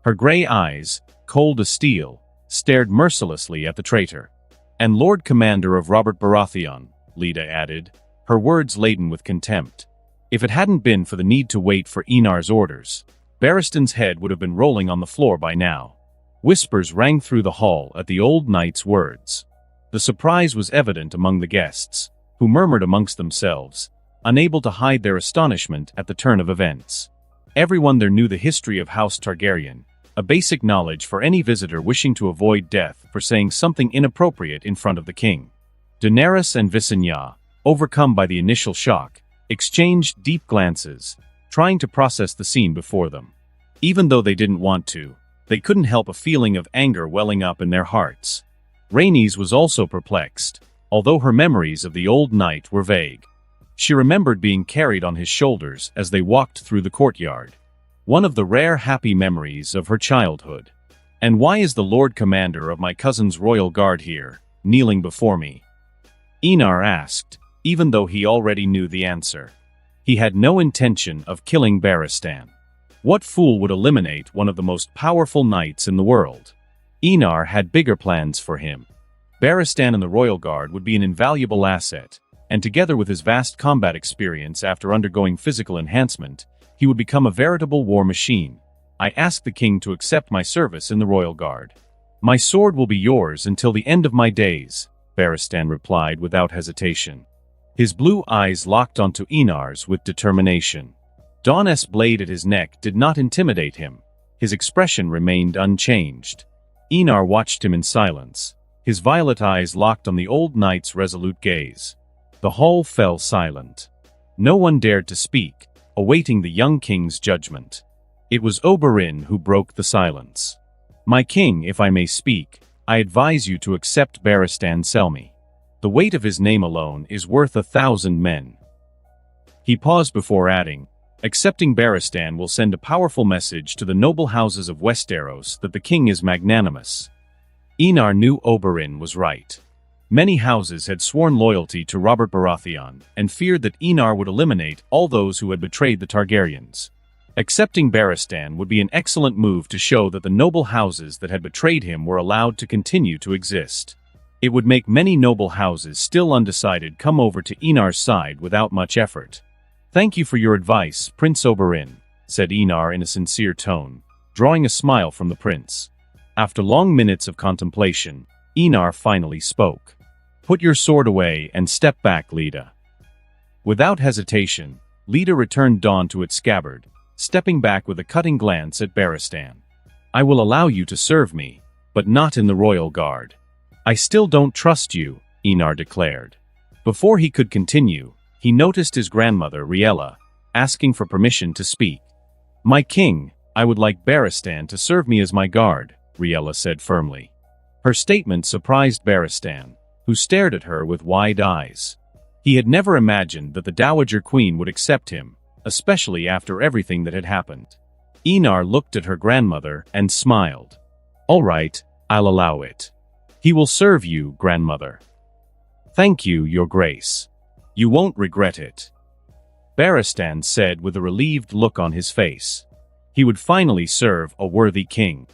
Her gray eyes, cold as steel, stared mercilessly at the traitor. "And Lord Commander of Robert Baratheon," Leda added, her words laden with contempt. If it hadn't been for the need to wait for Enar's orders, Barristan's head would have been rolling on the floor by now. Whispers rang through the hall at the old knight's words. The surprise was evident among the guests, who murmured amongst themselves, unable to hide their astonishment at the turn of events. Everyone there knew the history of House Targaryen, a basic knowledge for any visitor wishing to avoid death for saying something inappropriate in front of the king. Daenerys and Visenya, overcome by the initial shock, exchanged deep glances, trying to process the scene before them. Even though they didn't want to, they couldn't help a feeling of anger welling up in their hearts. Rhaenys was also perplexed, although her memories of the old knight were vague. She remembered being carried on his shoulders as they walked through the courtyard. One of the rare happy memories of her childhood. "And why is the Lord Commander of my cousin's royal guard here, kneeling before me?" Enar asked, even though he already knew the answer. He had no intention of killing Barristan. What fool would eliminate one of the most powerful knights in the world? Enar had bigger plans for him. Barristan and the royal guard would be an invaluable asset, and together with his vast combat experience after undergoing physical enhancement, he would become a veritable war machine. "I ask the king to accept my service in the royal guard. My sword will be yours until the end of my days," Barristan replied without hesitation. His blue eyes locked onto Enar's with determination. Dawn's blade at his neck did not intimidate him. His expression remained unchanged. Enar watched him in silence, his violet eyes locked on the old knight's resolute gaze. The hall fell silent. No one dared to speak, awaiting the young king's judgment. It was Oberyn who broke the silence. "My king, if I may speak, I advise you to accept Barristan Selmy. The weight of his name alone is worth 1,000 men." He paused before adding, "Accepting Barristan will send a powerful message to the noble houses of Westeros that the king is magnanimous." Enar knew Oberyn was right. Many houses had sworn loyalty to Robert Baratheon, and feared that Enar would eliminate all those who had betrayed the Targaryens. Accepting Barristan would be an excellent move to show that the noble houses that had betrayed him were allowed to continue to exist. It would make many noble houses still undecided come over to Enar's side without much effort. "Thank you for your advice, Prince Oberyn," said Enar in a sincere tone, drawing a smile from the prince. After long minutes of contemplation, Enar finally spoke. "Put your sword away and step back, Leda." Without hesitation, Leda returned Dawn to its scabbard, stepping back with a cutting glance at Barristan. "I will allow you to serve me, but not in the royal guard." "I still don't trust you," Enar declared. Before he could continue, he noticed his grandmother, Riella, asking for permission to speak. "My king, I would like Barristan to serve me as my guard," Riella said firmly. Her statement surprised Barristan, who stared at her with wide eyes. He had never imagined that the Dowager Queen would accept him, especially after everything that had happened. Enar looked at her grandmother and smiled. "All right, I'll allow it. He will serve you, grandmother." "Thank you, your grace. You won't regret it," Barristan said with a relieved look on his face. He would finally serve a worthy king.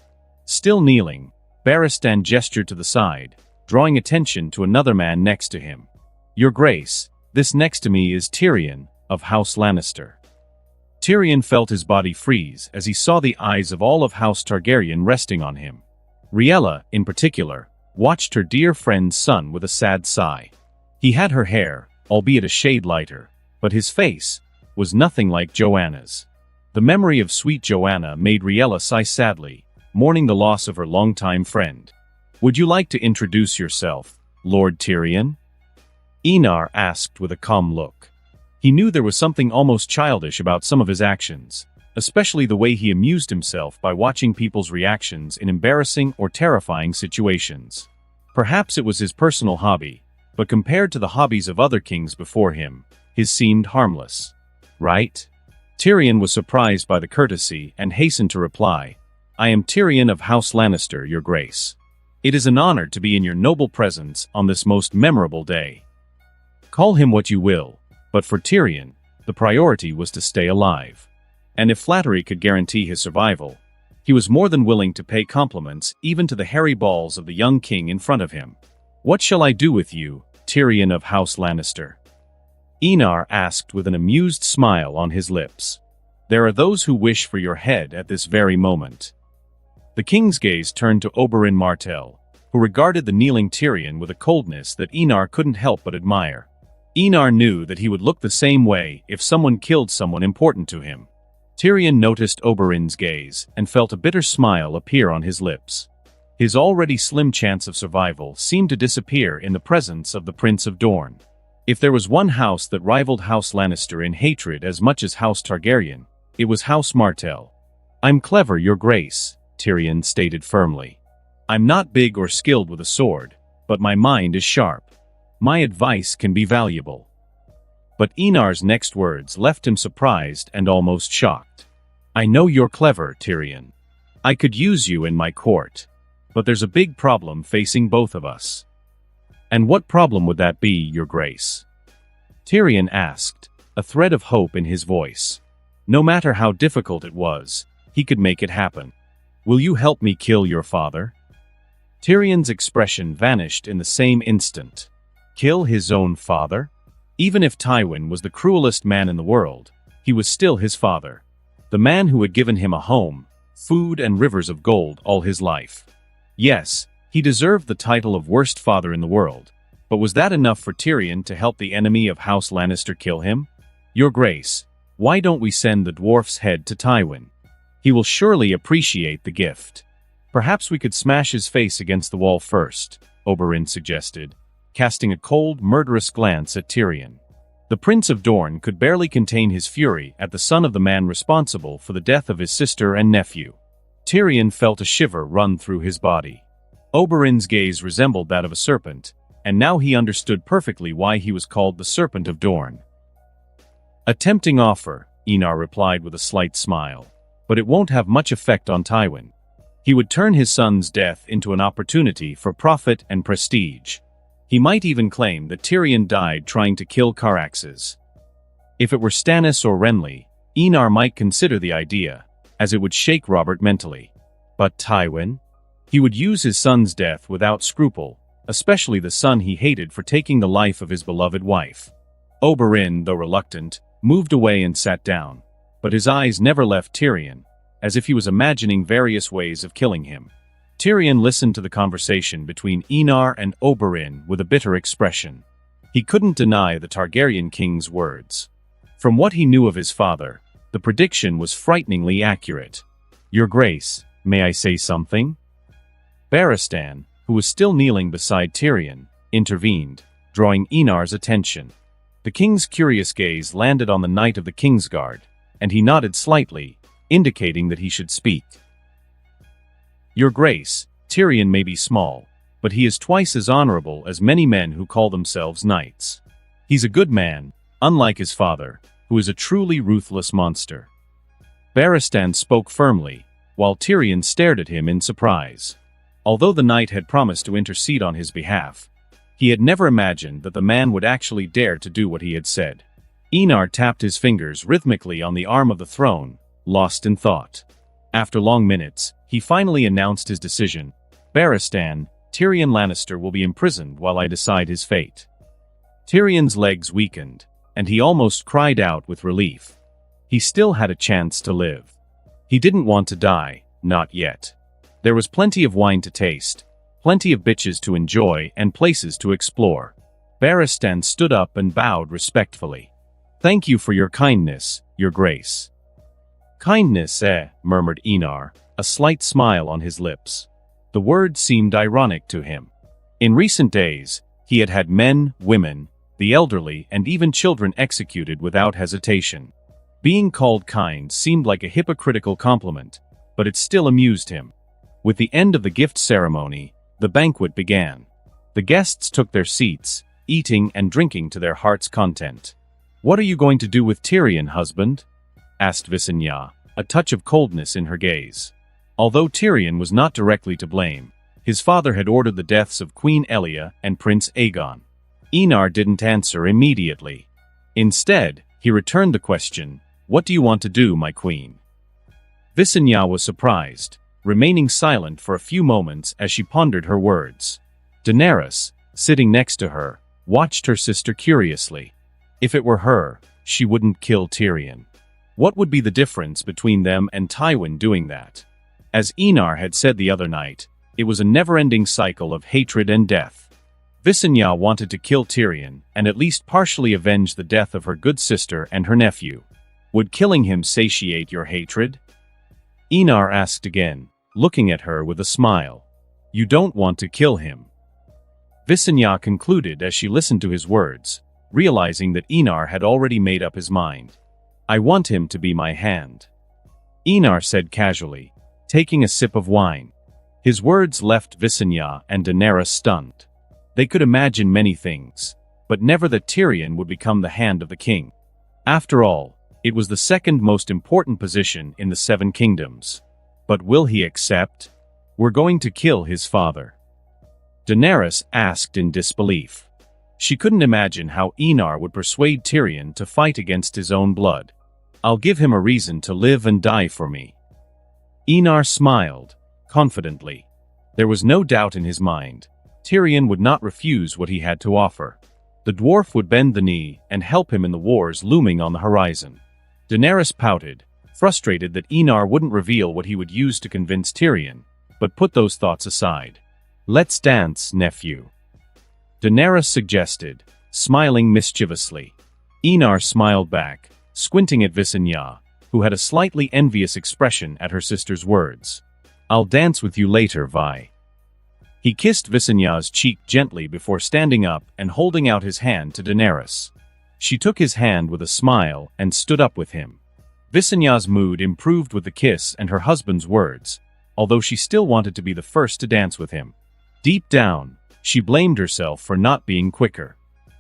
Still kneeling, Barristan gestured to the side, drawing attention to another man next to him. "Your grace, this next to me is Tyrion, of House Lannister." Tyrion felt his body freeze as he saw the eyes of all of House Targaryen resting on him. Riella, in particular, watched her dear friend's son with a sad sigh. He had her hair, albeit a shade lighter, but his face was nothing like Joanna's. The memory of sweet Joanna made Riella sigh sadly, mourning the loss of her longtime friend. "Would you like to introduce yourself, Lord Tyrion?" Enar asked with a calm look. He knew there was something almost childish about some of his actions, especially the way he amused himself by watching people's reactions in embarrassing or terrifying situations. Perhaps it was his personal hobby, but compared to the hobbies of other kings before him, his seemed harmless. "Right?" Tyrion was surprised by the courtesy and hastened to reply, "I am Tyrion of House Lannister, your grace. It is an honor to be in your noble presence on this most memorable day." Call him what you will, but for Tyrion, the priority was to stay alive. And if flattery could guarantee his survival, he was more than willing to pay compliments even to the hairy balls of the young king in front of him. "What shall I do with you, Tyrion of House Lannister?" Enar asked with an amused smile on his lips. "There are those who wish for your head at this very moment." The king's gaze turned to Oberyn Martell, who regarded the kneeling Tyrion with a coldness that Enar couldn't help but admire. Enar knew that he would look the same way if someone killed someone important to him. Tyrion noticed Oberyn's gaze and felt a bitter smile appear on his lips. His already slim chance of survival seemed to disappear in the presence of the Prince of Dorne. If there was one house that rivaled House Lannister in hatred as much as House Targaryen, it was House Martell. "I'm clever, your grace," Tyrion stated firmly. "I'm not big or skilled with a sword, but my mind is sharp. My advice can be valuable." But Enar's next words left him surprised and almost shocked. "I know you're clever, Tyrion. I could use you in my court. But there's a big problem facing both of us." "And what problem would that be, your grace?" Tyrion asked, a thread of hope in his voice. No matter how difficult it was, he could make it happen. "Will you help me kill your father?" Tyrion's expression vanished in the same instant. Kill his own father? Even if Tywin was the cruelest man in the world, he was still his father. The man who had given him a home, food and rivers of gold all his life. Yes, he deserved the title of worst father in the world, but was that enough for Tyrion to help the enemy of House Lannister kill him? "Your grace, why don't we send the dwarf's head to Tywin? He will surely appreciate the gift." Perhaps we could smash his face against the wall first, Oberyn suggested, casting a cold, murderous glance at Tyrion. The Prince of Dorne could barely contain his fury at the son of the man responsible for the death of his sister and nephew. Tyrion felt a shiver run through his body. Oberyn's gaze resembled that of a serpent, and now he understood perfectly why he was called the Serpent of Dorne. "A tempting offer," Enar replied with a slight smile, "but it won't have much effect on Tywin. He would turn his son's death into an opportunity for profit and prestige. He might even claim that Tyrion died trying to kill Caraxes. If it were Stannis or Renly, Enar might consider the idea, as it would shake Robert mentally. But Tywin? He would use his son's death without scruple, especially the son he hated for taking the life of his beloved wife. Oberyn, though reluctant, moved away and sat down, but his eyes never left Tyrion, as if he was imagining various ways of killing him. Tyrion listened to the conversation between Enar and Oberyn with a bitter expression. He couldn't deny the Targaryen king's words. From what he knew of his father, the prediction was frighteningly accurate. "Your Grace, may I say something?" Barristan, who was still kneeling beside Tyrion, intervened, drawing Enar's attention. The king's curious gaze landed on the Knight of the Kingsguard, and he nodded slightly, indicating that he should speak. "Your Grace, Tyrion may be small, but he is twice as honorable as many men who call themselves knights. He's a good man, unlike his father, who is a truly ruthless monster." Barristan spoke firmly, while Tyrion stared at him in surprise. Although the knight had promised to intercede on his behalf, he had never imagined that the man would actually dare to do what he had said. Enar tapped his fingers rhythmically on the arm of the throne, lost in thought. After long minutes, he finally announced his decision. "Barristan, Tyrion Lannister will be imprisoned while I decide his fate." Tyrion's legs weakened, and he almost cried out with relief. He still had a chance to live. He didn't want to die, not yet. There was plenty of wine to taste, plenty of bitches to enjoy, and places to explore. Barristan stood up and bowed respectfully. "Thank you for your kindness, Your Grace." "Kindness, murmured Enar, a slight smile on his lips. The word seemed ironic to him. In recent days, he had had men, women, the elderly, and even children executed without hesitation. Being called kind seemed like a hypocritical compliment, but it still amused him. With the end of the gift ceremony, the banquet began. The guests took their seats, eating and drinking to their heart's content. "What are you going to do with Tyrion, husband?" asked Visenya, a touch of coldness in her gaze. Although Tyrion was not directly to blame, his father had ordered the deaths of Queen Elia and Prince Aegon. Enar didn't answer immediately. Instead, he returned the question, "What do you want to do, my queen?" Visenya was surprised, remaining silent for a few moments as she pondered her words. Daenerys, sitting next to her, watched her sister curiously. If it were her, she wouldn't kill Tyrion. What would be the difference between them and Tywin doing that? As Enar had said the other night, it was a never-ending cycle of hatred and death. Visenya wanted to kill Tyrion and at least partially avenge the death of her good sister and her nephew. Would killing him satiate your hatred? Enar asked again, looking at her with a smile. "You don't want to kill him." Visenya concluded as she listened to his words, realizing that Enar had already made up his mind. "I want him to be my hand," Enar said casually, taking a sip of wine. His words left Visenya and Daenerys stunned. They could imagine many things, but never that Tyrion would become the hand of the king. After all, it was the second most important position in the Seven Kingdoms. But will he accept? "We're going to kill his father?" Daenerys asked in disbelief. She couldn't imagine how Enar would persuade Tyrion to fight against his own blood. "I'll give him a reason to live and die for me." Enar smiled, confidently. There was no doubt in his mind. Tyrion would not refuse what he had to offer. The dwarf would bend the knee and help him in the wars looming on the horizon. Daenerys pouted, frustrated that Enar wouldn't reveal what he would use to convince Tyrion, but put those thoughts aside. "Let's dance, nephew," Daenerys suggested, smiling mischievously. Enar smiled back, squinting at Visenya, who had a slightly envious expression at her sister's words. I'll dance with you later, Vi. He kissed Visenya's cheek gently before standing up and holding out his hand to Daenerys. She took his hand with a smile and stood up with him. Visenya's mood improved with the kiss and her husband's words, although she still wanted to be the first to dance with him. Deep down, she blamed herself for not being quicker.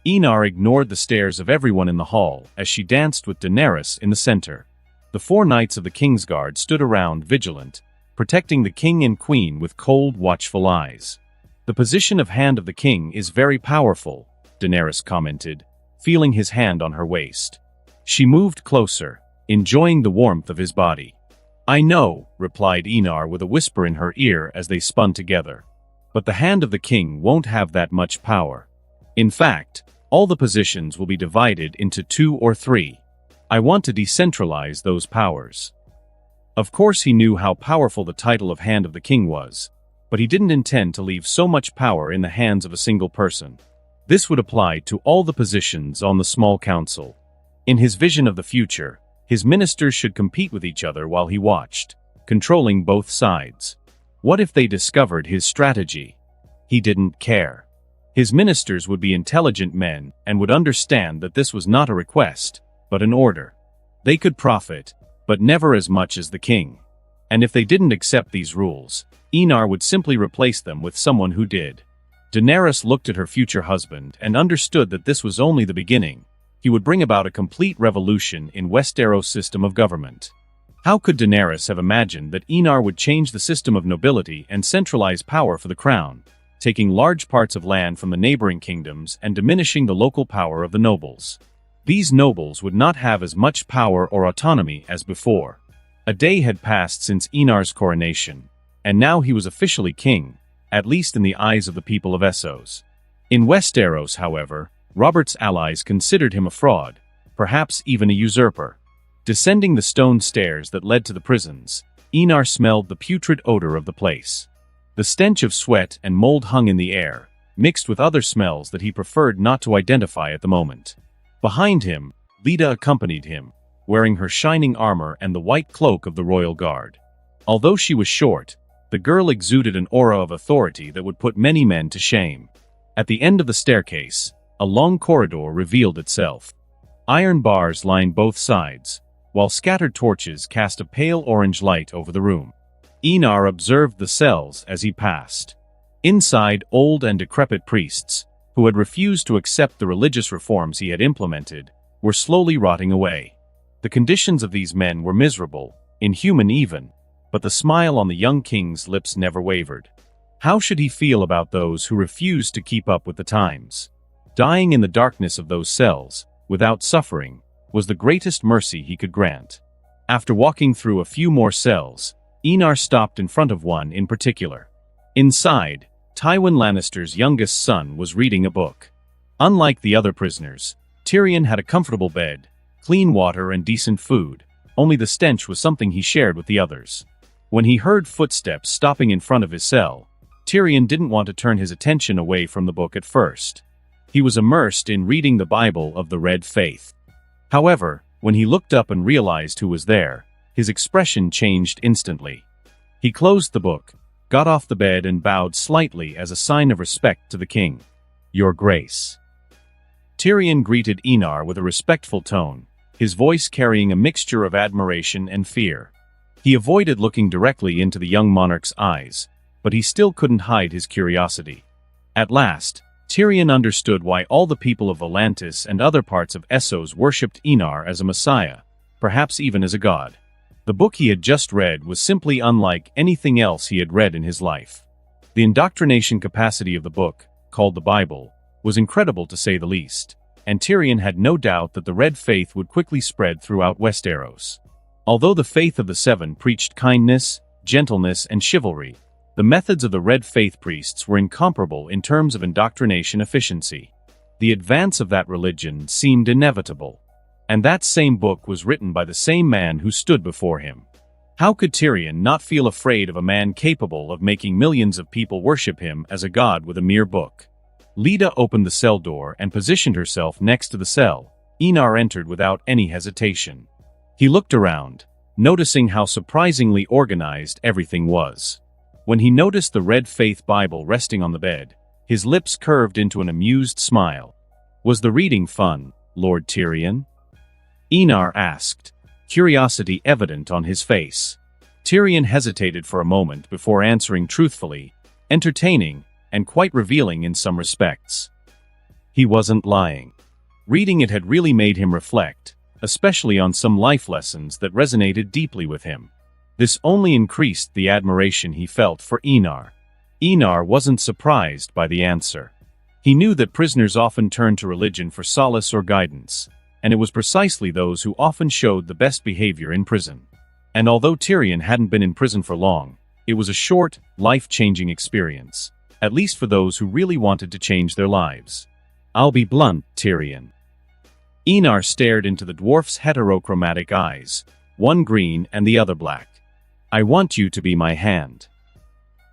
Enar ignored the stares of everyone in the hall as she danced with Daenerys in the center. The 4 knights of the Kingsguard stood around vigilant, protecting the king and queen with cold, watchful eyes. The position of Hand of the King is very powerful, Daenerys commented, feeling his hand on her waist. She moved closer, enjoying the warmth of his body. I know, replied Enar with a whisper in her ear as they spun together. But the Hand of the King won't have that much power. In fact, all the positions will be divided into 2 or 3. I want to decentralize those powers. Of course he knew how powerful the title of Hand of the King was, but he didn't intend to leave so much power in the hands of a single person. This would apply to all the positions on the small council. In his vision of the future, his ministers should compete with each other while he watched, controlling both sides. What if they discovered his strategy? He didn't care. His ministers would be intelligent men and would understand that this was not a request, but an order. They could profit, but never as much as the king. And if they didn't accept these rules, Enar would simply replace them with someone who did. Daenerys looked at her future husband and understood that this was only the beginning. He would bring about a complete revolution in Westeros' system of government. How could Daenerys have imagined that Enar would change the system of nobility and centralize power for the crown, taking large parts of land from the neighboring kingdoms and diminishing the local power of the nobles? These nobles would not have as much power or autonomy as before. A day had passed since Enar's coronation, and now he was officially king, at least in the eyes of the people of Essos. In Westeros, however, Robert's allies considered him a fraud, perhaps even a usurper. Descending the stone stairs that led to the prisons, Enar smelled the putrid odor of the place. The stench of sweat and mold hung in the air, mixed with other smells that he preferred not to identify at the moment. Behind him, Leda accompanied him, wearing her shining armor and the white cloak of the royal guard. Although she was short, the girl exuded an aura of authority that would put many men to shame. At the end of the staircase, a long corridor revealed itself. Iron bars lined both sides, while scattered torches cast a pale orange light over the room. Enar observed the cells as he passed. Inside, old and decrepit priests, who had refused to accept the religious reforms he had implemented, were slowly rotting away. The conditions of these men were miserable, inhuman even, but the smile on the young king's lips never wavered. How should he feel about those who refused to keep up with the times? Dying in the darkness of those cells, without suffering, was the greatest mercy he could grant. After walking through a few more cells, Enar stopped in front of one in particular. Inside, Tywin Lannister's youngest son was reading a book. Unlike the other prisoners, Tyrion had a comfortable bed, clean water and decent food, only the stench was something he shared with the others. When he heard footsteps stopping in front of his cell, Tyrion didn't want to turn his attention away from the book at first. He was immersed in reading the Bible of the Red Faith. However, when he looked up and realized who was there, his expression changed instantly. He closed the book, got off the bed and bowed slightly as a sign of respect to the king. Your Grace. Tyrion greeted Enar with a respectful tone, his voice carrying a mixture of admiration and fear. He avoided looking directly into the young monarch's eyes, but he still couldn't hide his curiosity. At last, Tyrion understood why all the people of Volantis and other parts of Essos worshipped Enar as a messiah, perhaps even as a god. The book he had just read was simply unlike anything else he had read in his life. The indoctrination capacity of the book, called the Bible, was incredible to say the least, and Tyrion had no doubt that the Red Faith would quickly spread throughout Westeros. Although the Faith of the Seven preached kindness, gentleness, and chivalry, the methods of the Red Faith priests were incomparable in terms of indoctrination efficiency. The advance of that religion seemed inevitable. And that same book was written by the same man who stood before him. How could Tyrion not feel afraid of a man capable of making millions of people worship him as a god with a mere book? Leda opened the cell door and positioned herself next to the cell. Enar entered without any hesitation. He looked around, noticing how surprisingly organized everything was. When he noticed the Red Faith Bible resting on the bed, his lips curved into an amused smile. "Was the reading fun, Lord Tyrion?" Enar asked, curiosity evident on his face. Tyrion hesitated for a moment before answering truthfully, entertaining, and quite revealing in some respects. He wasn't lying. Reading it had really made him reflect, especially on some life lessons that resonated deeply with him. This only increased the admiration he felt for Enar. Enar wasn't surprised by the answer. He knew that prisoners often turned to religion for solace or guidance, and it was precisely those who often showed the best behavior in prison. And although Tyrion hadn't been in prison for long, it was a short, life-changing experience, at least for those who really wanted to change their lives. "I'll be blunt, Tyrion." Enar stared into the dwarf's heterochromatic eyes, one green and the other black. "I want you to be my hand."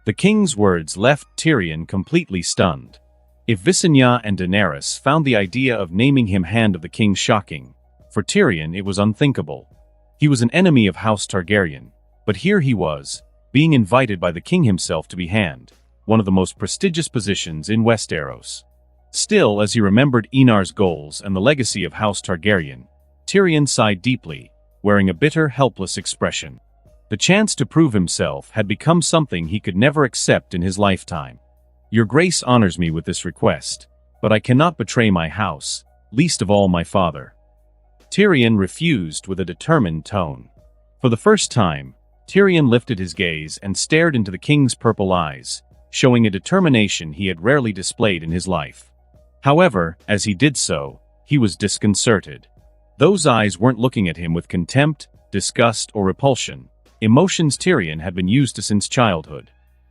The king's words left Tyrion completely stunned. If Visenya and Daenerys found the idea of naming him Hand of the King shocking, for Tyrion it was unthinkable. He was an enemy of House Targaryen, but here he was, being invited by the king himself to be Hand, one of the most prestigious positions in Westeros. Still, as he remembered Enar's goals and the legacy of House Targaryen, Tyrion sighed deeply, wearing a bitter, helpless expression. The chance to prove himself had become something he could never accept in his lifetime. "Your grace honors me with this request, but I cannot betray my house, least of all my father." Tyrion refused with a determined tone. For the first time, Tyrion lifted his gaze and stared into the king's purple eyes, showing a determination he had rarely displayed in his life. However, as he did so, he was disconcerted. Those eyes weren't looking at him with contempt, disgust, or repulsion, emotions Tyrion had been used to since childhood.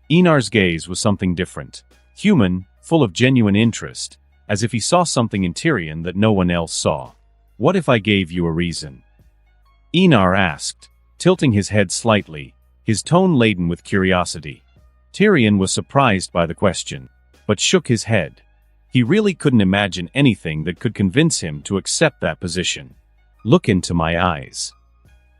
Enar's gaze was something different, human, full of genuine interest, as if he saw something in Tyrion that no one else saw. "What if I gave you a reason?" Enar asked, tilting his head slightly, his tone laden with curiosity. Tyrion was surprised by the question, but shook his head. He really couldn't imagine anything that could convince him to accept that position. "Look into my eyes,"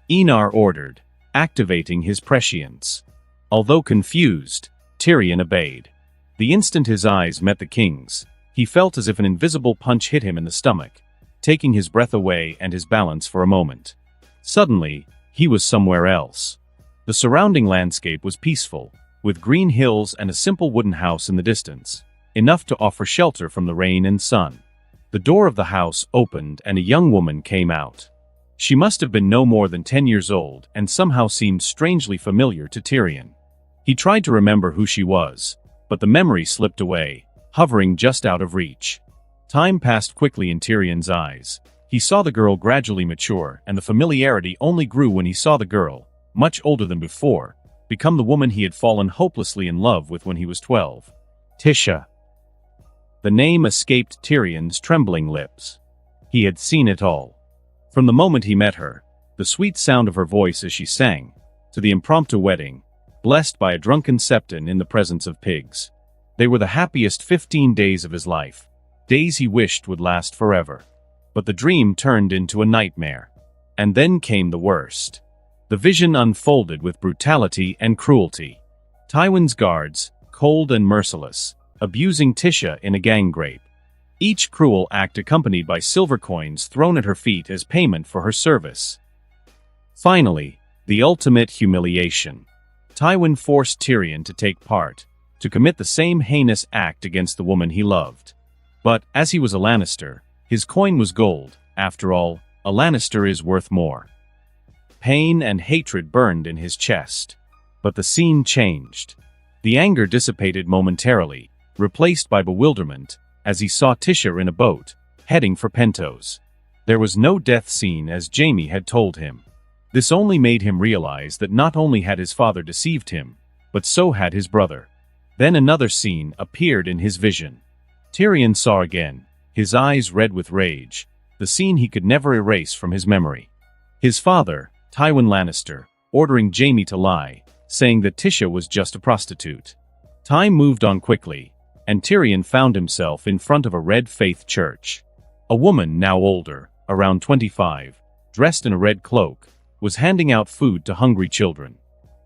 Enar ordered, activating his prescience. Although confused, Tyrion obeyed. The instant his eyes met the king's, he felt as if an invisible punch hit him in the stomach, taking his breath away and his balance for a moment. Suddenly, he was somewhere else. The surrounding landscape was peaceful, with green hills and a simple wooden house in the distance, enough to offer shelter from the rain and sun. The door of the house opened and a young woman came out. She must have been no more than 10 years old and somehow seemed strangely familiar to Tyrion. He tried to remember who she was, but the memory slipped away, hovering just out of reach. Time passed quickly in Tyrion's eyes. He saw the girl gradually mature, and the familiarity only grew when he saw the girl, much older than before, become the woman he had fallen hopelessly in love with when he was 12. Tisha. The name escaped Tyrion's trembling lips. He had seen it all. From the moment he met her, the sweet sound of her voice as she sang, to the impromptu wedding, blessed by a drunken septon in the presence of pigs. They were the happiest 15 days of his life, days he wished would last forever. But the dream turned into a nightmare. And then came the worst. The vision unfolded with brutality and cruelty. Tywin's guards, cold and merciless, abusing Tisha in a gang rape. Each cruel act accompanied by silver coins thrown at her feet as payment for her service. Finally, the ultimate humiliation. Tywin forced Tyrion to take part, to commit the same heinous act against the woman he loved. But, as he was a Lannister, his coin was gold. After all, a Lannister is worth more. Pain and hatred burned in his chest. But the scene changed. The anger dissipated momentarily, replaced by bewilderment, as he saw Tisha in a boat, heading for Planetos. There was no death scene as Jaime had told him. This only made him realize that not only had his father deceived him, but so had his brother. Then another scene appeared in his vision. Tyrion saw again, his eyes red with rage, the scene he could never erase from his memory. His father, Tywin Lannister, ordering Jaime to lie, saying that Tisha was just a prostitute. Time moved on quickly, and Tyrion found himself in front of a Red Faith church. A woman, now older, around 25, dressed in a red cloak, was handing out food to hungry children.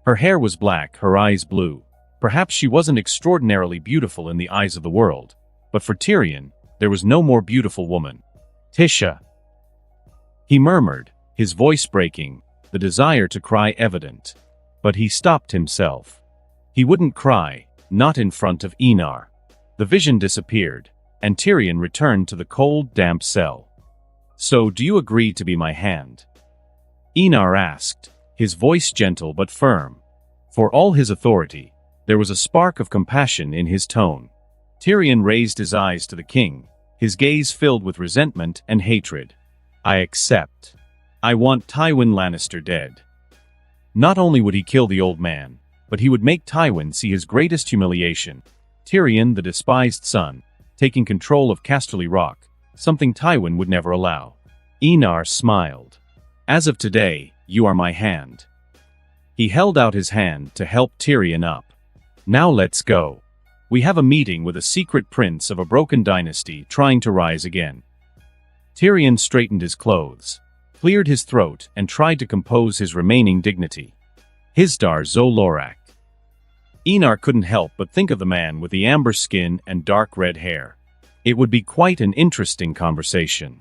Her hair was black, her eyes blue. Perhaps she wasn't extraordinarily beautiful in the eyes of the world, but for Tyrion, there was no more beautiful woman. Tisha, he murmured, his voice breaking, the desire to cry evident. But he stopped himself. He wouldn't cry, not in front of Enar. The vision disappeared, and Tyrion returned to the cold, damp cell. "So, do you agree to be my hand?" Enar asked, his voice gentle but firm. For all his authority, there was a spark of compassion in his tone. Tyrion raised his eyes to the king, his gaze filled with resentment and hatred. "I accept. I want Tywin Lannister dead." Not only would he kill the old man, but he would make Tywin see his greatest humiliation. Tyrion, the despised son, taking control of Casterly Rock, something Tywin would never allow. Enar smiled. "As of today, you are my hand." He held out his hand to help Tyrion up. "Now let's go. We have a meeting with a secret prince of a broken dynasty trying to rise again." Tyrion straightened his clothes, cleared his throat, and tried to compose his remaining dignity. Hisdar zo Lorak. Enar couldn't help but think of the man with the amber skin and dark red hair. It would be quite an interesting conversation.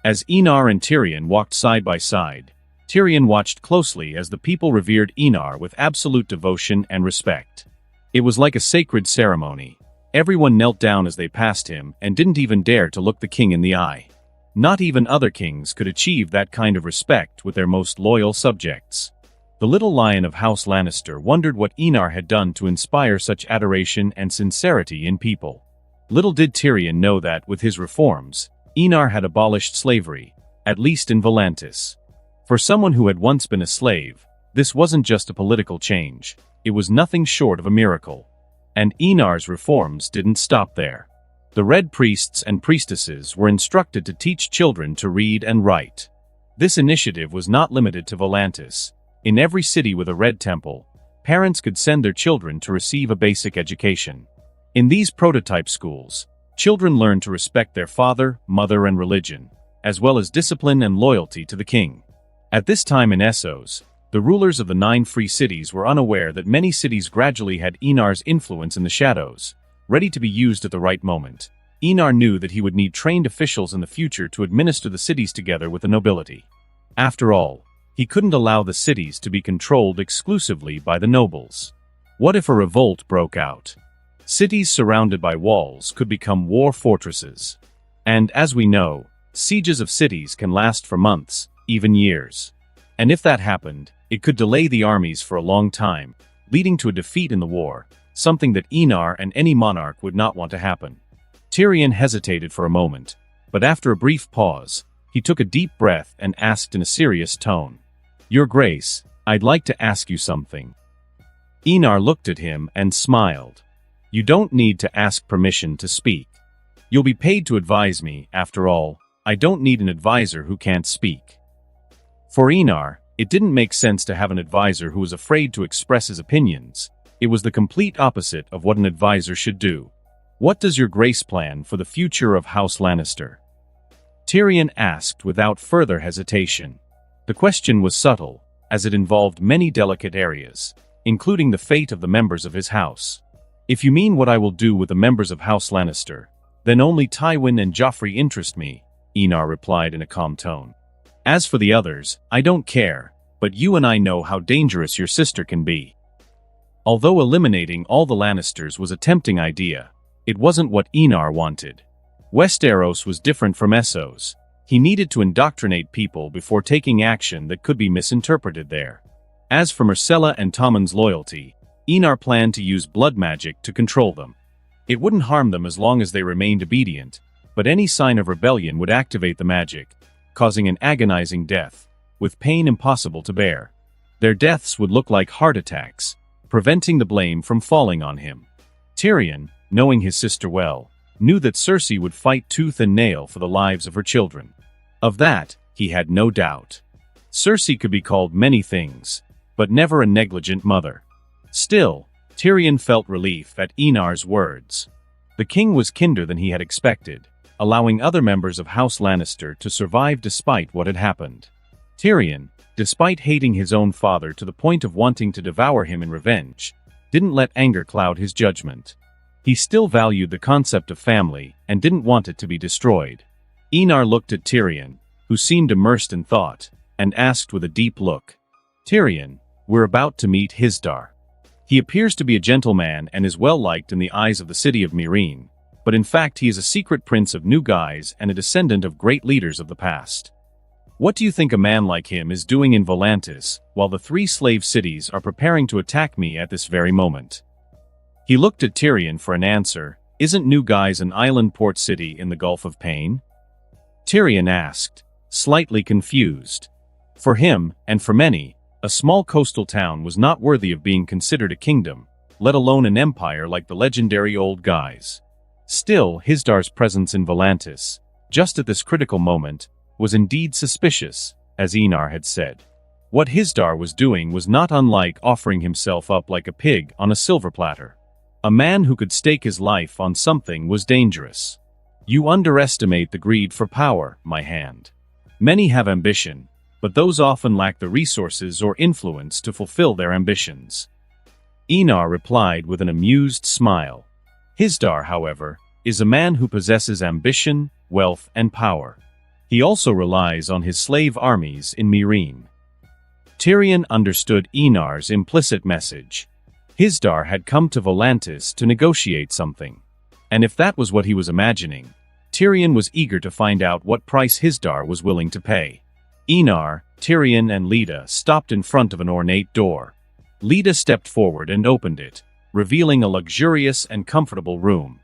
As Enar and Tyrion walked side by side, Tyrion watched closely as the people revered Enar with absolute devotion and respect. It was like a sacred ceremony. Everyone knelt down as they passed him and didn't even dare to look the king in the eye. Not even other kings could achieve that kind of respect with their most loyal subjects. The little lion of House Lannister wondered what Enar had done to inspire such adoration and sincerity in people. Little did Tyrion know that, with his reforms, Enar had abolished slavery, at least in Volantis. For someone who had once been a slave, this wasn't just a political change, it was nothing short of a miracle. And Enar's reforms didn't stop there. The Red Priests and Priestesses were instructed to teach children to read and write. This initiative was not limited to Volantis. In every city with a Red Temple, parents could send their children to receive a basic education. In these prototype schools, children learned to respect their father, mother, and religion, as well as discipline and loyalty to the king. At this time in Essos, the rulers of the 9 free cities were unaware that many cities gradually had Enar's influence in the shadows, ready to be used at the right moment. Enar knew that he would need trained officials in the future to administer the cities together with the nobility. After all, he couldn't allow the cities to be controlled exclusively by the nobles. What if a revolt broke out? Cities surrounded by walls could become war fortresses. And as we know, sieges of cities can last for months, even years. And if that happened, it could delay the armies for a long time, leading to a defeat in the war, something that Enar and any monarch would not want to happen. Tyrion hesitated for a moment, but after a brief pause, he took a deep breath and asked in a serious tone, "Your Grace, I'd like to ask you something." Enar looked at him and smiled. "You don't need to ask permission to speak. You'll be paid to advise me, after all, I don't need an advisor who can't speak." For Enar, it didn't make sense to have an advisor who was afraid to express his opinions. It was the complete opposite of what an advisor should do. "What does your Grace plan for the future of House Lannister?" Tyrion asked without further hesitation. The question was subtle, as it involved many delicate areas, including the fate of the members of his house. "If you mean what I will do with the members of House Lannister, then only Tywin and Joffrey interest me," Enar replied in a calm tone. "As for the others, I don't care, but you and I know how dangerous your sister can be." Although eliminating all the Lannisters was a tempting idea, it wasn't what Enar wanted. Westeros was different from Essos. He needed to indoctrinate people before taking action that could be misinterpreted there. As for Myrcella and Tommen's loyalty, Enar planned to use blood magic to control them. It wouldn't harm them as long as they remained obedient, but any sign of rebellion would activate the magic, causing an agonizing death, with pain impossible to bear. Their deaths would look like heart attacks, preventing the blame from falling on him. Tyrion, knowing his sister well, knew that Cersei would fight tooth and nail for the lives of her children. Of that, he had no doubt. Cersei could be called many things, but never a negligent mother. Still, Tyrion felt relief at Enar's words. The king was kinder than he had expected, allowing other members of House Lannister to survive despite what had happened. Tyrion, despite hating his own father to the point of wanting to devour him in revenge, didn't let anger cloud his judgment. He still valued the concept of family and didn't want it to be destroyed. Enar looked at Tyrion, who seemed immersed in thought, and asked with a deep look, "Tyrion, we're about to meet Hisdar. He appears to be a gentleman and is well-liked in the eyes of the city of Meereen, but in fact he is a secret prince of new guise and a descendant of great leaders of the past. What do you think a man like him is doing in Volantis, while the 3 slave cities are preparing to attack me at this very moment?" He looked at Tyrion for an answer. "Isn't New Guise an island port city in the Gulf of Pain?" Tyrion asked, slightly confused. For him, and for many, a small coastal town was not worthy of being considered a kingdom, let alone an empire like the legendary Old Guise. Still, Hisdar's presence in Volantis, just at this critical moment, was indeed suspicious, as Enar had said. What Hisdar was doing was not unlike offering himself up like a pig on a silver platter. A man who could stake his life on something was dangerous. You underestimate the greed for power, my hand. Many have ambition, but those often lack the resources or influence to fulfill their ambitions. Enar replied with an amused smile. Hisdar, however, is a man who possesses ambition, wealth, and power. He also relies on his slave armies in Meereen. Tyrion understood Enar's implicit message. Hisdar had come to Volantis to negotiate something. And if that was what he was imagining, Tyrion was eager to find out what price Hisdar was willing to pay. Enar, Tyrion, and Leda stopped in front of an ornate door. Leda stepped forward and opened it, revealing a luxurious and comfortable room.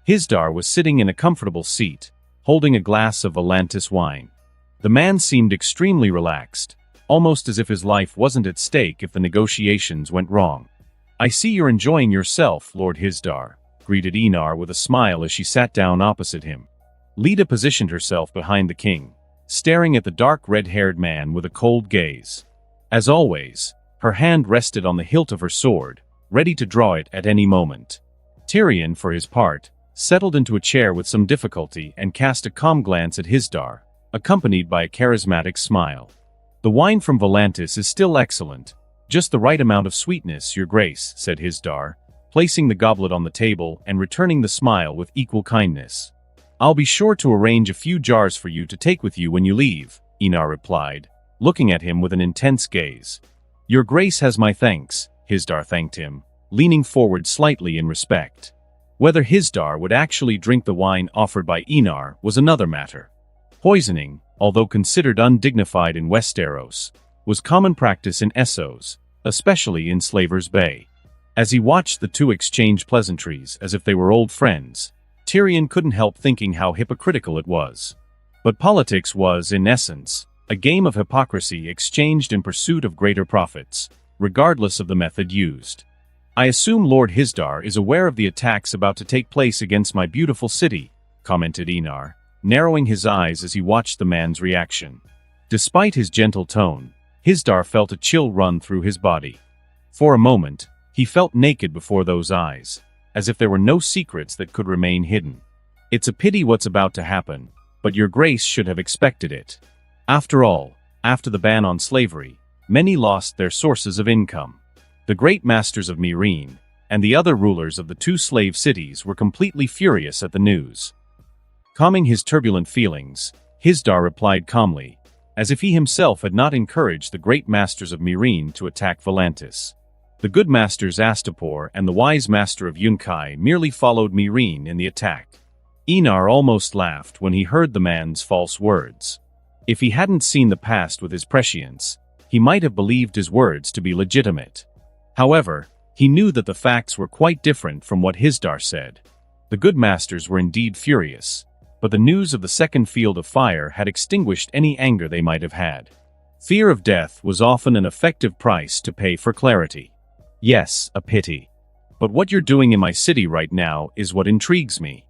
Hisdar was sitting in a comfortable seat, holding a glass of Volantis wine. The man seemed extremely relaxed, almost as if his life wasn't at stake if the negotiations went wrong. "I see you're enjoying yourself, Lord Hisdar," greeted Enar with a smile as she sat down opposite him. Leda positioned herself behind the king, staring at the dark red-haired man with a cold gaze. As always, her hand rested on the hilt of her sword, ready to draw it at any moment. Tyrion, for his part, settled into a chair with some difficulty and cast a calm glance at Hisdar, accompanied by a charismatic smile. "The wine from Volantis is still excellent. Just the right amount of sweetness, Your Grace," said Hisdar, placing the goblet on the table and returning the smile with equal kindness. "I'll be sure to arrange a few jars for you to take with you when you leave," Enar replied, looking at him with an intense gaze. "Your Grace has my thanks," Hisdar thanked him, leaning forward slightly in respect. Whether Hisdar would actually drink the wine offered by Enar was another matter. Poisoning, although considered undignified in Westeros, was common practice in Essos, especially in Slaver's Bay. As he watched the two exchange pleasantries as if they were old friends, Tyrion couldn't help thinking how hypocritical it was. But politics was, in essence, a game of hypocrisy exchanged in pursuit of greater profits, regardless of the method used. "I assume Lord Hisdar is aware of the attacks about to take place against my beautiful city," commented Enar, narrowing his eyes as he watched the man's reaction. Despite his gentle tone, Hisdar felt a chill run through his body. For a moment, he felt naked before those eyes, as if there were no secrets that could remain hidden. "It's a pity what's about to happen, but Your Grace should have expected it. After all, after the ban on slavery, many lost their sources of income. The great masters of Meereen, and the other rulers of the 2 slave cities were completely furious at the news." Calming his turbulent feelings, Hisdar replied calmly, as if he himself had not encouraged the great masters of Meereen to attack Volantis. The good masters Astapor and the wise master of Yunkai merely followed Meereen in the attack. Enar almost laughed when he heard the man's false words. If he hadn't seen the past with his prescience, he might have believed his words to be legitimate. However, he knew that the facts were quite different from what Hisdar said. The good masters were indeed furious, but the news of the second field of fire had extinguished any anger they might have had. Fear of death was often an effective price to pay for clarity. "Yes, a pity. But what you're doing in my city right now is what intrigues me,"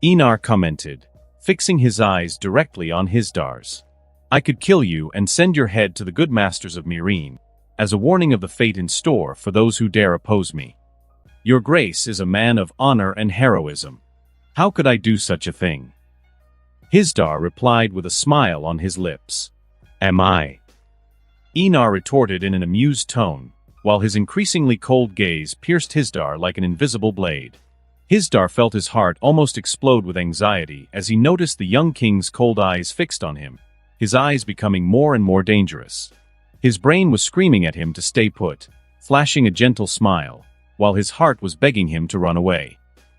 Enar commented, fixing his eyes directly on Hisdar's. "I could kill you and send your head to the good masters of Meereen, as a warning of the fate in store for those who dare oppose me. Your Grace is a man of honor and heroism. How could I do such a thing?" Hisdar replied with a smile on his lips. "Am I?" Enar retorted in an amused tone, while his increasingly cold gaze pierced Hisdar like an invisible blade. Hisdar felt his heart almost explode with anxiety as he noticed the young king's cold eyes fixed on him, his eyes becoming more and more dangerous. His brain was screaming at him to stay put, flashing a gentle smile, while his heart was begging him to run away.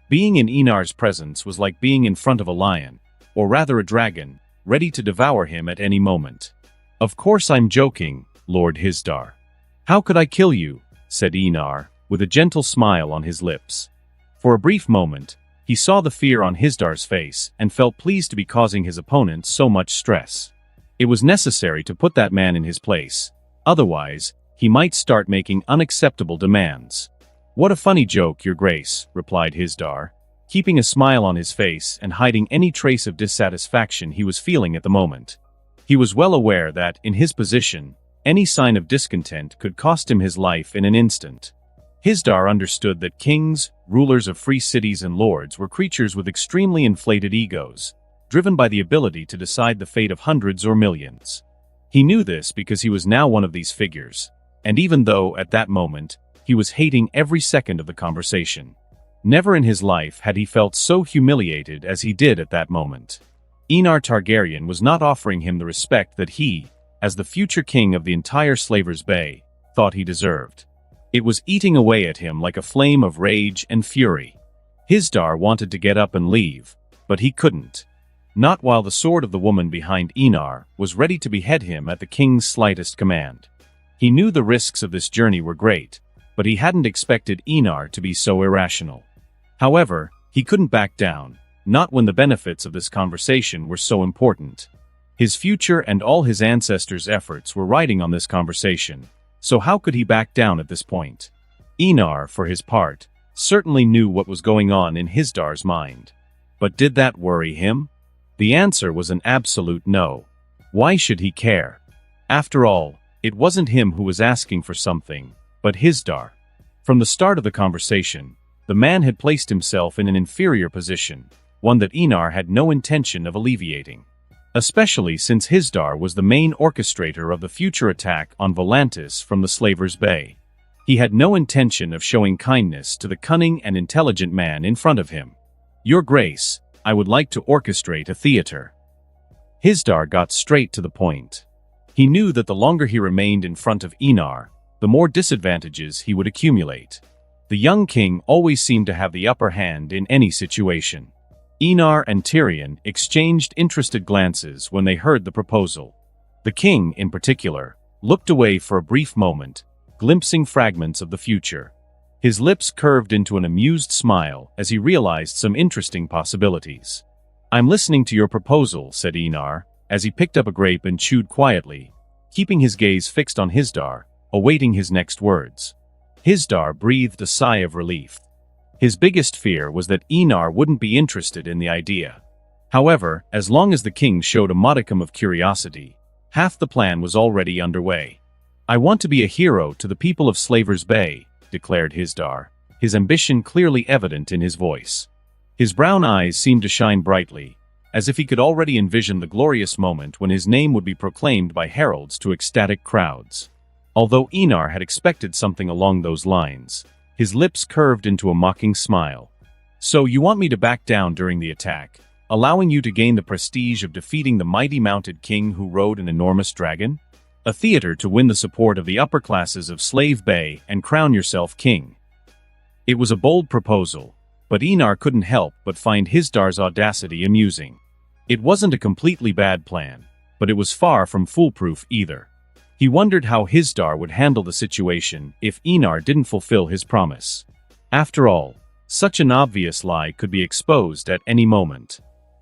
Being in Enar's presence was like being in front of a lion, or rather a dragon, ready to devour him at any moment. "Of course I'm joking, Lord Hisdar. How could I kill you?" said Enar, with a gentle smile on his lips. For a brief moment, he saw the fear on Hisdar's face and felt pleased to be causing his opponent so much stress. It was necessary to put that man in his place, otherwise, he might start making unacceptable demands. "What a funny joke, Your Grace," replied Hisdar, keeping a smile on his face and hiding any trace of dissatisfaction he was feeling at the moment. He was well aware that, in his position, any sign of discontent could cost him his life in an instant. Hisdar understood that kings, rulers of free cities and lords were creatures with extremely inflated egos, driven by the ability to decide the fate of hundreds or millions. He knew this because he was now one of these figures, and even though, at that moment, he was hating every second of the conversation, never in his life had he felt so humiliated as he did at that moment. Enar Targaryen was not offering him the respect that he, as the future king of the entire Slaver's Bay, thought he deserved. It was eating away at him like a flame of rage and fury. Hisdar wanted to get up and leave, but he couldn't. Not while the sword of the woman behind Enar was ready to behead him at the king's slightest command. He knew the risks of this journey were great, but he hadn't expected Enar to be so irrational. However, he couldn't back down, not when the benefits of this conversation were so important. His future and all his ancestors' efforts were riding on this conversation, so how could he back down at this point? Enar, for his part, certainly knew what was going on in Hisdar's mind. But did that worry him? The answer was an absolute no. Why should he care? After all, it wasn't him who was asking for something, but Hisdar. From the start of the conversation, the man had placed himself in an inferior position, one that Enar had no intention of alleviating. Especially since Hisdar was the main orchestrator of the future attack on Volantis from the Slaver's Bay. He had no intention of showing kindness to the cunning and intelligent man in front of him. "Your Grace, I would like to orchestrate a theater." Hisdar got straight to the point. He knew that the longer he remained in front of Enar, the more disadvantages he would accumulate. The young king always seemed to have the upper hand in any situation. Enar and Tyrion exchanged interested glances when they heard the proposal. The king, in particular, looked away for a brief moment, glimpsing fragments of the future. His lips curved into an amused smile as he realized some interesting possibilities. "I'm listening to your proposal," said Enar, as he picked up a grape and chewed quietly, keeping his gaze fixed on Hisdar, awaiting his next words. Hisdar breathed a sigh of relief. His biggest fear was that Enar wouldn't be interested in the idea. However, as long as the king showed a modicum of curiosity, half the plan was already underway. "I want to be a hero to the people of Slaver's Bay," declared Hisdar, his ambition clearly evident in his voice. His brown eyes seemed to shine brightly, as if he could already envision the glorious moment when his name would be proclaimed by heralds to ecstatic crowds. Although Enar had expected something along those lines, his lips curved into a mocking smile. "So you want me to back down during the attack, allowing you to gain the prestige of defeating the mighty mounted king who rode an enormous dragon? A theater to win the support of the upper classes of Slave Bay and crown yourself king." It was a bold proposal, but Enar couldn't help but find Hisdar's audacity amusing. It wasn't a completely bad plan, but it was far from foolproof either. He wondered how Hisdar would handle the situation if Enar didn't fulfill his promise. After all, such an obvious lie could be exposed at any moment.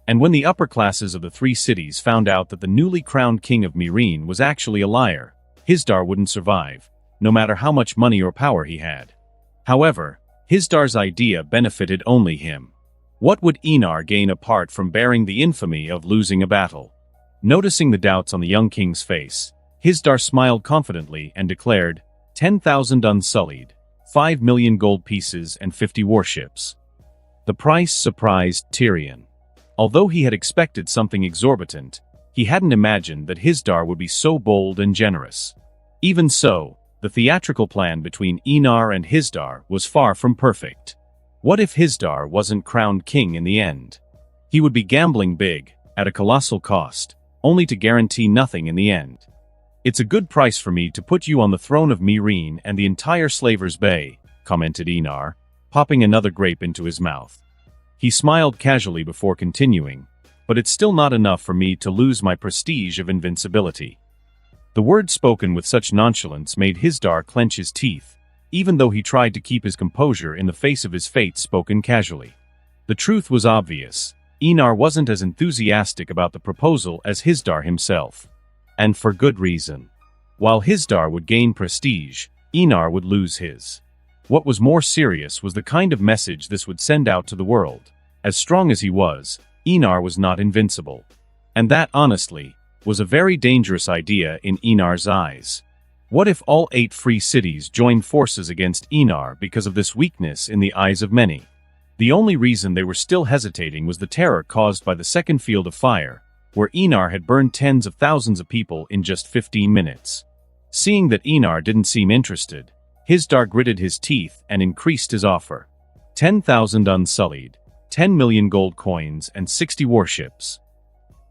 And when the upper classes of the three cities found out that the newly crowned king of Meereen was actually a liar, Hisdar wouldn't survive, no matter how much money or power he had. However, Hisdar's idea benefited only him. What would Enar gain apart from bearing the infamy of losing a battle? Noticing the doubts on the young king's face, Hisdar smiled confidently and declared, 10,000 unsullied, 5 million gold pieces and 50 warships. The price surprised Tyrion. Although he had expected something exorbitant, he hadn't imagined that Hisdar would be so bold and generous. Even so, the theatrical plan between Enar and Hisdar was far from perfect. What if Hisdar wasn't crowned king in the end? He would be gambling big, at a colossal cost, only to guarantee nothing in the end. "It's a good price for me to put you on the throne of Meereen and the entire Slaver's Bay," commented Enar, popping another grape into his mouth. He smiled casually before continuing, "But it's still not enough for me to lose my prestige of invincibility." The words spoken with such nonchalance made Hisdar clench his teeth, even though he tried to keep his composure in the face of his fate spoken casually. The truth was obvious. Enar wasn't as enthusiastic about the proposal as Hisdar himself. And for good reason. While Hisdar would gain prestige, Enar would lose his. What was more serious was the kind of message this would send out to the world. As strong as he was, Enar was not invincible. And that, honestly, was a very dangerous idea in Enar's eyes. What if all 8 free cities joined forces against Enar because of this weakness in the eyes of many? The only reason they were still hesitating was the terror caused by the second field of fire, where Enar had burned tens of thousands of people in just 15 minutes. Seeing that Enar didn't seem interested, Hisdar gritted his teeth and increased his offer. 10,000 unsullied, 10 million gold coins, and 60 warships.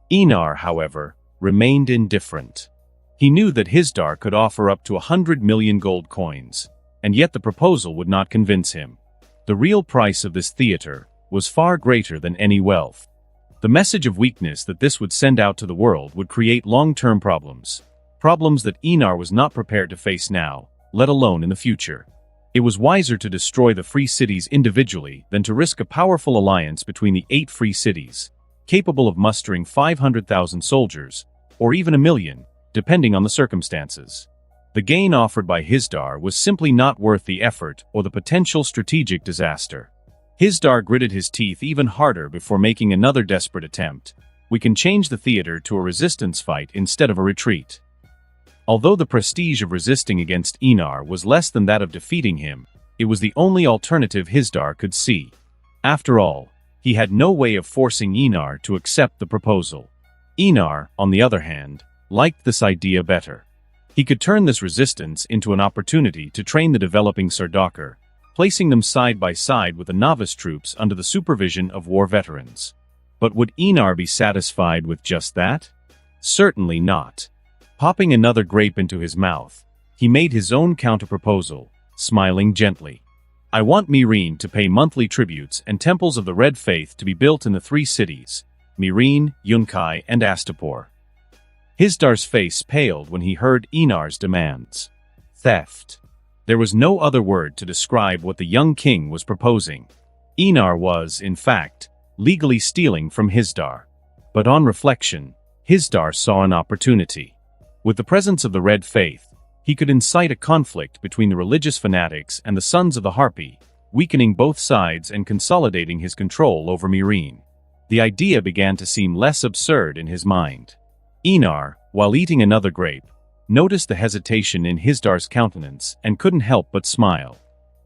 Enar, however, remained indifferent. He knew that Hisdar could offer up to 100 million gold coins, and yet the proposal would not convince him. The real price of this theater was far greater than any wealth. The message of weakness that this would send out to the world would create long-term problems. Problems that Enar was not prepared to face now, let alone in the future. It was wiser to destroy the free cities individually than to risk a powerful alliance between the 8 free cities, capable of mustering 500,000 soldiers, or even 1,000,000, depending on the circumstances. The gain offered by Hisdar was simply not worth the effort or the potential strategic disaster. Hisdar gritted his teeth even harder before making another desperate attempt. "We can change the theater to a resistance fight instead of a retreat." Although the prestige of resisting against Enar was less than that of defeating him, it was the only alternative Hisdar could see. After all, he had no way of forcing Enar to accept the proposal. Enar, on the other hand, liked this idea better. He could turn this resistance into an opportunity to train the developing Sardaukar, placing them side by side with the novice troops under the supervision of war veterans. But would Enar be satisfied with just that? Certainly not. Popping another grape into his mouth, he made his own counterproposal, smiling gently. "I want Meereen to pay monthly tributes and temples of the Red Faith to be built in the 3 cities, Meereen, Yunkai, and Astapor." Hisdar's face paled when he heard Enar's demands. Theft. There was no other word to describe what the young king was proposing. Enar was, in fact, legally stealing from Hisdar. But on reflection, Hisdar saw an opportunity. With the presence of the Red Faith, he could incite a conflict between the religious fanatics and the Sons of the Harpy, weakening both sides and consolidating his control over Meereen. The idea began to seem less absurd in his mind. Enar, while eating another grape, noticed the hesitation in Hisdar's countenance and couldn't help but smile.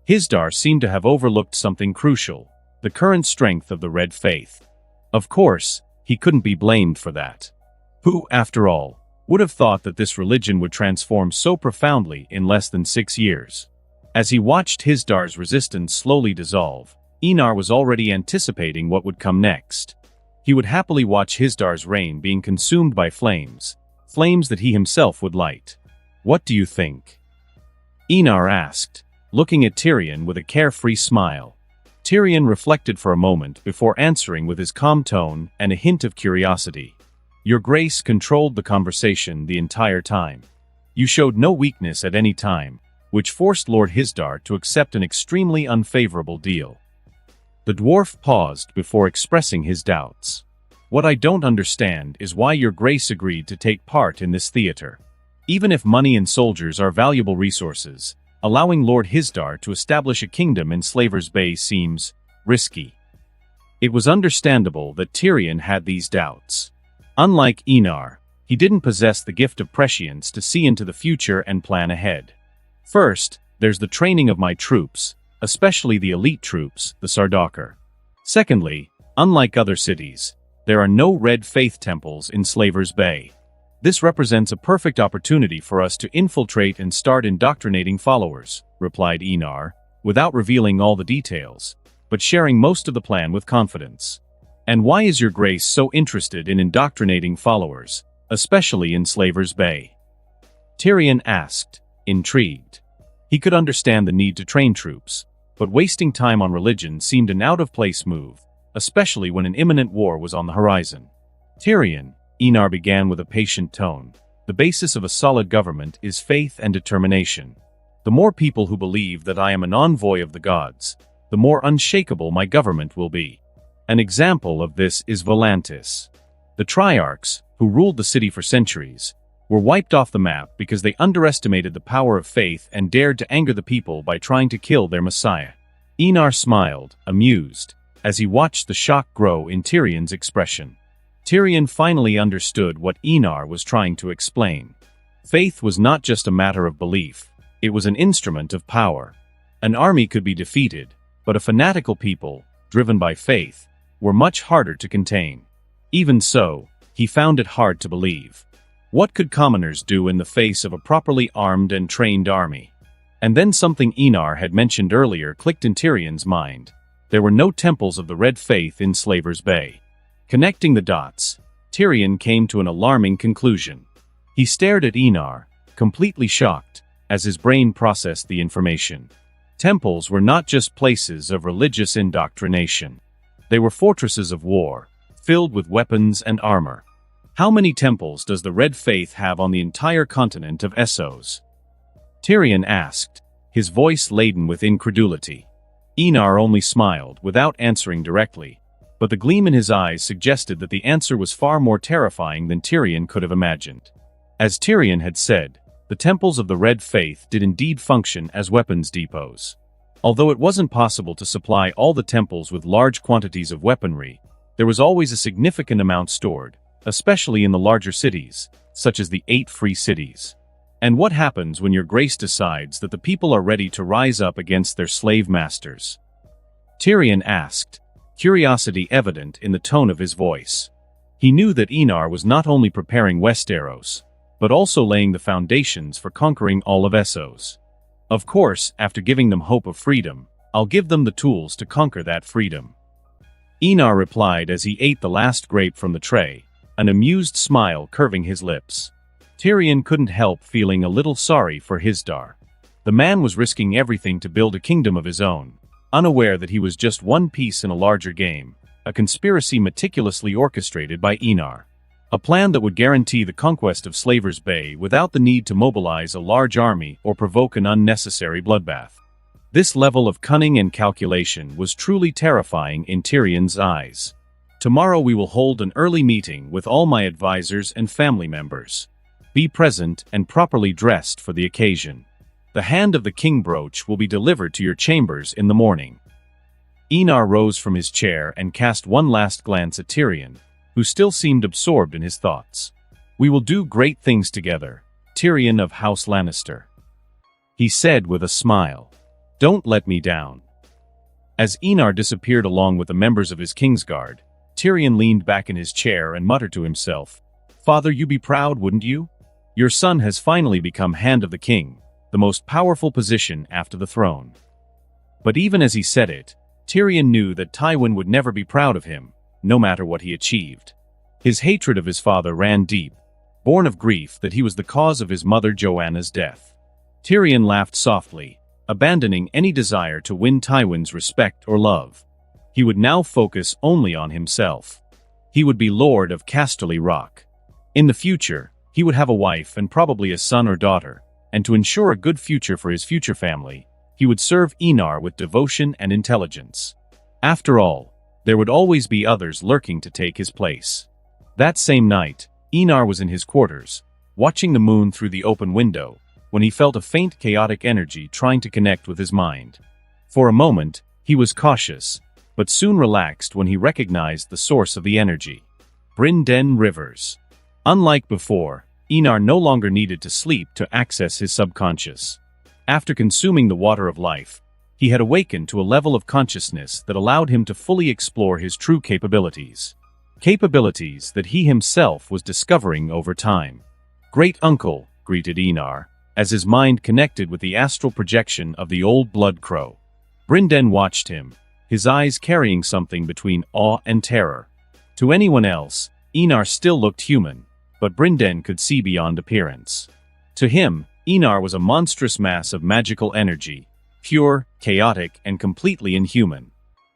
Hisdar seemed to have overlooked something crucial: the current strength of the Red Faith. Of course, he couldn't be blamed for that. Who, after all, would have thought that this religion would transform so profoundly in less than 6 years? As he watched Hisdar's resistance slowly dissolve, Enar was already anticipating what would come next. He would happily watch Hisdar's reign being consumed by flames, flames that he himself would light. "What do you think?" Enar asked, looking at Tyrion with a carefree smile. Tyrion reflected for a moment before answering with his calm tone and a hint of curiosity. "Your Grace controlled the conversation the entire time. You showed no weakness at any time, which forced Lord Hisdar to accept an extremely unfavorable deal." The dwarf paused before expressing his doubts. "What I don't understand is why your Grace agreed to take part in this theater. Even if money and soldiers are valuable resources, allowing Lord Hisdar to establish a kingdom in Slaver's Bay seems risky." It was understandable that Tyrion had these doubts. Unlike Enar, he didn't possess the gift of prescience to see into the future and plan ahead. "First, there's the training of my troops, especially the elite troops, the Sardaukar. Secondly, unlike other cities, there are no Red Faith temples in Slaver's Bay. "This represents a perfect opportunity for us to infiltrate and start indoctrinating followers," replied Enar, without revealing all the details, but sharing most of the plan with confidence. "And why is your grace so interested in indoctrinating followers, especially in Slaver's Bay?" Tyrion asked, intrigued. He could understand the need to train troops, but wasting time on religion seemed an out-of-place move, especially when an imminent war was on the horizon. "Tyrion," Enar began with a patient tone, "the basis of a solid government is faith and determination. The more people who believe that I am an envoy of the gods, the more unshakable my government will be. An example of this is Volantis. The Triarchs, who ruled the city for centuries, were wiped off the map because they underestimated the power of faith and dared to anger the people by trying to kill their messiah." Enar smiled, amused, as he watched the shock grow in Tyrion's expression. Tyrion finally understood what Enar was trying to explain. Faith was not just a matter of belief, it was an instrument of power. An army could be defeated, but a fanatical people, driven by faith, were much harder to contain. Even so, he found it hard to believe. What could commoners do in the face of a properly armed and trained army? And then something Enar had mentioned earlier clicked in Tyrion's mind. There were no temples of the Red Faith in Slaver's Bay. Connecting the dots, Tyrion came to an alarming conclusion. He stared at Enar, completely shocked, as his brain processed the information. Temples were not just places of religious indoctrination. They were fortresses of war, filled with weapons and armor. How many temples does the Red Faith have on the entire continent of Essos? Tyrion asked, his voice laden with incredulity. Enar only smiled, without answering directly, but the gleam in his eyes suggested that the answer was far more terrifying than Tyrion could have imagined. As Tyrion had said, the temples of the Red Faith did indeed function as weapons depots. Although it wasn't possible to supply all the temples with large quantities of weaponry, there was always a significant amount stored, especially in the larger cities, such as the 8 free cities. And what happens when your grace decides that the people are ready to rise up against their slave masters? Tyrion asked, curiosity evident in the tone of his voice. He knew that Enar was not only preparing Westeros, but also laying the foundations for conquering all of Essos. Of course, after giving them hope of freedom, I'll give them the tools to conquer that freedom. Enar replied as he ate the last grape from the tray, an amused smile curving his lips. Tyrion couldn't help feeling a little sorry for Hisdar. The man was risking everything to build a kingdom of his own, unaware that he was just one piece in a larger game, a conspiracy meticulously orchestrated by Enar. A plan that would guarantee the conquest of Slaver's Bay without the need to mobilize a large army or provoke an unnecessary bloodbath. This level of cunning and calculation was truly terrifying in Tyrion's eyes. Tomorrow we will hold an early meeting with all my advisors and family members. Be present and properly dressed for the occasion. The hand of the king brooch will be delivered to your chambers in the morning. Enar rose from his chair and cast one last glance at Tyrion, who still seemed absorbed in his thoughts. "We will do great things together, Tyrion of House Lannister," he said with a smile. "Don't let me down." As Enar disappeared along with the members of his Kingsguard, Tyrion leaned back in his chair and muttered to himself, "Father, you'd be proud, wouldn't you? Your son has finally become Hand of the King, the most powerful position after the throne." But even as he said it, Tyrion knew that Tywin would never be proud of him, no matter what he achieved. His hatred of his father ran deep, born of grief that he was the cause of his mother Joanna's death. Tyrion laughed softly, abandoning any desire to win Tywin's respect or love. He would now focus only on himself. He would be Lord of Casterly Rock. In the future, he would have a wife and probably a son or daughter, and to ensure a good future for his future family, he would serve Enar with devotion and intelligence. After all, there would always be others lurking to take his place. That same night, Enar was in his quarters, watching the moon through the open window, when he felt a faint chaotic energy trying to connect with his mind. For a moment, he was cautious, but soon relaxed when he recognized the source of the energy. Brinden Rivers. Unlike before, Enar no longer needed to sleep to access his subconscious. After consuming the water of life, he had awakened to a level of consciousness that allowed him to fully explore his true capabilities. Capabilities that he himself was discovering over time. "Great uncle," greeted Enar, as his mind connected with the astral projection of the old blood crow. Brinden watched him, his eyes carrying something between awe and terror. To anyone else, Enar still looked human, but Brinden could see beyond appearance. To him, Enar was a monstrous mass of magical energy, pure, chaotic, and completely inhuman.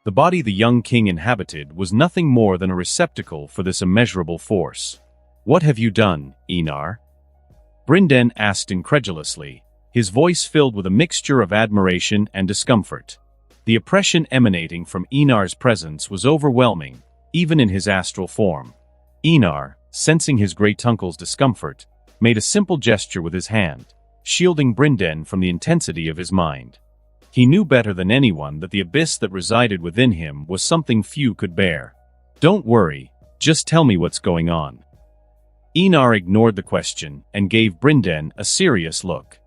The body the young king inhabited was nothing more than a receptacle for this immeasurable force. "What have you done, Enar?" Brinden asked incredulously, his voice filled with a mixture of admiration and discomfort. The oppression emanating from Enar's presence was overwhelming, even in his astral form. Enar, sensing his great-uncle's discomfort, made a simple gesture with his hand, shielding Brinden from the intensity of his mind. He knew better than anyone that the abyss that resided within him was something few could bear. "Don't worry, just tell me what's going on." Enar ignored the question and gave Brinden a serious look.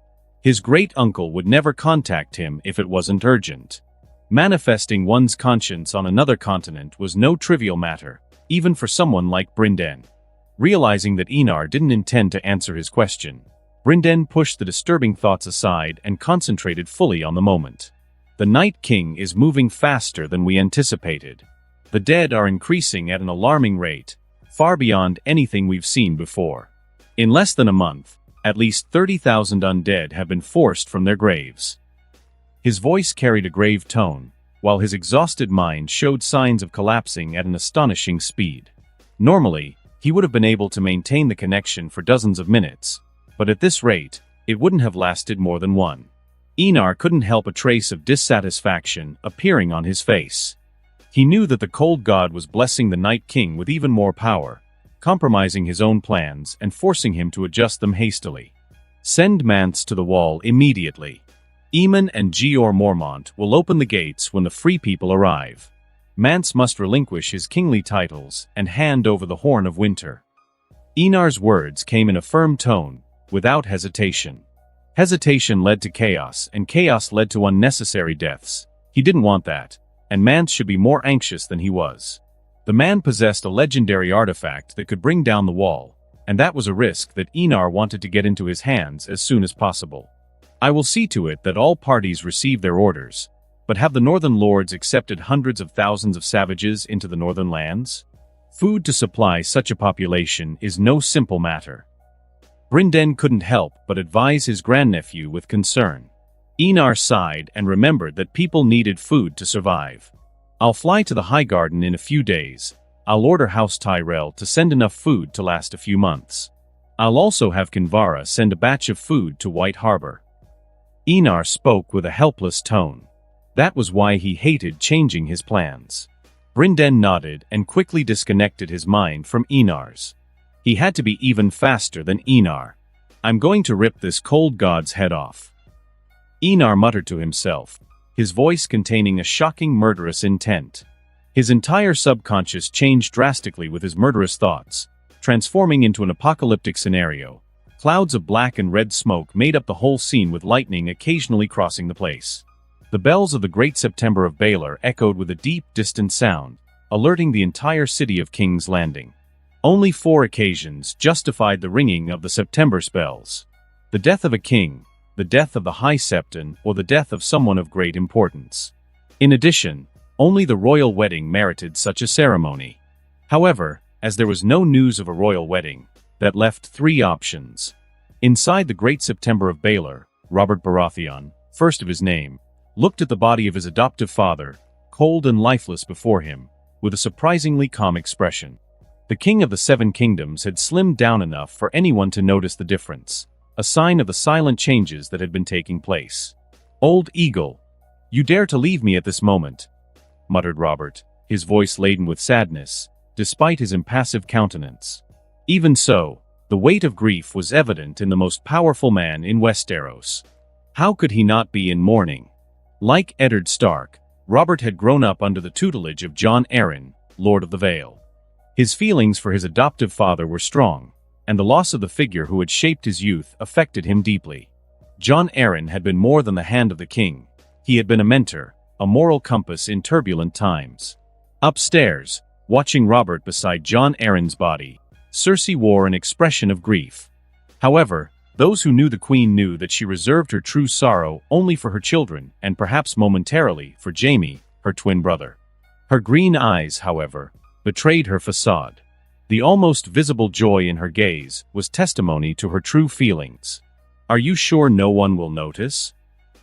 His great-uncle would never contact him if it wasn't urgent. Manifesting one's conscience on another continent was no trivial matter, even for someone like Brinden. Realizing that Enar didn't intend to answer his question, Brinden pushed the disturbing thoughts aside and concentrated fully on the moment. "The Night King is moving faster than we anticipated. The dead are increasing at an alarming rate, far beyond anything we've seen before. In less than a month, at least 30,000 undead have been forced from their graves." His voice carried a grave tone, while his exhausted mind showed signs of collapsing at an astonishing speed. Normally, he would have been able to maintain the connection for dozens of minutes, but at this rate, it wouldn't have lasted more than one. Enar couldn't help a trace of dissatisfaction appearing on his face. He knew that the cold god was blessing the Night King with even more power, compromising his own plans and forcing him to adjust them hastily. "Send Mance to the wall immediately. Eamon and Gior Mormont will open the gates when the free people arrive. Mance must relinquish his kingly titles and hand over the Horn of Winter." Enar's words came in a firm tone, without hesitation. Hesitation led to chaos, and chaos led to unnecessary deaths. He didn't want that, and Mance should be more anxious than he was. The man possessed a legendary artifact that could bring down the wall, and that was a risk that Enar wanted to get into his hands as soon as possible. "I will see to it that all parties receive their orders, but have the Northern Lords accepted hundreds of thousands of savages into the Northern lands? Food to supply such a population is no simple matter." Brinden couldn't help but advise his grandnephew with concern. Enar sighed and remembered that people needed food to survive. "I'll fly to the High Garden in a few days. I'll order House Tyrell to send enough food to last a few months. I'll also have Kinvara send a batch of food to White Harbor." Enar spoke with a helpless tone. That was why he hated changing his plans. Brinden nodded and quickly disconnected his mind from Enar's. He had to be even faster than Enar. "I'm going to rip this cold god's head off." Enar muttered to himself, his voice containing a shocking murderous intent. His entire subconscious changed drastically with his murderous thoughts, transforming into an apocalyptic scenario. Clouds of black and red smoke made up the whole scene, with lightning occasionally crossing the place. The bells of the Great September of Baylor echoed with a deep, distant sound, alerting the entire city of King's Landing. Only 4 occasions justified the ringing of the September spells: the death of a king, the death of the High Septon, or the death of someone of great importance. In addition, only the royal wedding merited such a ceremony. However, as there was no news of a royal wedding, that left 3 options. Inside the Great September of Baylor, Robert Baratheon, first of his name, looked at the body of his adoptive father, cold and lifeless before him, with a surprisingly calm expression. The king of the 7 kingdoms had slimmed down enough for anyone to notice the difference, a sign of the silent changes that had been taking place. "Old Eagle, you dare to leave me at this moment," muttered Robert, his voice laden with sadness, despite his impassive countenance. Even so, the weight of grief was evident in the most powerful man in Westeros. How could he not be in mourning? Like Eddard Stark, Robert had grown up under the tutelage of Jon Arryn, Lord of the Vale. His feelings for his adoptive father were strong, and the loss of the figure who had shaped his youth affected him deeply. Jon Arryn had been more than the hand of the king. He had been a mentor, a moral compass in turbulent times. Upstairs, watching Robert beside Jon Arryn's body, Cersei wore an expression of grief. However, those who knew the queen knew that she reserved her true sorrow only for her children and perhaps momentarily for Jaime, her twin brother. Her green eyes, however, betrayed her facade. The almost visible joy in her gaze was testimony to her true feelings. "Are you sure no one will notice?"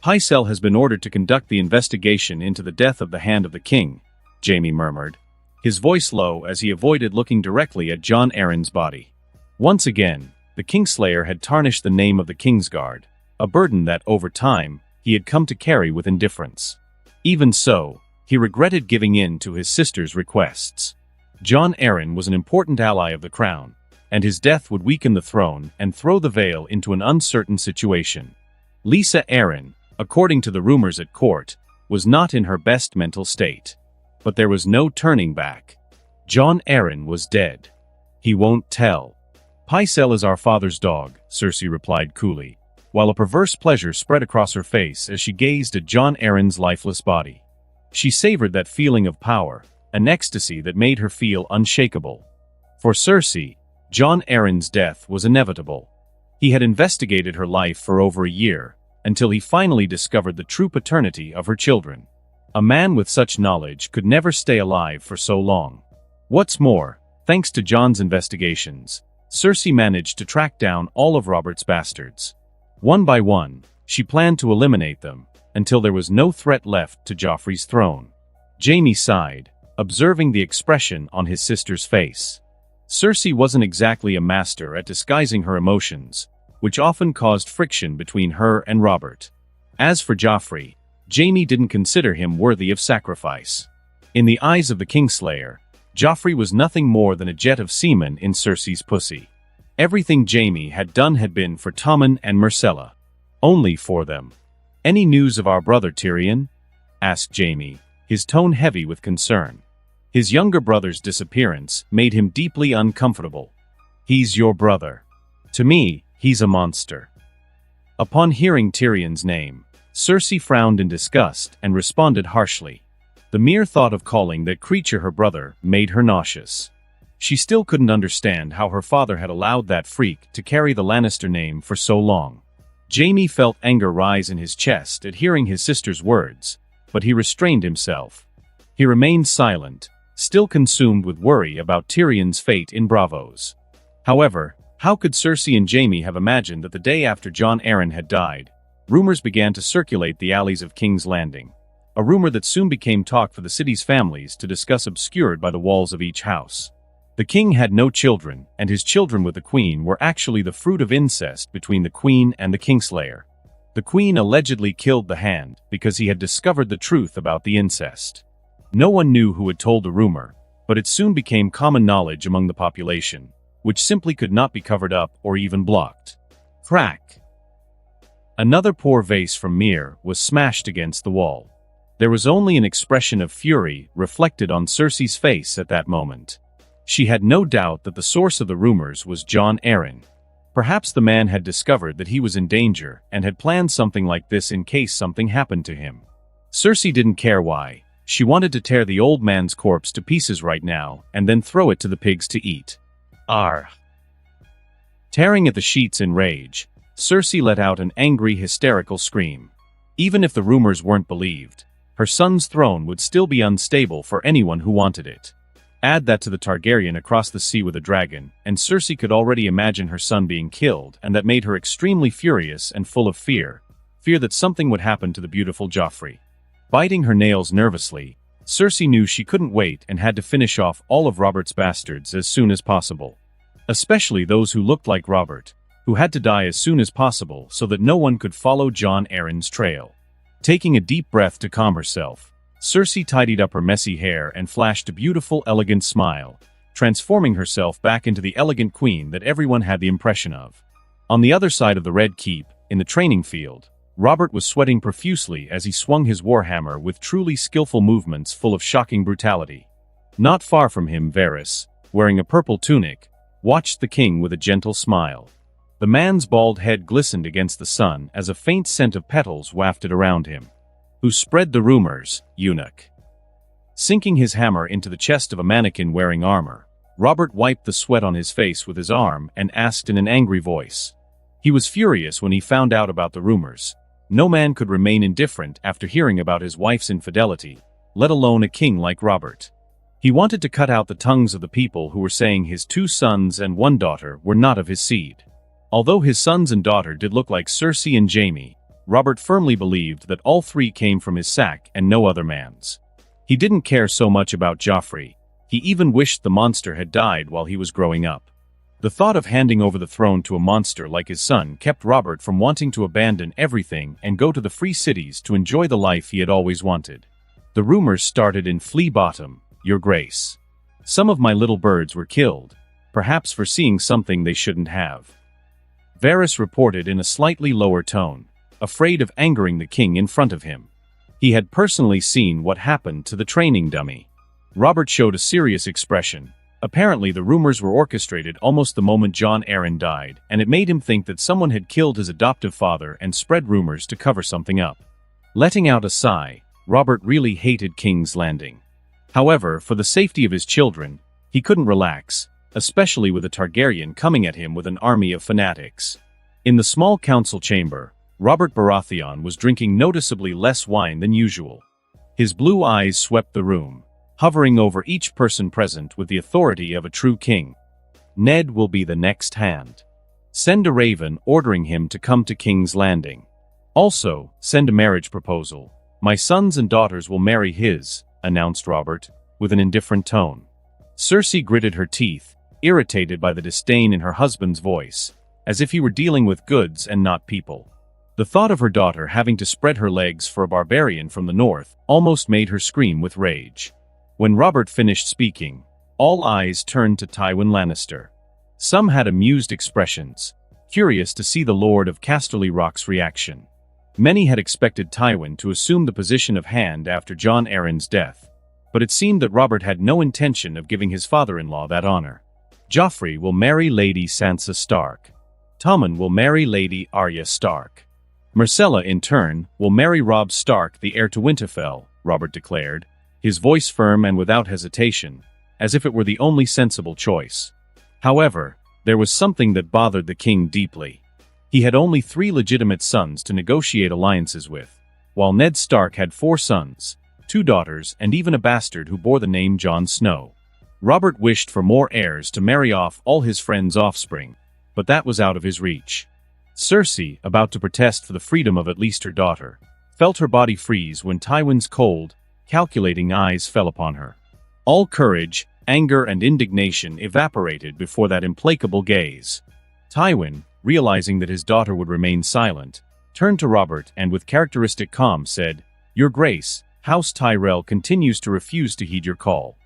"Pycelle has been ordered to conduct the investigation into the death of the Hand of the King," Jaime murmured, his voice low as he avoided looking directly at Jon Arryn's body. Once again, the Kingslayer had tarnished the name of the Kingsguard, a burden that, over time, he had come to carry with indifference. Even so, he regretted giving in to his sister's requests. Jon Arryn was an important ally of the crown, and his death would weaken the throne and throw the Vale into an uncertain situation. Lysa Arryn, according to the rumors at court, was not in her best mental state. But there was no turning back. Jon Arryn was dead. "He won't tell." "Pycelle is our father's dog," Cersei replied coolly, while a perverse pleasure spread across her face as she gazed at Jon Arryn's lifeless body. She savored that feeling of power, an ecstasy that made her feel unshakable. For Cersei, Jon Arryn's death was inevitable. He had investigated her life for over a year, until he finally discovered the true paternity of her children. A man with such knowledge could never stay alive for so long. What's more, thanks to Jon's investigations, Cersei managed to track down all of Robert's bastards. One by one, she planned to eliminate them, until there was no threat left to Joffrey's throne. Jaime sighed, observing the expression on his sister's face. Cersei wasn't exactly a master at disguising her emotions, which often caused friction between her and Robert. As for Joffrey, Jaime didn't consider him worthy of sacrifice. In the eyes of the Kingslayer, Joffrey was nothing more than a jet of semen in Cersei's pussy. Everything Jaime had done had been for Tommen and Myrcella. Only for them. "Any news of our brother Tyrion?" asked Jaime, his tone heavy with concern. His younger brother's disappearance made him deeply uncomfortable. "He's your brother. To me, he's a monster." Upon hearing Tyrion's name, Cersei frowned in disgust and responded harshly. The mere thought of calling that creature her brother made her nauseous. She still couldn't understand how her father had allowed that freak to carry the Lannister name for so long. Jaime felt anger rise in his chest at hearing his sister's words, but he restrained himself. He remained silent, still consumed with worry about Tyrion's fate in Braavos. However, how could Cersei and Jaime have imagined that the day after Jon Arryn had died, rumors began to circulate the alleys of King's Landing, a rumor that soon became talk for the city's families to discuss, obscured by the walls of each house. The king had no children, and his children with the queen were actually the fruit of incest between the queen and the Kingslayer. The queen allegedly killed the Hand because he had discovered the truth about the incest. No one knew who had told the rumor, but it soon became common knowledge among the population, which simply could not be covered up or even blocked. Crack! Another poor vase from Myr was smashed against the wall. There was only an expression of fury reflected on Cersei's face at that moment. She had no doubt that the source of the rumors was Jon Arryn. Perhaps the man had discovered that he was in danger and had planned something like this in case something happened to him. Cersei didn't care why. She wanted to tear the old man's corpse to pieces right now and then throw it to the pigs to eat. Arr! Tearing at the sheets in rage, Cersei let out an angry, hysterical scream. Even if the rumors weren't believed, her son's throne would still be unstable for anyone who wanted it. Add that to the Targaryen across the sea with a dragon, and Cersei could already imagine her son being killed, and that made her extremely furious and full of fear. Fear that something would happen to the beautiful Joffrey. Biting her nails nervously, Cersei knew she couldn't wait and had to finish off all of Robert's bastards as soon as possible. Especially those who looked like Robert, who had to die as soon as possible so that no one could follow Jon Arryn's trail. Taking a deep breath to calm herself, Cersei tidied up her messy hair and flashed a beautiful, elegant smile, transforming herself back into the elegant queen that everyone had the impression of. On the other side of the Red Keep, in the training field, Robert was sweating profusely as he swung his warhammer with truly skillful movements full of shocking brutality. Not far from him, Varys, wearing a purple tunic, watched the king with a gentle smile. The man's bald head glistened against the sun as a faint scent of petals wafted around him. Who spread the rumors, eunuch? Sinking his hammer into the chest of a mannequin wearing armor, Robert wiped the sweat on his face with his arm and asked in an angry voice. He was furious when he found out about the rumors. No man could remain indifferent after hearing about his wife's infidelity, let alone a king like Robert. He wanted to cut out the tongues of the people who were saying his 2 sons and 1 daughter were not of his seed. Although his sons and daughter did look like Cersei and Jaime, Robert firmly believed that all 3 came from his sack and no other man's. He didn't care so much about Joffrey. He even wished the monster had died while he was growing up. The thought of handing over the throne to a monster like his son kept Robert from wanting to abandon everything and go to the free cities to enjoy the life he had always wanted. The rumors started in Flea Bottom, Your Grace. Some of my little birds were killed, perhaps for seeing something they shouldn't have. Varys reported in a slightly lower tone, afraid of angering the king in front of him. He had personally seen what happened to the training dummy. Robert showed a serious expression. Apparently the rumors were orchestrated almost the moment Jon Arryn died, and it made him think that someone had killed his adoptive father and spread rumors to cover something up. Letting out a sigh, Robert really hated King's Landing. However, for the safety of his children, he couldn't relax, especially with a Targaryen coming at him with an army of fanatics. In the small council chamber, Robert Baratheon was drinking noticeably less wine than usual. His blue eyes swept the room, hovering over each person present with the authority of a true king. Ned will be the next hand. Send a raven ordering him to come to King's Landing. Also, send a marriage proposal. My sons and daughters will marry his, announced Robert, with an indifferent tone. Cersei gritted her teeth, irritated by the disdain in her husband's voice, as if he were dealing with goods and not people. The thought of her daughter having to spread her legs for a barbarian from the north almost made her scream with rage. When Robert finished speaking, all eyes turned to Tywin Lannister. Some had amused expressions, curious to see the Lord of Casterly Rock's reaction. Many had expected Tywin to assume the position of Hand after Jon Arryn's death, but it seemed that Robert had no intention of giving his father-in-law that honor. Joffrey will marry Lady Sansa Stark. Tommen will marry Lady Arya Stark. Myrcella, in turn, will marry Robb Stark, the heir to Winterfell, Robert declared, his voice firm and without hesitation, as if it were the only sensible choice. However, there was something that bothered the king deeply. He had only 3 legitimate sons to negotiate alliances with, while Ned Stark had 4 sons, 2 daughters, and even a bastard who bore the name Jon Snow. Robert wished for more heirs to marry off all his friends' offspring, but that was out of his reach. Cersei, about to protest for the freedom of at least her daughter, felt her body freeze when Tywin's cold, calculating eyes fell upon her. All courage, anger, and indignation evaporated before that implacable gaze. Tywin, realizing that his daughter would remain silent, turned to Robert and with characteristic calm said, "Your Grace, House Tyrell continues to refuse to heed your call.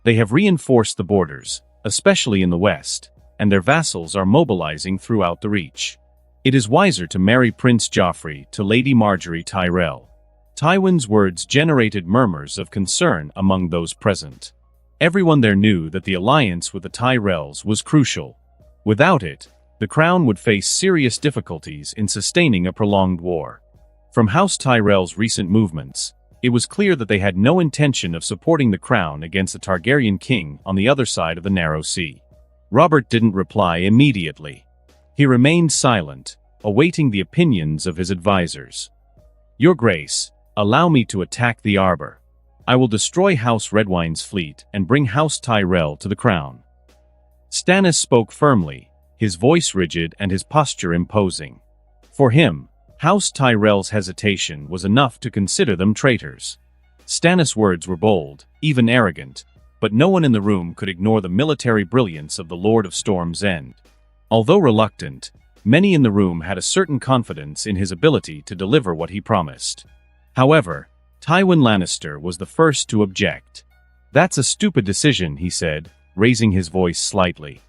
They have reinforced the borders, especially in the west, and their vassals are mobilizing throughout the Reach. It is wiser to marry Prince Joffrey to Lady Margaery Tyrell." Tywin's words generated murmurs of concern among those present. Everyone there knew that the alliance with the Tyrells was crucial. Without it, the crown would face serious difficulties in sustaining a prolonged war. From House Tyrell's recent movements, it was clear that they had no intention of supporting the crown against the Targaryen king on the other side of the Narrow Sea. Robert didn't reply immediately. He remained silent, awaiting the opinions of his advisors. "Your Grace, allow me to attack the Arbor. I will destroy House Redwyne's fleet and bring House Tyrell to the crown." Stannis spoke firmly, his voice rigid and his posture imposing. For him, House Tyrell's hesitation was enough to consider them traitors. Stannis' words were bold, even arrogant, but no one in the room could ignore the military brilliance of the Lord of Storm's End. Although reluctant, many in the room had a certain confidence in his ability to deliver what he promised. However, Tywin Lannister was the first to object. "That's a stupid decision," he said, raising his voice slightly.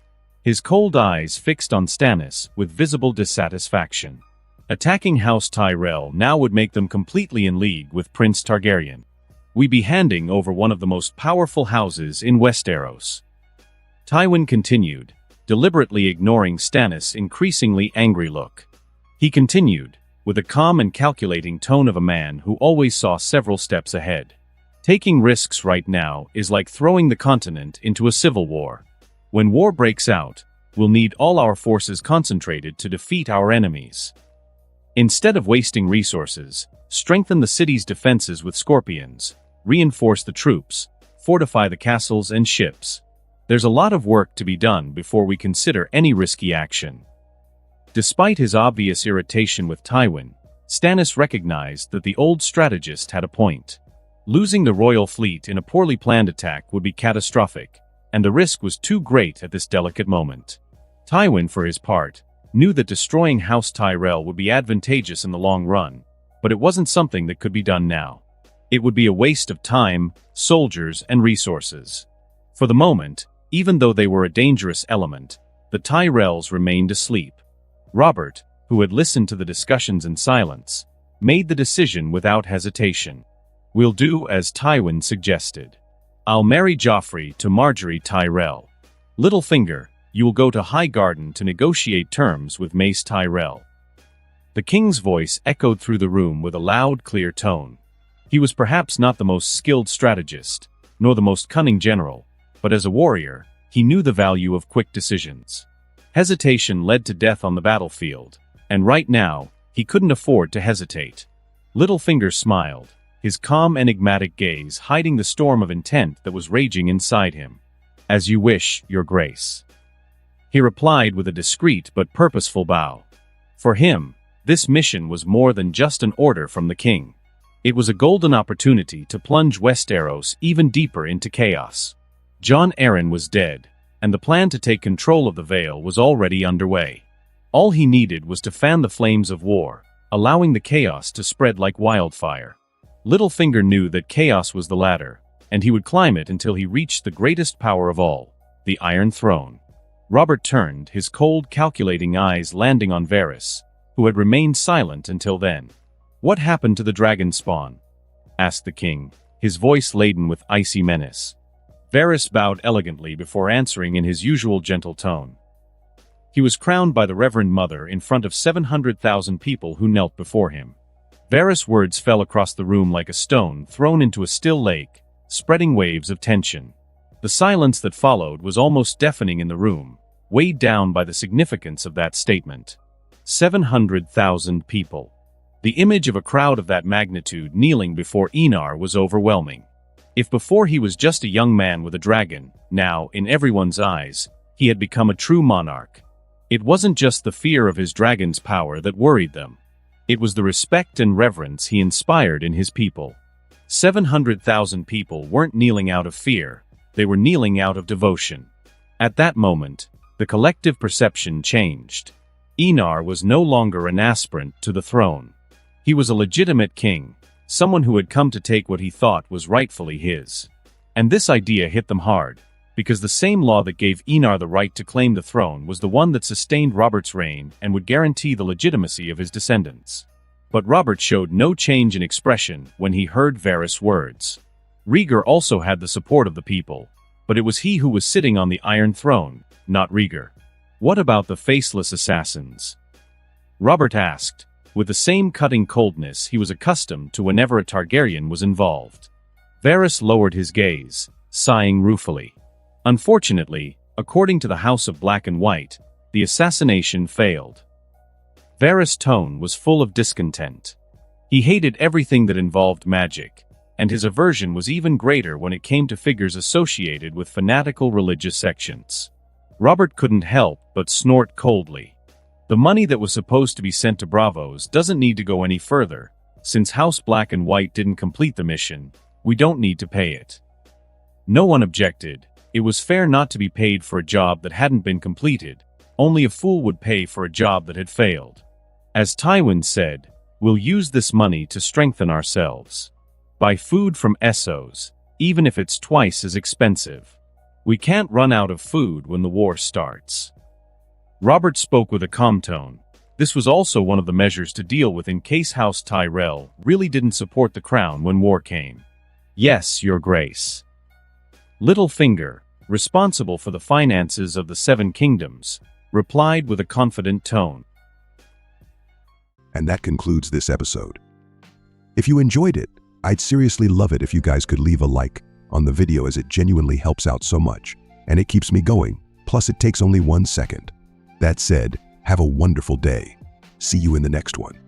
His cold eyes fixed on Stannis with visible dissatisfaction. Attacking House Tyrell now would make them completely in league with Prince Targaryen. We'd be handing over one of the most powerful houses in Westeros. Tywin continued, deliberately ignoring Stannis' increasingly angry look. He continued, with a calm and calculating tone of a man who always saw several steps ahead. "Taking risks right now is like throwing the continent into a civil war. When war breaks out, we'll need all our forces concentrated to defeat our enemies. Instead of wasting resources, strengthen the city's defenses with scorpions, reinforce the troops, fortify the castles and ships. There's a lot of work to be done before we consider any risky action. Despite his obvious irritation with Tywin, Stannis recognized that the old strategist had a point. Losing the royal fleet in a poorly planned attack would be catastrophic, and the risk was too great at this delicate moment. Tywin, for his part, knew that destroying House Tyrell would be advantageous in the long run, but it wasn't something that could be done now. It would be a waste of time, soldiers, and resources. For the moment, even though they were a dangerous element, the Tyrells remained asleep. Robert, who had listened to the discussions in silence, made the decision without hesitation. We'll do as Tywin suggested. I'll marry Joffrey to Margaery Tyrell. Littlefinger, you will go to High Garden to negotiate terms with Mace Tyrell. The king's voice echoed through the room with a loud, clear tone. He was perhaps not the most skilled strategist, nor the most cunning general, but as a warrior, he knew the value of quick decisions. Hesitation led to death on the battlefield, and right now, he couldn't afford to hesitate. Littlefinger smiled, his calm, enigmatic gaze hiding the storm of intent that was raging inside him. As you wish, Your Grace. He replied with a discreet but purposeful bow. For him, this mission was more than just an order from the king. It was a golden opportunity to plunge Westeros even deeper into chaos. Jon Arryn was dead, and the plan to take control of the Vale was already underway. All he needed was to fan the flames of war, allowing the chaos to spread like wildfire. Littlefinger knew that chaos was the ladder, and he would climb it until he reached the greatest power of all, the Iron Throne. Robert turned, his cold, calculating eyes landing on Varys, who had remained silent until then. "What happened to the dragon spawn?" asked the king, his voice laden with icy menace. Varys bowed elegantly before answering in his usual gentle tone. He was crowned by the Reverend Mother in front of 700,000 people who knelt before him. Varys' words fell across the room like a stone thrown into a still lake, spreading waves of tension. The silence that followed was almost deafening in the room, weighed down by the significance of that statement. 700,000 people. The image of a crowd of that magnitude kneeling before Enar was overwhelming. If before he was just a young man with a dragon, now, in everyone's eyes, he had become a true monarch. It wasn't just the fear of his dragon's power that worried them. It was the respect and reverence he inspired in his people. 700,000 people weren't kneeling out of fear, they were kneeling out of devotion. At that moment, the collective perception changed. Enar was no longer an aspirant to the throne. He was a legitimate king, someone who had come to take what he thought was rightfully his. And this idea hit them hard, because the same law that gave Enar the right to claim the throne was the one that sustained Robert's reign and would guarantee the legitimacy of his descendants. But Robert showed no change in expression when he heard Varys' words. Rhaegar also had the support of the people, but it was he who was sitting on the Iron Throne, not Rhaegar. "What about the faceless assassins?" Robert asked, with the same cutting coldness he was accustomed to whenever a Targaryen was involved. Varys lowered his gaze, sighing ruefully. Unfortunately, according to the House of Black and White, the assassination failed. Varys' tone was full of discontent. He hated everything that involved magic, and his aversion was even greater when it came to figures associated with fanatical religious sections. Robert couldn't help but snort coldly. The money that was supposed to be sent to Bravos doesn't need to go any further. Since House Black and White didn't complete the mission, we don't need to pay it. No one objected. It was fair not to be paid for a job that hadn't been completed. Only a fool would pay for a job that had failed. As Tywin said, "We'll use this money to strengthen ourselves. Buy food from Essos, even if it's twice as expensive. We can't run out of food when the war starts." Robert spoke with a calm tone. This was also one of the measures to deal with in case House Tyrell really didn't support the crown when war came. "Yes, Your Grace." Littlefinger, responsible for the finances of the Seven Kingdoms, replied with a confident tone. And that concludes this episode. If you enjoyed it, I'd seriously love it if you guys could leave a like on the video, as it genuinely helps out so much, and it keeps me going. Plus, it takes only 1 second. That said, have a wonderful day. See you in the next one.